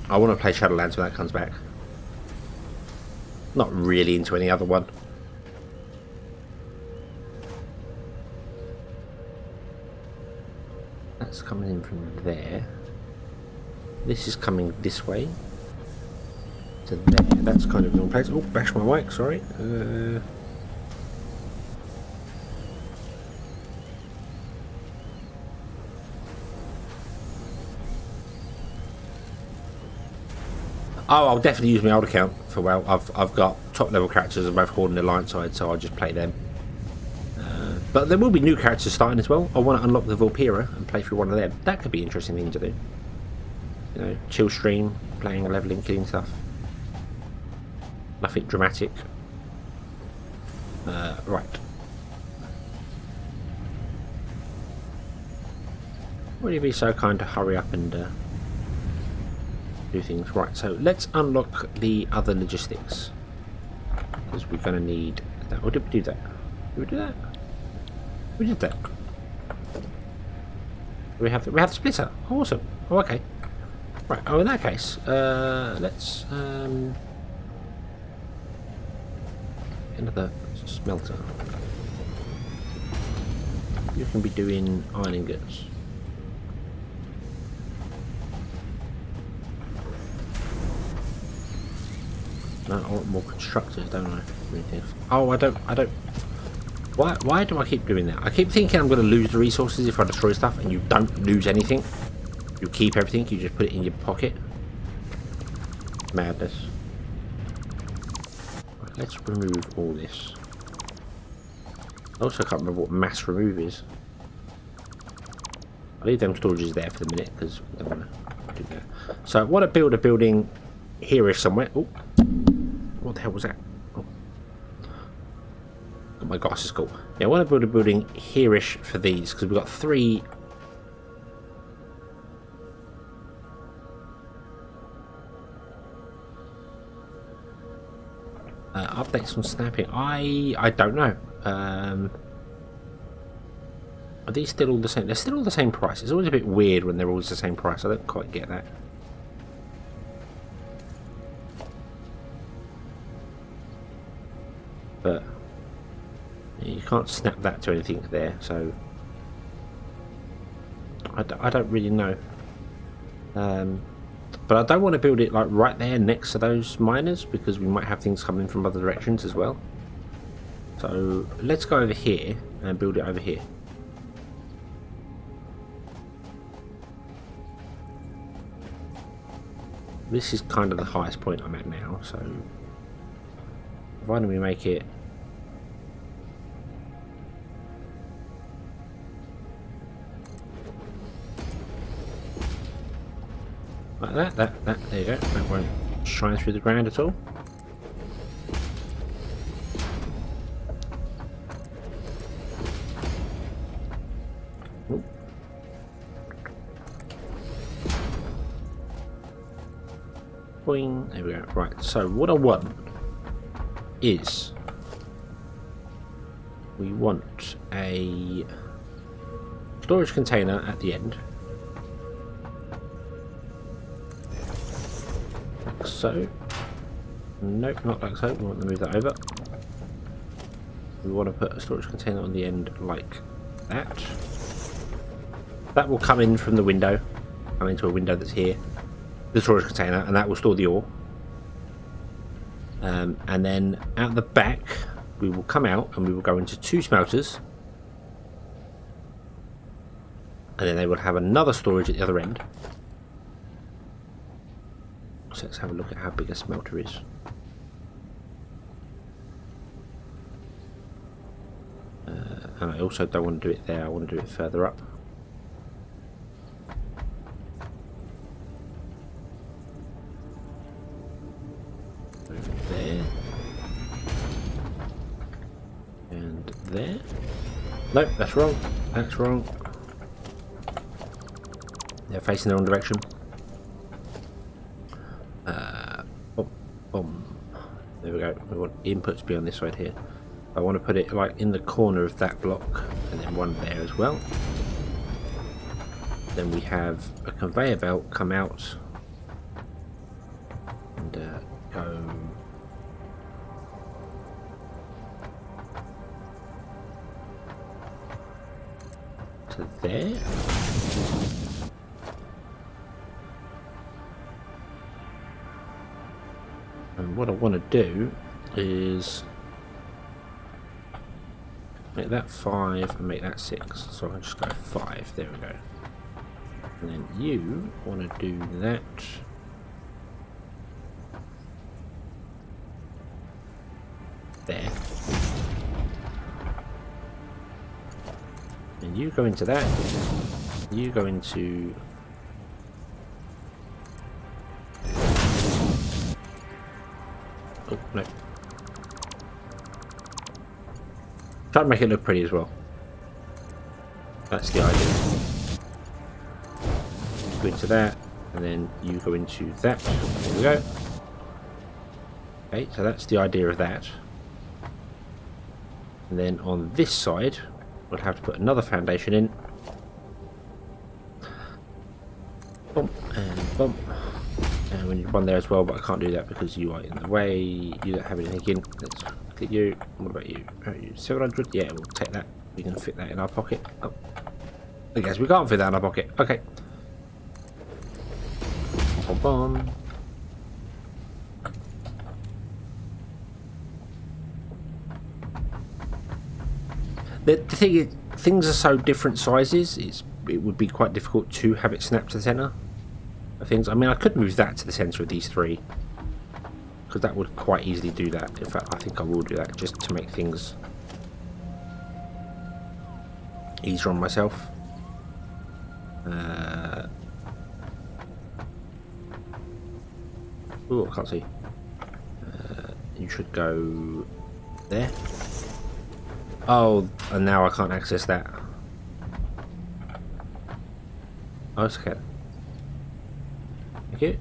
S1: play Shadowlands when that comes back. Not really into any other one. That's coming in from there. This is coming this way to there. That's kind of the wrong place. Oh, bash my mic, sorry. Oh, I'll definitely use my old account for WoW. I've got top level characters on both Horde and Alliance side, so I'll just play them. But there will be new characters starting as well. I want to unlock the Vulpera and play through one of them. That could be an interesting thing to do. You know, chill stream, playing a leveling, killing stuff. Nothing dramatic. Right. Would you be so kind to hurry up and do things. Right, so let's unlock the other logistics. Because we're going to need that. Or did we do that? Did we do that? We did that. We have the splitter. Awesome. Oh, okay. Right. Oh, in that case, let's another smelter. You can be doing iron ingots. No, I want more constructors, don't I? Oh, I don't. Why do I keep doing that? I keep thinking I'm going to lose the resources if I destroy stuff, and you don't lose anything. You keep everything, you just put it in your pocket. Madness. Right, let's remove all this. I also can't remember what mass remove is. I'll leave them storages there for the minute, because I don't want to do that. So I want to build a building here-ish somewhere. Oh, what the hell was that? Oh. Got my glasses cool. Yeah, I want to build a building here-ish for these, because we've got 3... updates on snapping. I don't know. Are these still all the same? They're still all the same price. It's always a bit weird when they're always the same price. I don't quite get that. But you can't snap that to anything there, so I don't really know. But I don't want to build it like right there next to those miners, because we might have things coming from other directions as well. So let's go over here and build it over here. This is kind of the highest point I'm at now, so provided we make it like that, there you go. That won't shine through the ground at all. Ooh. Boing. There we go. Right, so what I want is we want a storage container at the end. So, nope, not like so. We want to move that over. We want to put a storage container on the end like that. That will come in from the window, come into a window that's here, the storage container, and that will store the ore. And then out the back, we will come out and we will go into 2 smelters, and then they will have another storage at the other end. So let's have a look at how big a smelter is. And I also don't want to do it there, I want to do it further up. Over there. And there. Nope, that's wrong. That's wrong. They're facing the wrong direction. There we go. We want inputs to be on this side here. I want to put it like in the corner of that block, and then one there as well. Then we have a conveyor belt come out and go to there. And what I want to do is make that 5 and make that 6. So I'll just go 5. There we go. And then you want to do that. There. And you go into that. You go into... Oh, no. Try to make it look pretty as well. That's the idea. Go into that, and then you go into that. There we go. Okay, so that's the idea of that. And then on this side, we'll have to put another foundation in. Bump and bump. And we need one there as well, but I can't do that because you are in the way. You don't have anything in. Let's click you. What about you? 700? Yeah, we'll take that. We can fit that in our pocket. Oh. I guess we can't fit that in our pocket. Okay. Bum, bum. The thing is, things are so different sizes, it would be quite difficult to have it snap to the centre of things. I mean, I could move that to the centre of these three, because that would quite easily do that. In fact, I think I will do that just to make things easier on myself. Oh, I can't see. You should go there. Oh, and now I can't access that. Oh, it's okay. Thank you.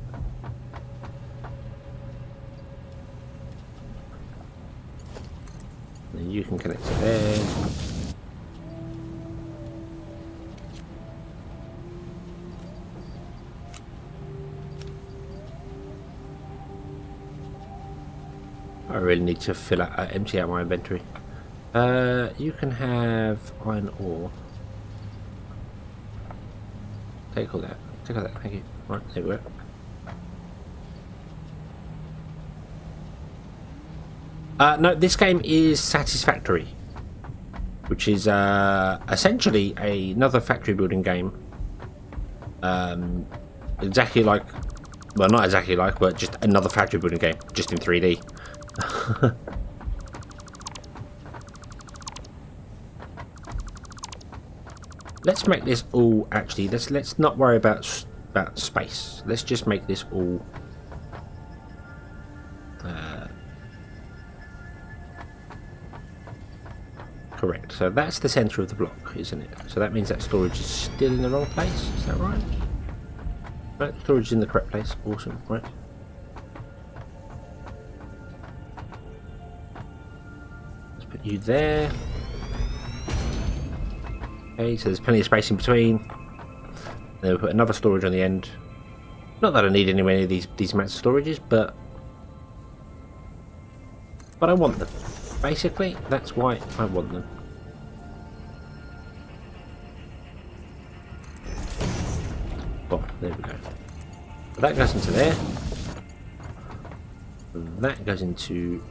S1: Then you can connect to there. I really need to empty out my inventory. You can have iron ore. Take all that. Take all that. Thank you. Right, there we go. No, this game is Satisfactory, which is essentially another factory building game. Exactly like, well, not exactly like, but just another factory building game, just in 3D. Let's make this all actually. Let's not worry about space. Let's just make this all. Correct. So that's the center of the block, isn't it? So that means that storage is still in the wrong place. Is that right? Right. Storage is in the correct place. Awesome. Right. Let's put you there. Okay, so there's plenty of space in between. Then we'll put another storage on the end. Not that I need anywhere near these amounts of storages, but I want them. Basically, that's why I want them. Oh, there we go. That goes into there. That goes into.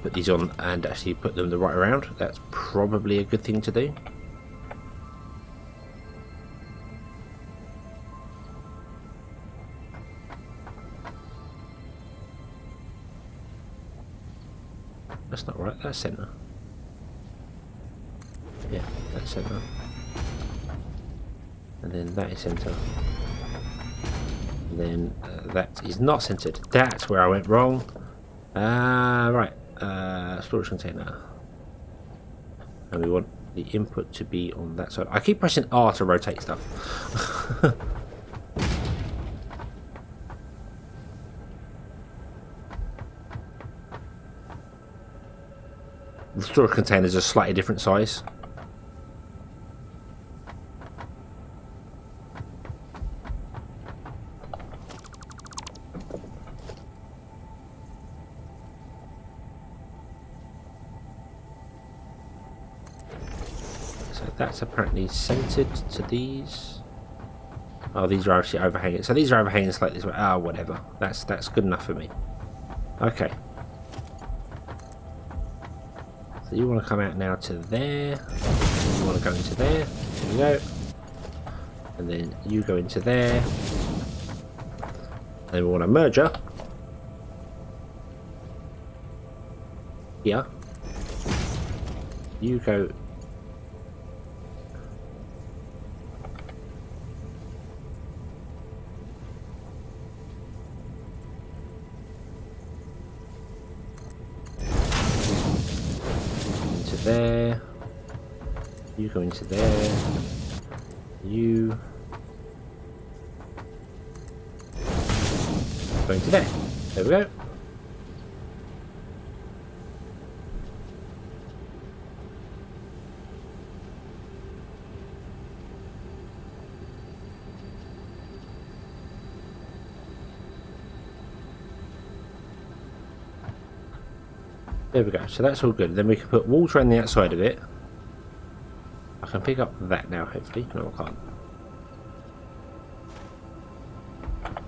S1: Put these on and actually put them the right around. That's probably a good thing to do. That's not right, that's centre. Yeah, that's centre. And then that is centre. And then that is not centred. That's where I went wrong. Right. Storage container, and we want the input to be on that side. I keep pressing R to rotate stuff. The storage containers are slightly different size. That's apparently centered to these. Oh, these are actually overhanging. So these are overhanging slightly this way. Ah, whatever. That's good enough for me. Okay. So you want to come out now to there. You want to go into there. There we go. And then you go into there. Then we want a merger. Here. You go. There. You go into there. You go into there. There we go. There we go. So that's all good. Then we can put water on the outside of it. I can pick up that now, hopefully. No, I can't.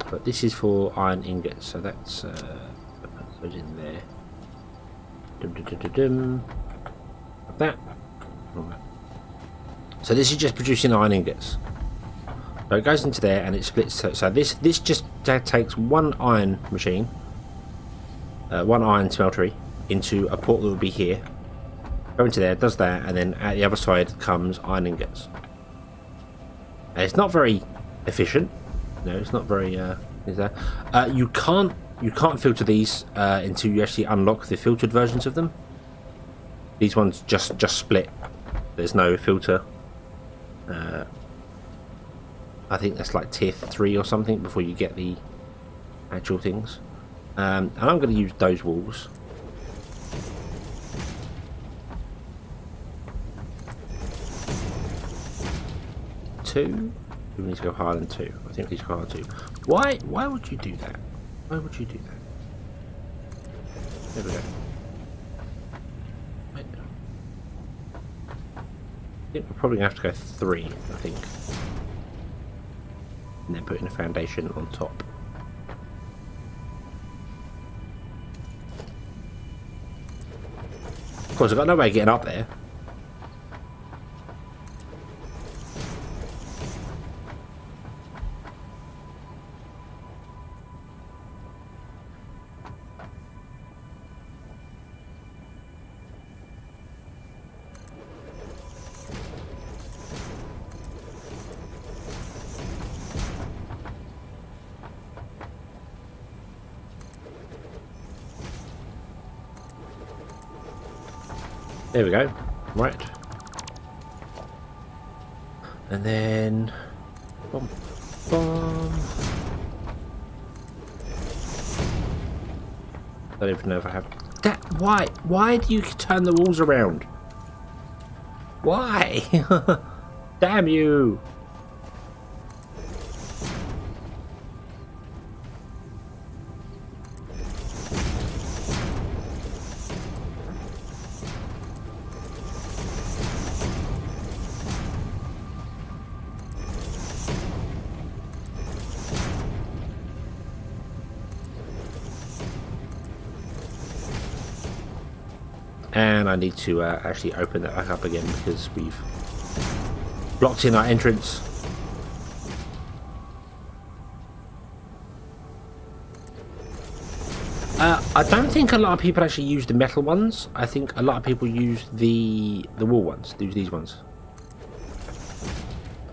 S1: But this is for iron ingots, so that's put those in there. Like that. Right. So this is just producing iron ingots. So it goes into there and it splits. So this just takes one iron machine, one iron smeltery, into a port that will be here. Go into there, does that, and then at the other side comes iron ingots. And it's not very efficient. No, it's not very. Is that? You can't filter these until you actually unlock the filtered versions of them. These ones just split. There's no filter. I think that's like tier 3 or something before you get the actual things. And I'm going to use those walls. Two. We need to go higher than 2. I think we need to go higher than 2. Why would you do that? Why would you do that? There we go. Wait. I think we're probably going to have to go 3, I think. And then put in a foundation on top. Of course, I've got no way of getting up there. There we go. Right. And then... Boom. Boom. I don't even know if I have... That, why? Why do you turn the walls around? Why? Damn you! And I need to actually open that back up again because we've blocked in our entrance. I don't think a lot of people actually use the metal ones. I think a lot of people use the wool ones, these ones,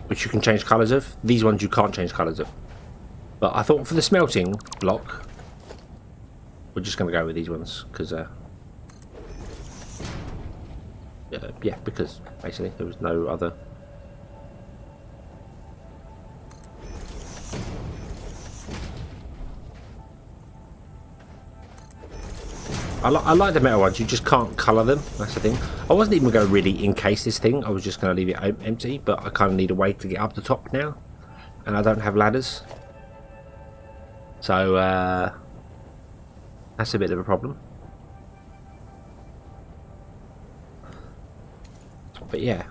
S1: which you can change colours of. These ones you can't change colours of. But I thought for the smelting block, we're just going to go with these ones because. Yeah, because basically there was no other. I like the metal ones. You just can't colour them. That's the thing. I wasn't even going to really encase this thing. I was just going to leave it empty. But I kind of need a way to get up the top now, and I don't have ladders. So that's a bit of a problem. But yeah,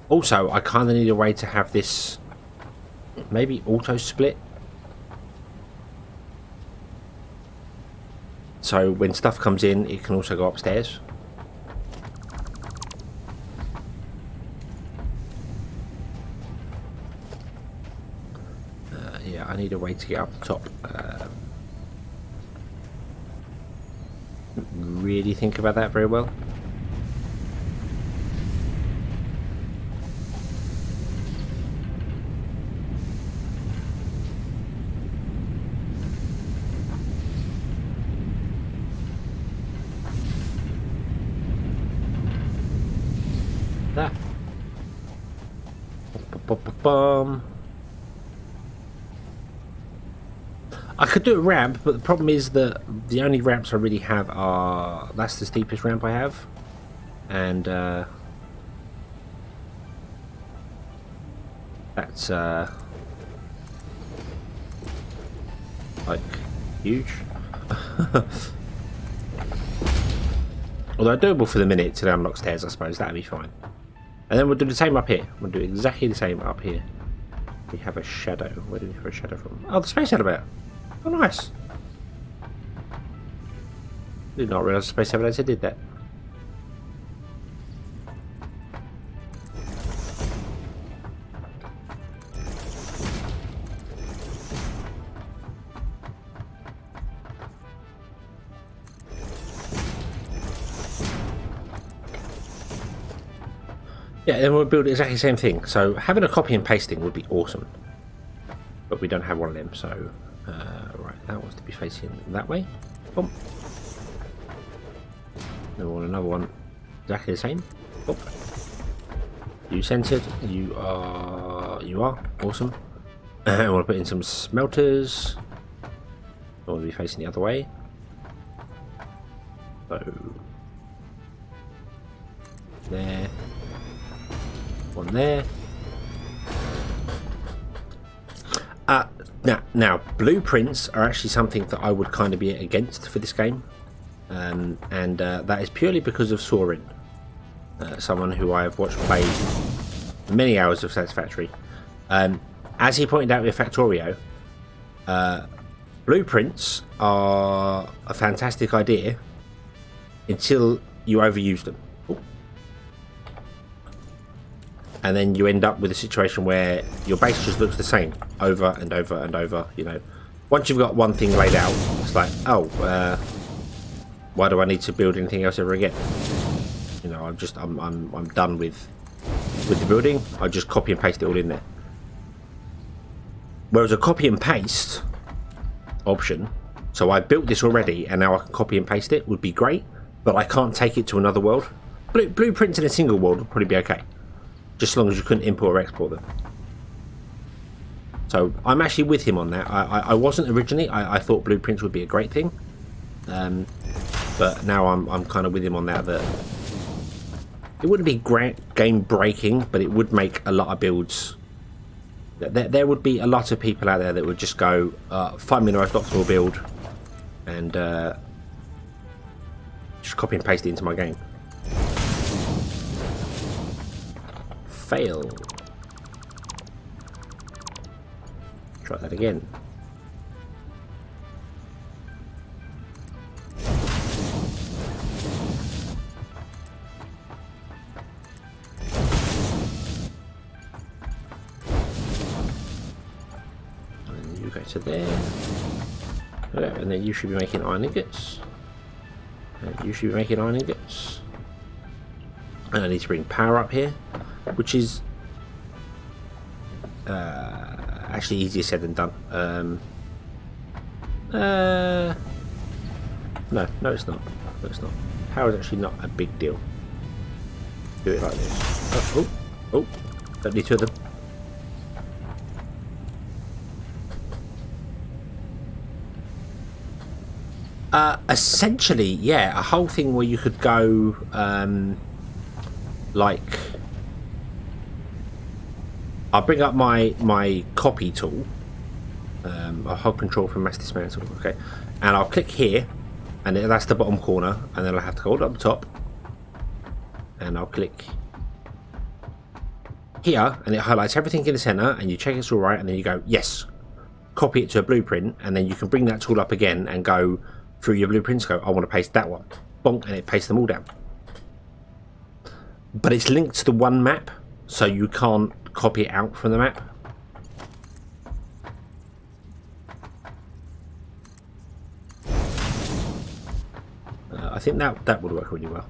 S1: also I kind of need a way to have this maybe auto split, so when stuff comes in it can also go upstairs. Yeah, I need a way to get up the top. Really think about that very well. bomb. I could do a ramp, but the problem is that the only ramps I really have are... That's the steepest ramp I have. And that's like huge. Although doable for the minute till I unlock stairs, I suppose that'd be fine. And then we'll do the same up here. We'll do exactly the same up here. We have a shadow. Where do we have a shadow from? Oh, the space elevator. Oh, nice. Did not realise the space elevator did that. Yeah, then we'll build exactly the same thing. So having a copy and pasting would be awesome. But we don't have one of them, so... right, that wants to be facing that way. Boom. Then we want another one exactly the same. Boom. You centered. You are awesome. I want to put in some smelters. I want to be facing the other way. So... there. One there. Now, blueprints are actually something that I would kind of be against for this game, and that is purely because of Soren, someone who I have watched play many hours of Satisfactory. As he pointed out with Factorio, blueprints are a fantastic idea until you overuse them. And then you end up with a situation where your base just looks the same over and over and over. You know, once you've got one thing laid out, it's like, oh, why do I need to build anything else ever again? You know, I'm done with the building. I just copy and paste it all in there. Whereas a copy and paste option, so I built this already and now I can copy and paste it, would be great, but I can't take it to another world. Blueprints in a single world would probably be okay. Just as long as you couldn't import or export them. So I'm actually with him on that. I wasn't originally. I thought blueprints would be a great thing, but now I'm kind of with him on that. That it wouldn't be great game breaking, but it would make a lot of builds. There would be a lot of people out there that would just go find me the most optimal build and just copy and paste it into my game. Fail. Try that again. And you go to there. And then you should be making iron ingots. You should be making iron ingots. And I need to bring power up here, which is actually easier said than done. No, it's not. No, it's not. Power is actually not a big deal. Do it like this. Oh, don't need two of them. Essentially, yeah, a whole thing where you could go like, I'll bring up my copy tool. I'll hold control from mass dismantle, okay, and I'll click here, and that's the bottom corner, and then I'll have to hold up the top, and I'll click here, and it highlights everything in the center, and you check it's all right, and then you go yes, copy it to a blueprint, and then you can bring that tool up again and go through your blueprints. Go, I want to paste that one, bonk, and it pastes them all down. But it's linked to the one map, so you can't copy it out from the map. I think that would work really well.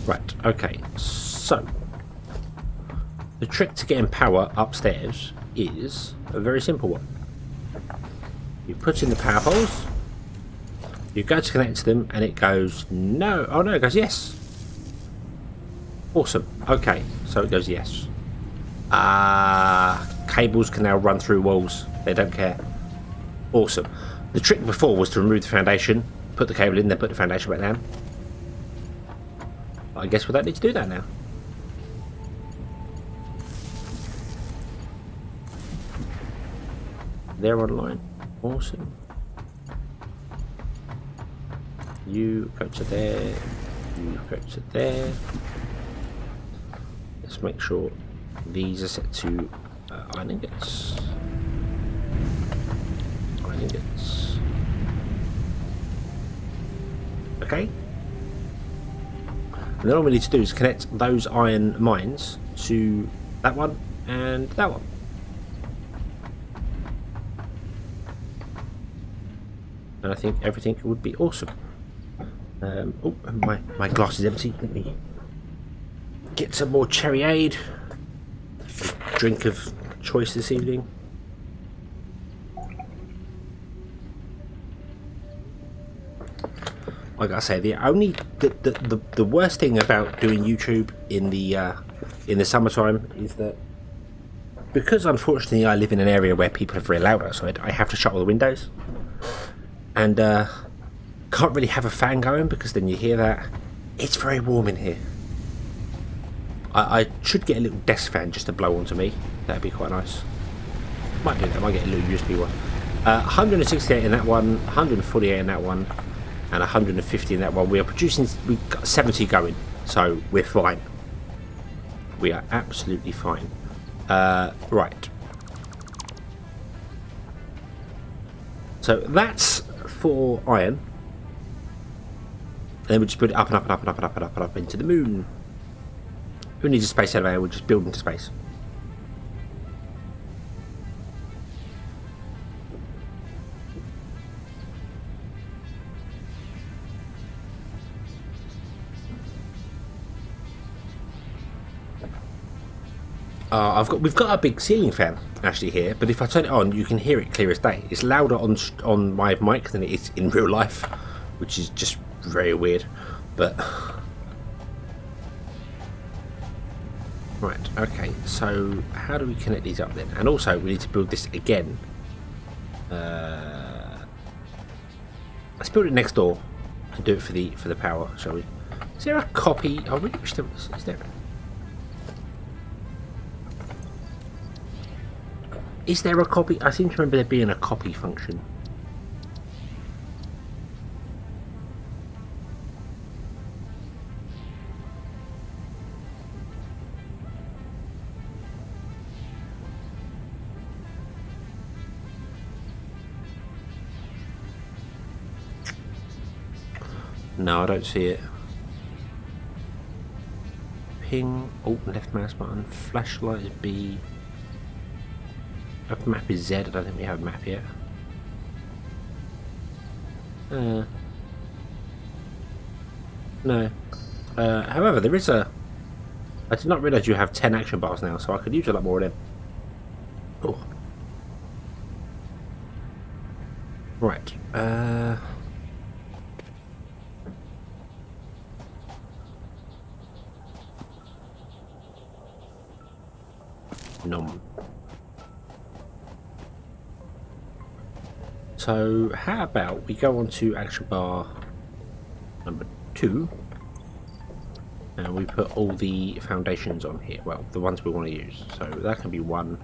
S1: Right, okay, so the trick to getting power upstairs is a very simple one. You put in the power holes, You go to connect to them and it goes no. Oh no, it goes yes. Awesome. Okay, so it goes yes. Cables can now run through walls. They don't care. Awesome. The trick before was to remove the foundation, put the cable in, then put the foundation back down. I guess we don't need to do that now. They're online. Awesome. You go to there. You go to there. Let's make sure these are set to iron ingots. Iron ingots. Okay. And then all we need to do is connect those iron mines to that one and that one. And I think everything would be awesome. Oh, my glass is empty. Let me get some more cherryade. Drink of choice this evening. I gotta say, the worst thing about doing YouTube in the summertime is that, because unfortunately I live in an area where people are very loud outside, I have to shut all the windows, and can't really have a fan going because then you hear that. It's very warm in here. I should get a little desk fan just to blow onto me. That'd be quite nice. Might do that. Might get a little USB one. 168 in that one, 148 in that one, and 150 in that one. We are producing. We've got 70 going, so we're fine. We are absolutely fine. Right. So that's for iron. And then we just put it up and up and up and up and up and up and up into the moon. Who needs a space elevator? We'll just build into space. We've got a big ceiling fan actually here, but if I turn it on, you can hear it clear as day. It's louder on my mic than it is in real life, which is just very weird. But right, okay. So how do we connect these up then? And also, we need to build this again. Let's build it next door and do it for the power, shall we? Is there a copy? I really wish there was. Is there? Is there a copy? I seem to remember there being a copy function. No, I don't see it. Ping, alt left mouse button, flashlight is B. Map is Z. I don't think we have a map yet. No. However, there is a. I did not realise you have 10 action bars now, so I could use a lot more of them. Oh. Right. Nom. So how about we go on to action bar number 2 and we put all the foundations on here, well, the ones we want to use. So that can be 1,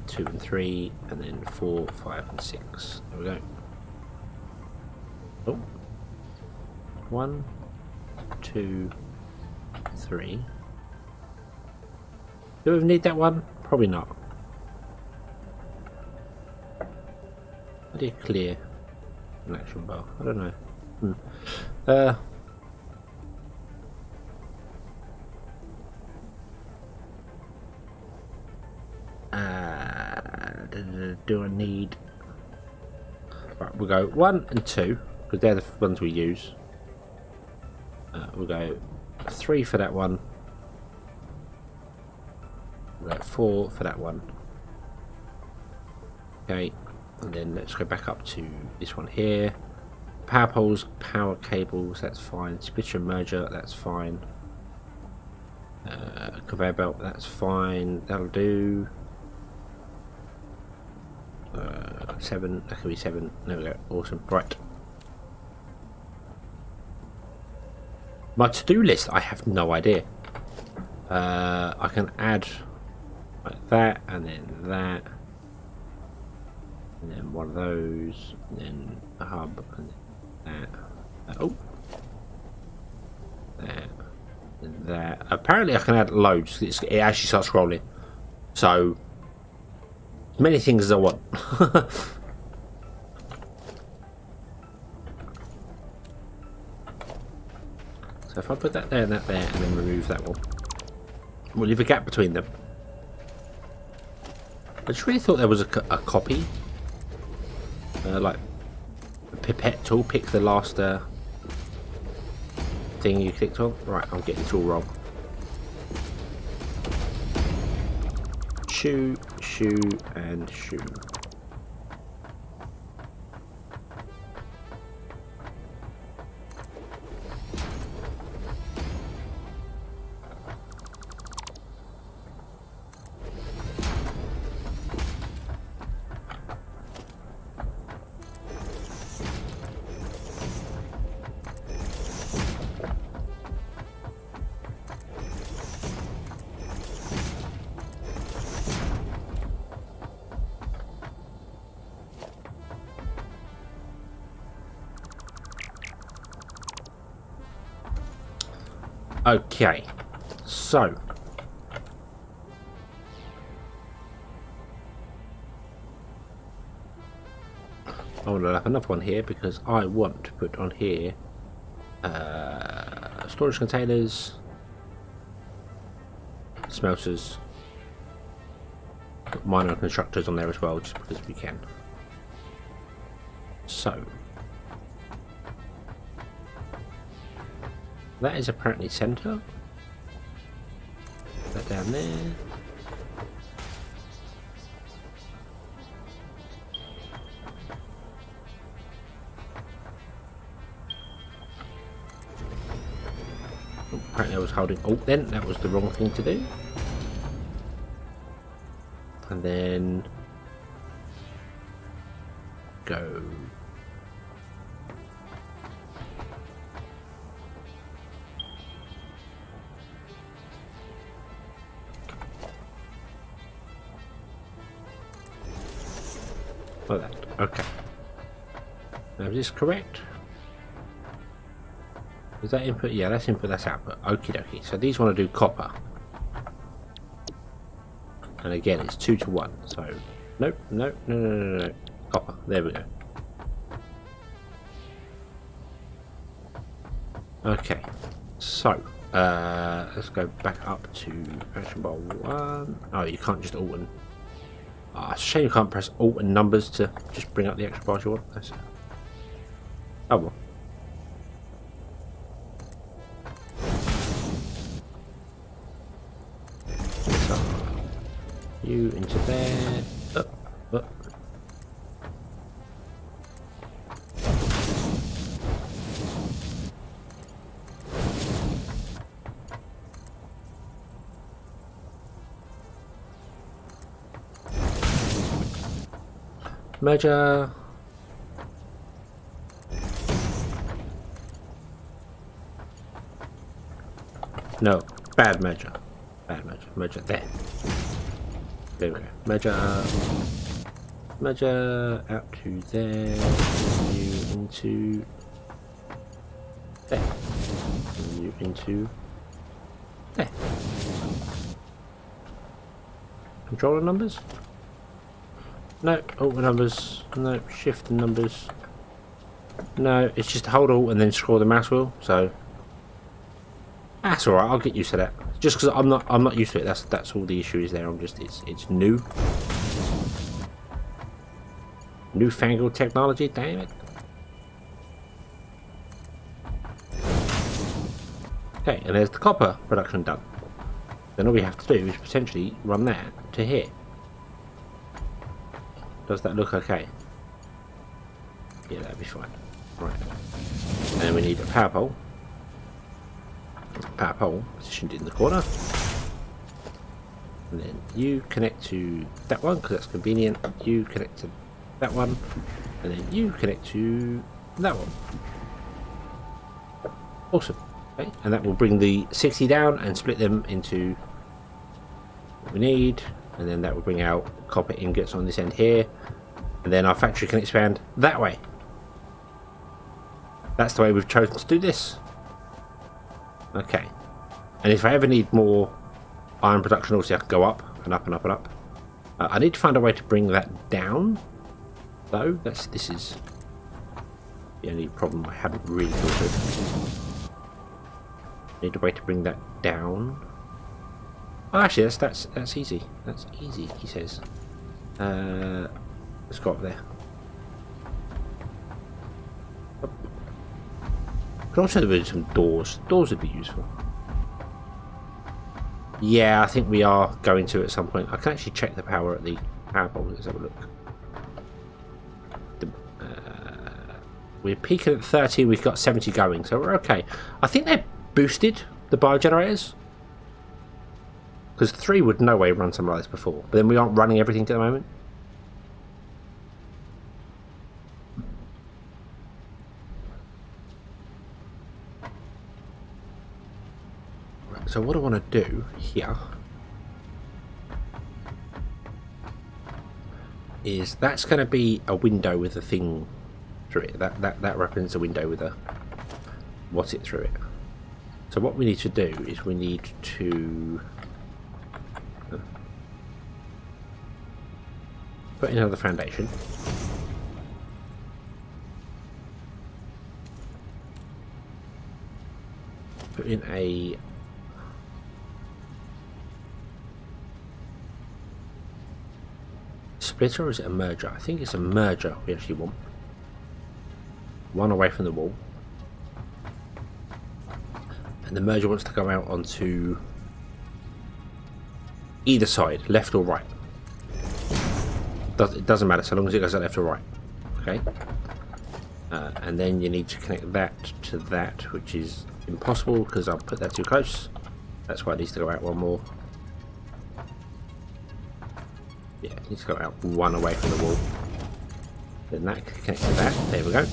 S1: 2 and 3, and then 4, 5 and 6. There we go. Oh. 1, 2, 3. Do we need that one? Probably not. How do you clear an action bar? I don't know. Do I need... Right, we'll go 1 and 2, because they're the ones we use. We'll go 3 for that one. We'll go 4 for that one. Okay. And then let's go back up to this one here. Power poles, power cables, that's fine. Splitter and merger, that's fine. Conveyor belt, that's fine. That'll do. 7, that could be 7. There we go. Awesome. Right. My to-do list, I have no idea. I can add like that, and then that, and then one of those, and then a hub, and then that. Oh, that, and that. Apparently, I can add loads. It actually starts scrolling. So, as many things as I want. So if I put that there and that there, and then remove that one, we'll leave a gap between them. I just really thought there was a copy, like a pipette tool. Pick the last thing you clicked on. Right, I'm getting it all wrong. Shoe, shoe, and shoe. Okay, so I want to have another one here because I want to put on here storage containers, smelters, put minor constructors on there as well, just because we can. So that is apparently center. That down there. Oh, apparently I was holding Alt then. That was the wrong thing to do. And then go. Like that. Okay. Now is this correct? Is that input? Yeah, that's input, that's output. Okie dokie. So these want to do copper. And again, it's 2 to 1. So, nope, nope, no. Copper. There we go. Okay. So, let's go back up to action bar 1. Oh, you can't just alt and... Oh, it's a shame you can't press Alt and numbers to just bring up the extra bars you want. That's... Oh well. So, you into there. Up, up. Merger. No, bad merger. Bad merger. Merger there. There we go. Merger. Merger out to there. You into there. You into there. Controller numbers? No, alt numbers. No, shift numbers. No, it's just hold alt and then scroll the mouse wheel. So that's all right. I'll get used to that. Just because I'm not used to it. That's all the issue is there. It's new, newfangled technology. Damn it. Okay, and there's the copper production done. Then all we have to do is potentially run that to here. Does that look okay? Yeah, that'd be fine. Right. And then we need a power pole. Power pole positioned in the corner. And then you connect to that one because that's convenient. You connect to that one. And then you connect to that one. Awesome. Okay. And that will bring the 60 down and split them into what we need. And then that will bring out copper ingots on this end here. And then our factory can expand that way. That's the way we've chosen to do this. Okay. And if I ever need more iron production, obviously I can go up and up and up and up. I need to find a way to bring that down, though. This is the only problem I haven't really thought of. Need a way to bring that down. Oh, actually, that's easy. That's easy, he says. Let's go up there. Could also do some doors. Doors would be useful. Yeah, I think we are going to at some point. I can actually check the power at the power pole. Let's have a look. We're peaking at 30. We've got 70 going, so we're okay. I think they're boosted, the biogenerators. Because 3 would no way run something like this before. But then we aren't running everything at the moment. So what I want to do here is that's going to be a window with a thing through it. That represents a window with a what's it through it. So what we need to do is we need to put in another foundation. Put in a splitter, or is it a merger? I think it's a merger we actually want. One away from the wall. And the merger wants to go out onto either side, left or right. It doesn't matter so long as it goes out left or right. Okay. And then you need to connect that to that, which is impossible because I'll put that too close. That's why it needs to go out one more. Yeah, it needs to go out one away from the wall. Then that can connect to that. There we go.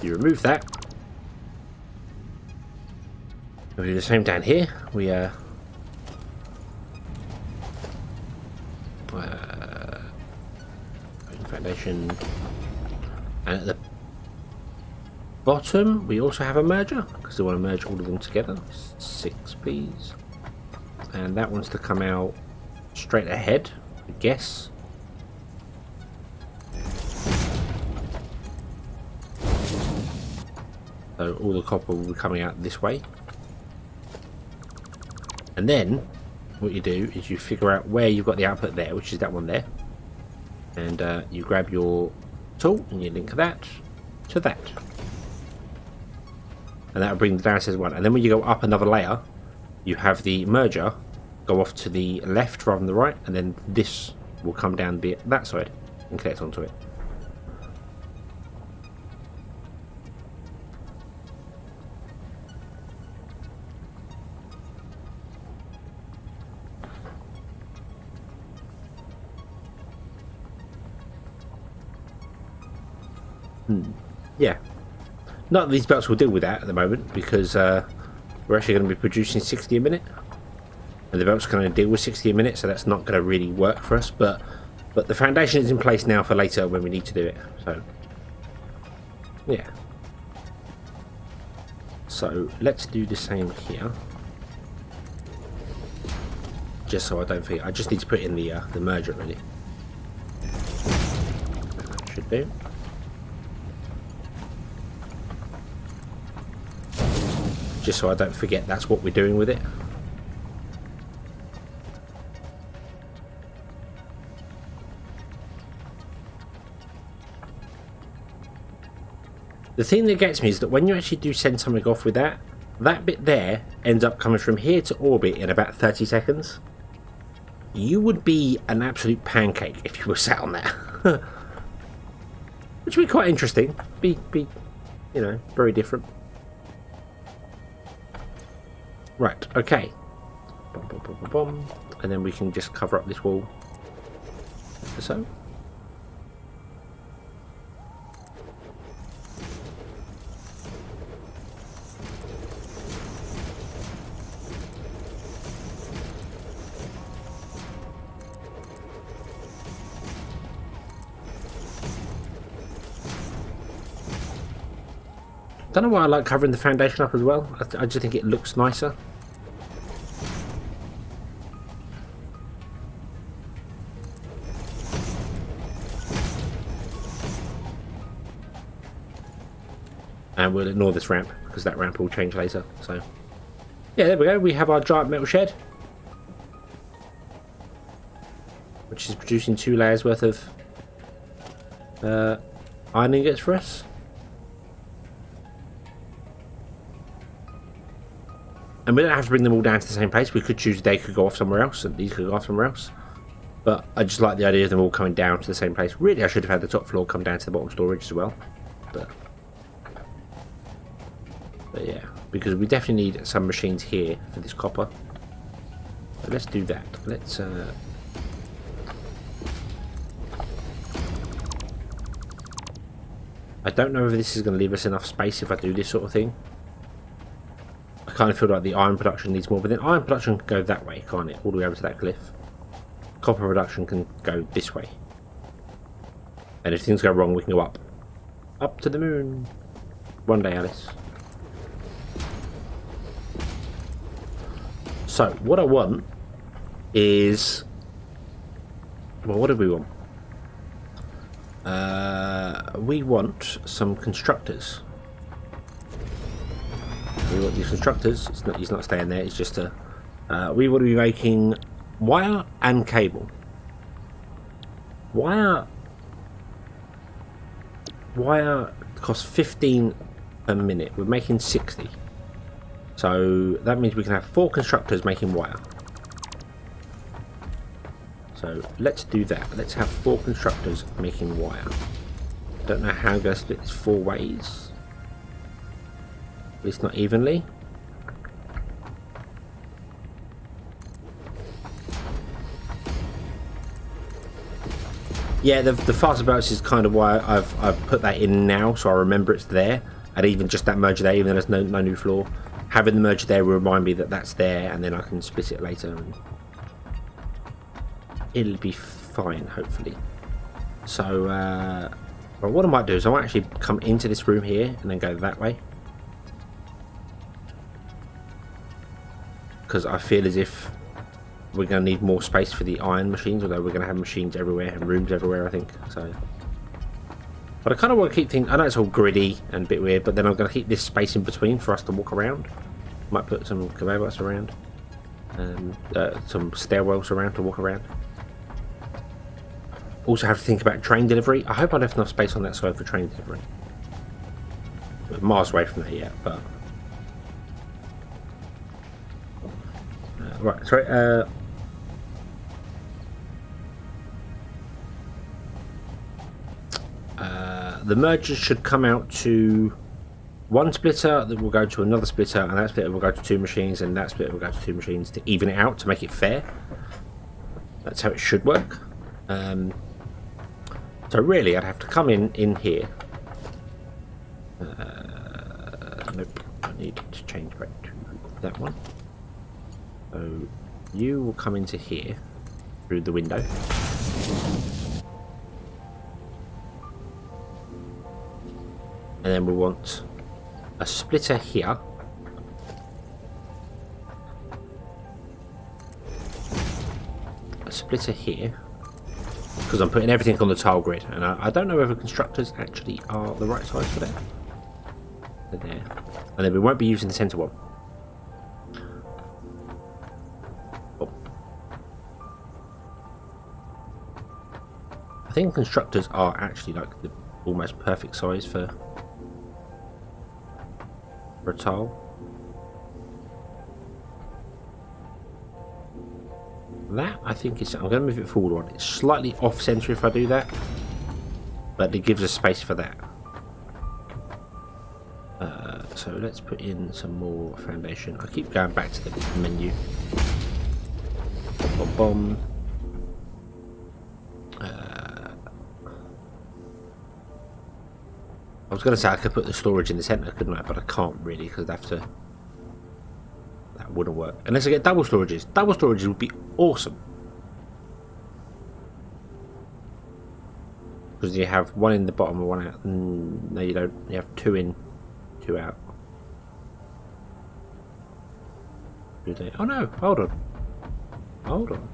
S1: You remove that. We'll do the same down here. We foundation, and at the bottom we also have a merger because we want to merge all of them together. 6 please, and that one's to come out straight ahead, I guess. So all the copper will be coming out this way. And then what you do is you figure out where you've got the output there, which is that one there. And you grab your tool and you link that to that. And that'll bring the downstairs one. And then when you go up another layer, you have the merger go off to the left rather than the right. And then this will come down and be at that side and connect onto it. Yeah, none of these belts will deal with that at the moment because we're actually going to be producing 60 a minute, and the belt's going to deal with 60 a minute, so that's not going to really work for us. But the foundation is in place now for later when we need to do it. So yeah, so let's do the same here, just so I don't forget. I just need to put in the merger really. That should do. Just so I don't forget that's what we're doing with it. The thing that gets me is that when you actually do send something off with that, that bit there ends up coming from here to orbit in about 30 seconds. You would be an absolute pancake if you were sat on that. which would be quite interesting. Be you know, very different. Right, okay. Bum, bum, bum, bum, bum. And then we can just cover up this wall. So. Don't know why I like covering the foundation up as well. I just think it looks nicer. And we'll ignore this ramp because that ramp will change later. So, yeah, there we go. We have our giant metal shed, which is producing 2 layers worth of iron ingots for us. And we don't have to bring them all down to the same place. We could choose they could go off somewhere else and these could go off somewhere else. But I just like the idea of them all coming down to the same place. Really, I should have had the top floor come down to the bottom storage as well. But yeah, because we definitely need some machines here for this copper. But let's do that. Let's I don't know if this is going to leave us enough space if I do this sort of thing. I kind of feel like the iron production needs more, but then iron production can go that way, can't it? All the way over to that cliff. Copper production can go this way. And if things go wrong, we can go up. Up to the moon. One day, Alice. So, what I want is... Well, what do we want? We want some constructors. We want these constructors. He's not staying there. It's just a. We want to be making wire and cable. Wire costs 15 a minute. We're making 60. So that means we can have 4 constructors making wire. So let's do that. Let's have 4 constructors making wire. Don't know how I'm going to split this 4 ways. At least not evenly. Yeah, the faster belts is kind of why I've put that in now, so I remember it's there. And even just that merger there, even though there's no new floor, having the merger there will remind me that that's there, and then I can split it later. And it'll be fine, hopefully. So, well, what I might do is I might actually come into this room here and then go that way. Because I feel as if we're going to need more space for the iron machines, although we're going to have machines everywhere and rooms everywhere, I think. So, but I kind of want to keep things... I know it's all gritty and a bit weird, but then I'm going to keep this space in between for us to walk around. Might put some conveyor belts around. Some stairwells around to walk around. Also have to think about train delivery. I hope I left enough space on that side for train delivery. We're miles away from that yet, but... right, sorry. The mergers should come out to 1 splitter that will go to another splitter, and that splitter will go to 2 machines, and that splitter will go to 2 machines to even it out, to make it fair. That's how it should work. So really, I'd have to come in here. Nope, I need to change back to that one. So you will come into here through the window. And then we want a splitter here. A splitter here. Because I'm putting everything on the tile grid. And I don't know whether constructors actually are the right size for that. They're there. And then we won't be using the centre one. I think constructors are actually like the almost perfect size for a tile. That I think is... I'm going to move it forward one. It's slightly off centre if I do that. but it gives us space for that. So let's put in some more foundation. I keep going back to the menu. Bomb, bomb. I was going to say I could put the storage in the centre, couldn't I? But I can't really because I'd have to. That wouldn't work unless I get double storages. Double storages would be awesome because you have one in the bottom and one out. No, you don't. You have two in, two out. Do they? Oh no! Hold on. Hold on.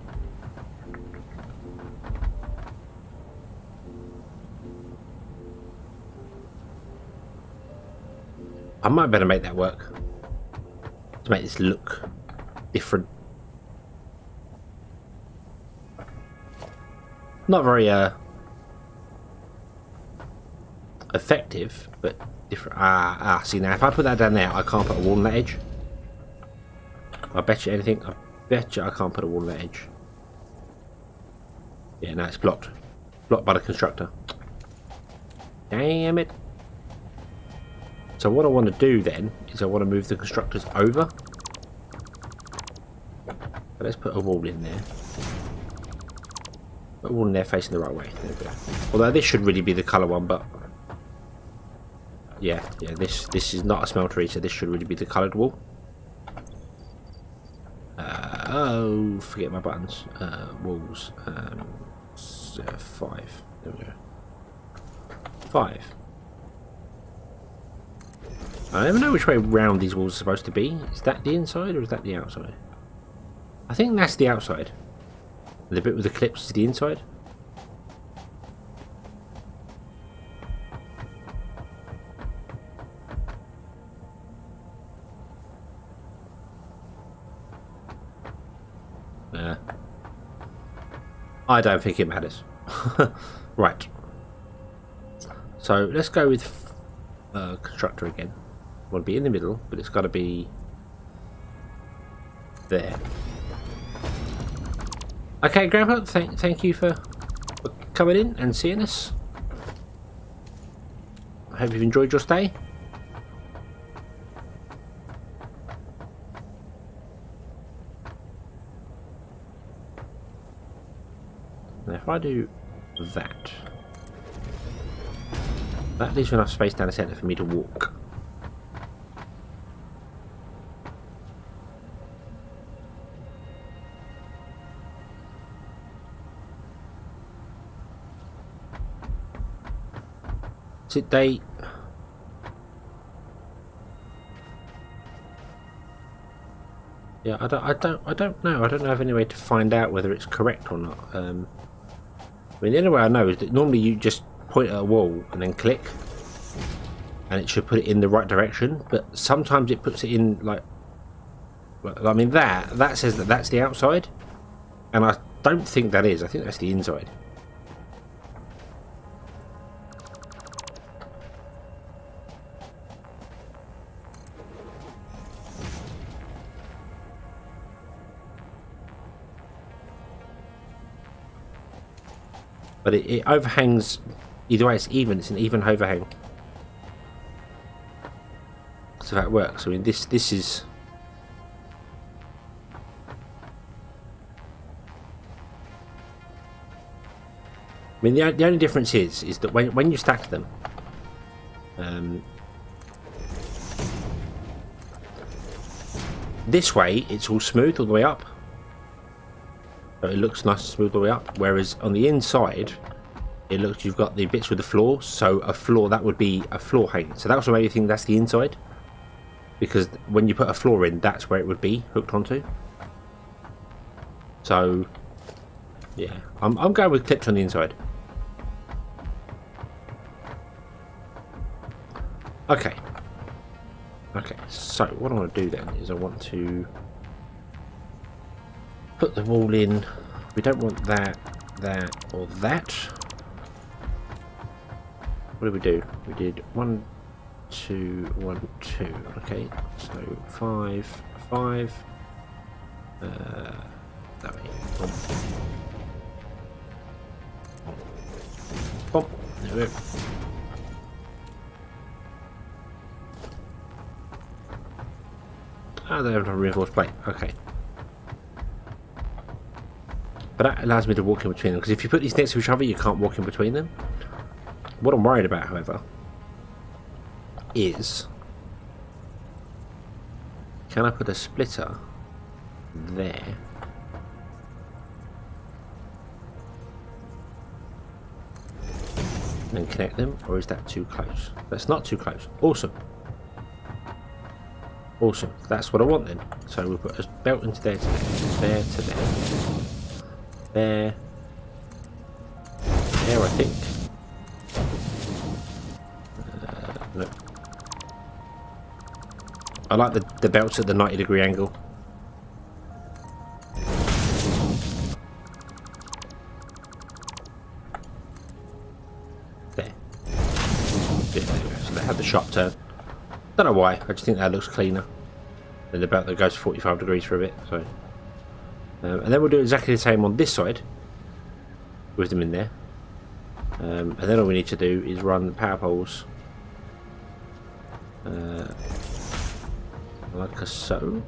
S1: I might better make that work to make this look different. Not very effective, but different. See now if I put that down there, I can't put a wall on that edge. I bet you anything. I bet you I can't put a wall on that edge. Yeah, no, it's blocked. Blocked by the constructor. Damn it. So what I want to do then is I want to move the constructors over. So let's put a wall in there. Put a wall in there facing the right way. There we go. Although this should really be the colour one, but yeah, this is not a smeltery, so this should really be the coloured wall. Oh, forget my buttons. Walls. 5. There we go. 5. I never know which way round these walls are supposed to be. Is that the inside or is that the outside? I think that's the outside. The bit with the clips is the inside. I don't think it matters. Right. So let's go with constructor again. Want to be in the middle, but it's got to be there. Okay, Grandpa. Thank you for coming in and seeing us. I hope you've enjoyed your stay. Now, if I do that, that leaves enough space down the centre for me to walk. Did they? Yeah, I don't know. I don't know of any way to find out whether it's correct or not. I mean, the only way I know is that normally you just point at a wall and then click, and it should put it in the right direction. But sometimes it puts it in like I mean that says that that's the outside, and I don't think that is. I think that's the inside. But it overhangs, either way it's even, it's an even overhang. So that works. I mean this is I mean the only difference is that when you stack them this way it's all smooth all the way up. So it looks nice and smooth all the way up, whereas on the inside it looks, you've got the bits with the floor, so a floor, that would be a floor hang. So that also made me think that's the inside, because when you put a floor in, that's where it would be hooked onto. So yeah, I'm going with clips on the inside. Okay, so what I want to do then is I want to put the wall in. We don't want that, or that. What did we do? We did 1, 2, 1, 2. Okay, so 5, 5. That way. Boom. Boom. There go. Oh, they have a reinforced plate. Okay. But that allows me to walk in between them, because if you put these next to each other, you can't walk in between them. What I'm worried about, however, is... can I put a splitter there? And connect them, or is that too close? That's not too close. Awesome. Awesome. That's what I want then. So we'll put a belt into there, to there, to there. There. There, I think. No. I like the belts at the 90-degree angle. There. Yeah, there we go. So they have the sharp turn. Don't know why. I just think that looks cleaner than the belt that goes 45 degrees for a bit. So, and then we'll do exactly the same on this side with them in there. And then all we need to do is run the power poles like so.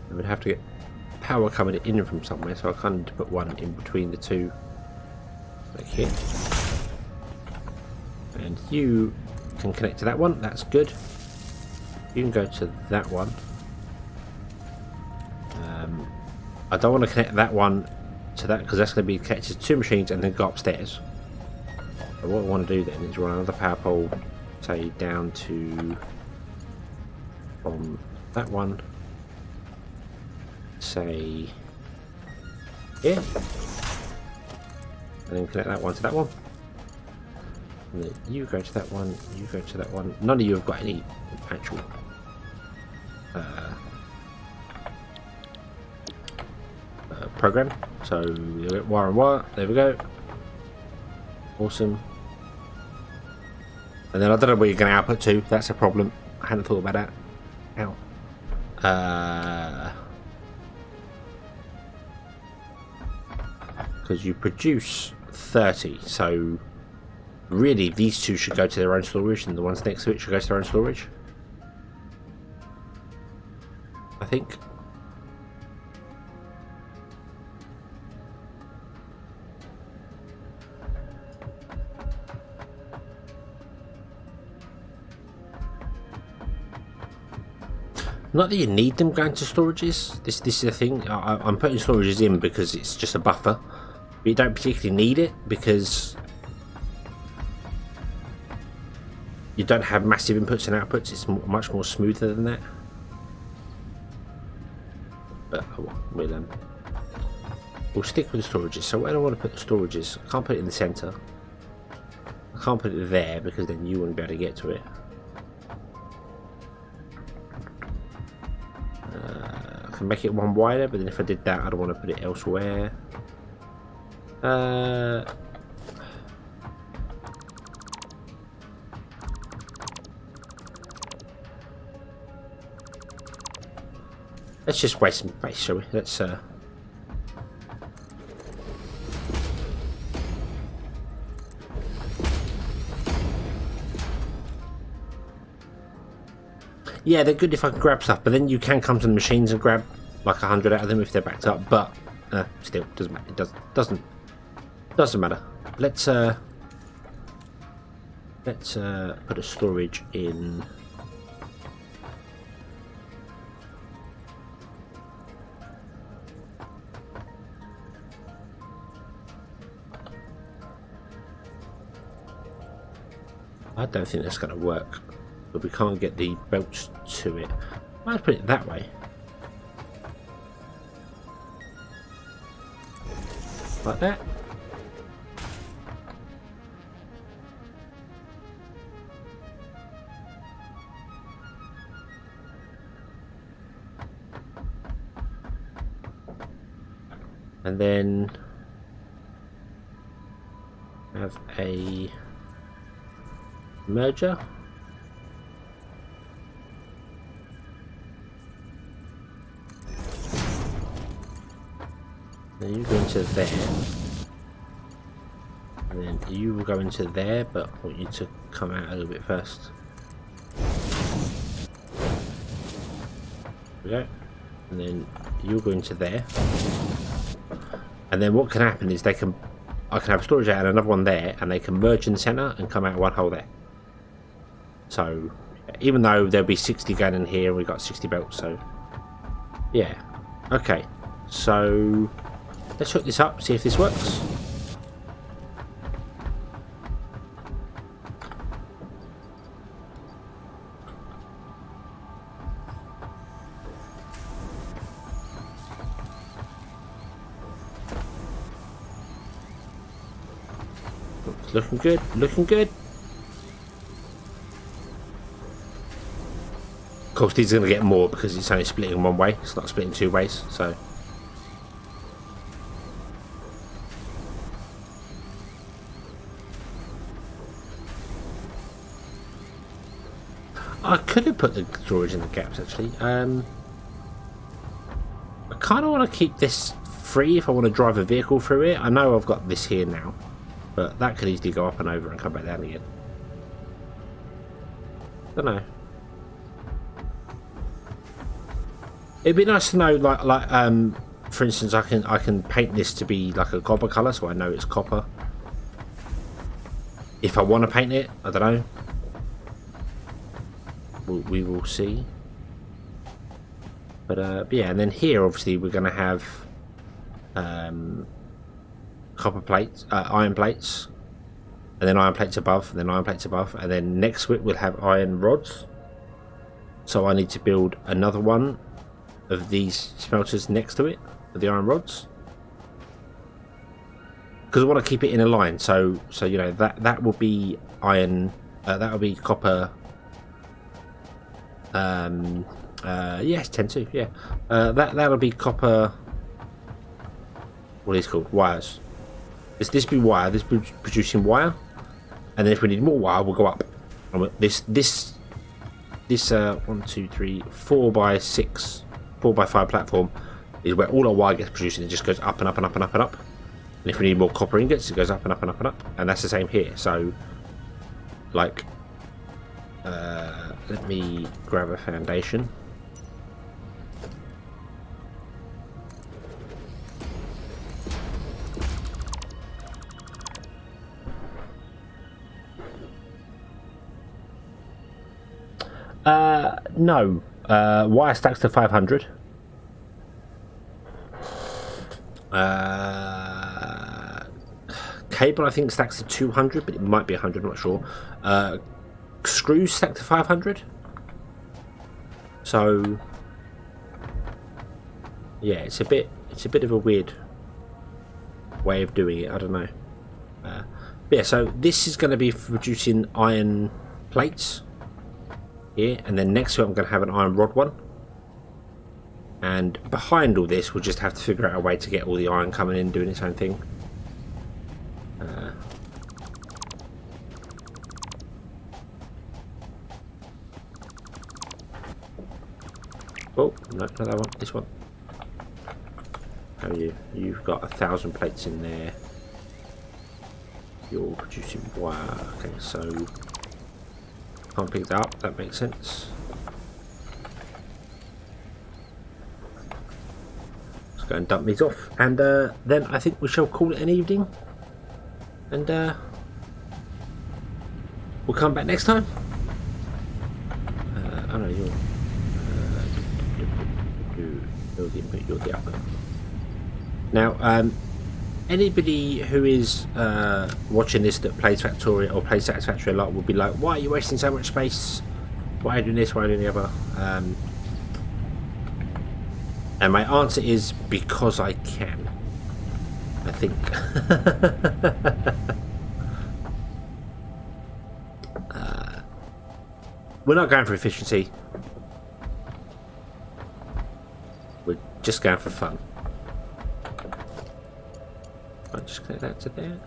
S1: I would have to get power coming in from somewhere, so I kind of need to put one in between the two, like here. And you can connect to that one. That's good. You can go to that one. I don't want to connect that one to that because that's going to be connected to two machines and then go upstairs. So what I want to do then is run another power pole, say down to from that one, say here, and then connect that one to that one. And then you go to that one, you go to that one. None of you have got any actual program, so you'll get wire and wire. There we go. Awesome. And then I don't know where you're going to output to. That's a problem. I hadn't thought about that. Ow. Because you produce 30, so really these two should go to their own storage, and the ones next to it should go to their own storage, I think. Not that you need them going to storages. This is the thing. I'm putting storages in because it's just a buffer. But you don't particularly need it because you don't have massive inputs and outputs. It's much more smoother than that. But we'll stick with the storages. So where do I want to put the storages? I can't put it in the center. I can't put it there because then you wouldn't be able to get to it. I can make it one wider, but then if I did that, I'd want to put it elsewhere. Let's just waste some space, shall we? Let's yeah, they're good if I can grab stuff, but then you can come to the machines and grab like 100 out of them if they're backed up. But still, doesn't matter. It doesn't matter. Let's put a storage in. I don't think that's going to work. But we can't get the belts to it. I might put it that way. Like that. And then have a merger. Then you go into there. And then you will go into there, but I want you to come out a little bit first. There we go. And then you'll go into there. And then what can happen is I can have storage out and another one there, and they can merge in the centre and come out one hole there. So even though there'll be 60 going in here, we've got 60 belts, so yeah. Okay, so let's hook this up, see if this works. Looking good, looking good. Of course, these are going to get more because it's only splitting one way. It's not splitting two ways, so. I could have put the storage in the gaps, actually. I kind of want to keep this free if I want to drive a vehicle through it. I know I've got this here now, but that could easily go up and over and come back down again. Don't know. It'd be nice to know, like, for instance, I can paint this to be like a copper colour, so I know it's copper. If I want to paint it, I don't know. We will see. But yeah, and then here, obviously, we're going to have copper plates, iron plates, and then iron plates above, and then iron plates above, and then next to it we'll have iron rods. So I need to build another one of these smelters next to it, of the iron rods, because I want to keep it in a line. So you know that will be iron, that will be copper. Yes, 10-2, yeah. That'll be copper. What is it called? Wires. This be wire. This be producing wire, and then if we need more wire, we'll go up. This 1, 2, 3, 4 by 6, 4 by 5 platform is where all our wire gets produced, and it just goes up and up and up and up and up. And if we need more copper ingots, it goes up and up and up and up. And that's the same here. So, like, let me grab a foundation. No. Wire stacks to 500. Cable, I think, stacks to 200, but it might be 100, I'm not sure. Screws stack to 500. So yeah, it's a bit of a weird way of doing it. I don't know. But yeah, so this is going to be producing iron plates here, and then next to it I'm going to have an iron rod one, and behind all this we'll just have to figure out a way to get all the iron coming in doing its own thing. Oh, no, not that one, this one. How are you? You've got 1,000 plates in there. You're producing wire. Okay, so can't pick that up, that makes sense. Let's go and dump these off, and then I think we shall call it an evening, and we'll come back next time. I know you're you're the upper. Now, anybody who is watching this that plays Factorio or plays Satisfactory a lot will be like, why are you wasting so much space? Why are you doing this? Why are you doing the other? And my answer is because I can. I think. We're not going for efficiency. We're just going for fun. I'll just connect that to there.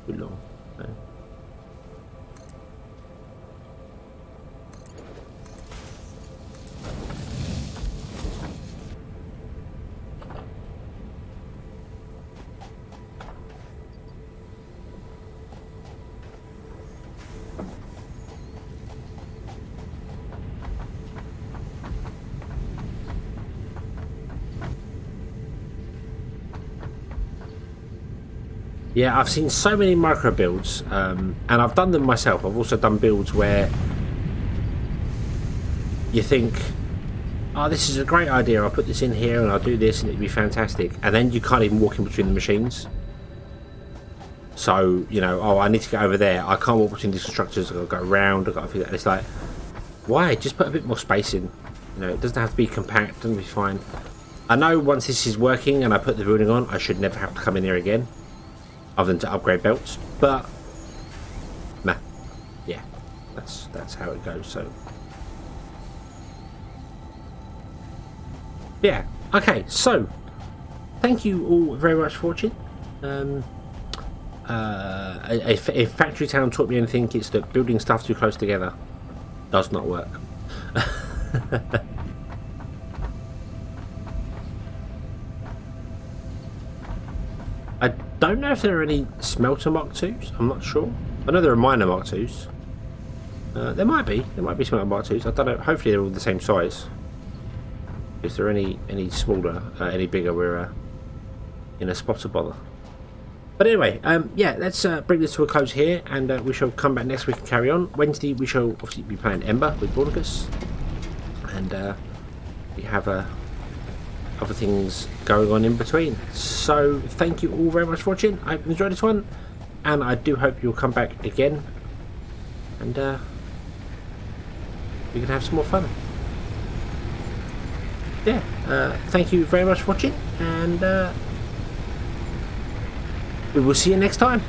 S1: Too long. No. Yeah, I've seen so many micro builds, and I've done them myself. I've also done builds where you think, oh, this is a great idea, I'll put this in here and I'll do this and it'd be fantastic, and then you can't even walk in between the machines. So, you know, oh, I need to get over there, I can't walk between these structures, I've got to go around, I've got to figure out. It's like, why? Just put a bit more space in. You know, it doesn't have to be compact, it doesn't be fine. I know once this is working and I put the building on, I should never have to come in here again, other than to upgrade belts, but nah, yeah, that's how it goes. So yeah, okay, so thank you all very much for watching. If Factory Town taught me anything, it's that building stuff too close together does not work. I don't know if there are any smelter Mark 2s, I'm not sure. I know there are miner Mark 2s. There might be smelter Mark 2s, I don't know, hopefully they're all the same size. If there are any smaller, any bigger, we're in a spot of bother. But anyway, yeah, let's bring this to a close here, and we shall come back next week and carry on. Wednesday we shall obviously be playing Ember with Bornicus, and we have other things going on in between. So thank you all very much for watching. I hope you enjoyed this one, and I do hope you'll come back again, and we can have some more fun. Yeah, thank you very much for watching, and we will see you next time.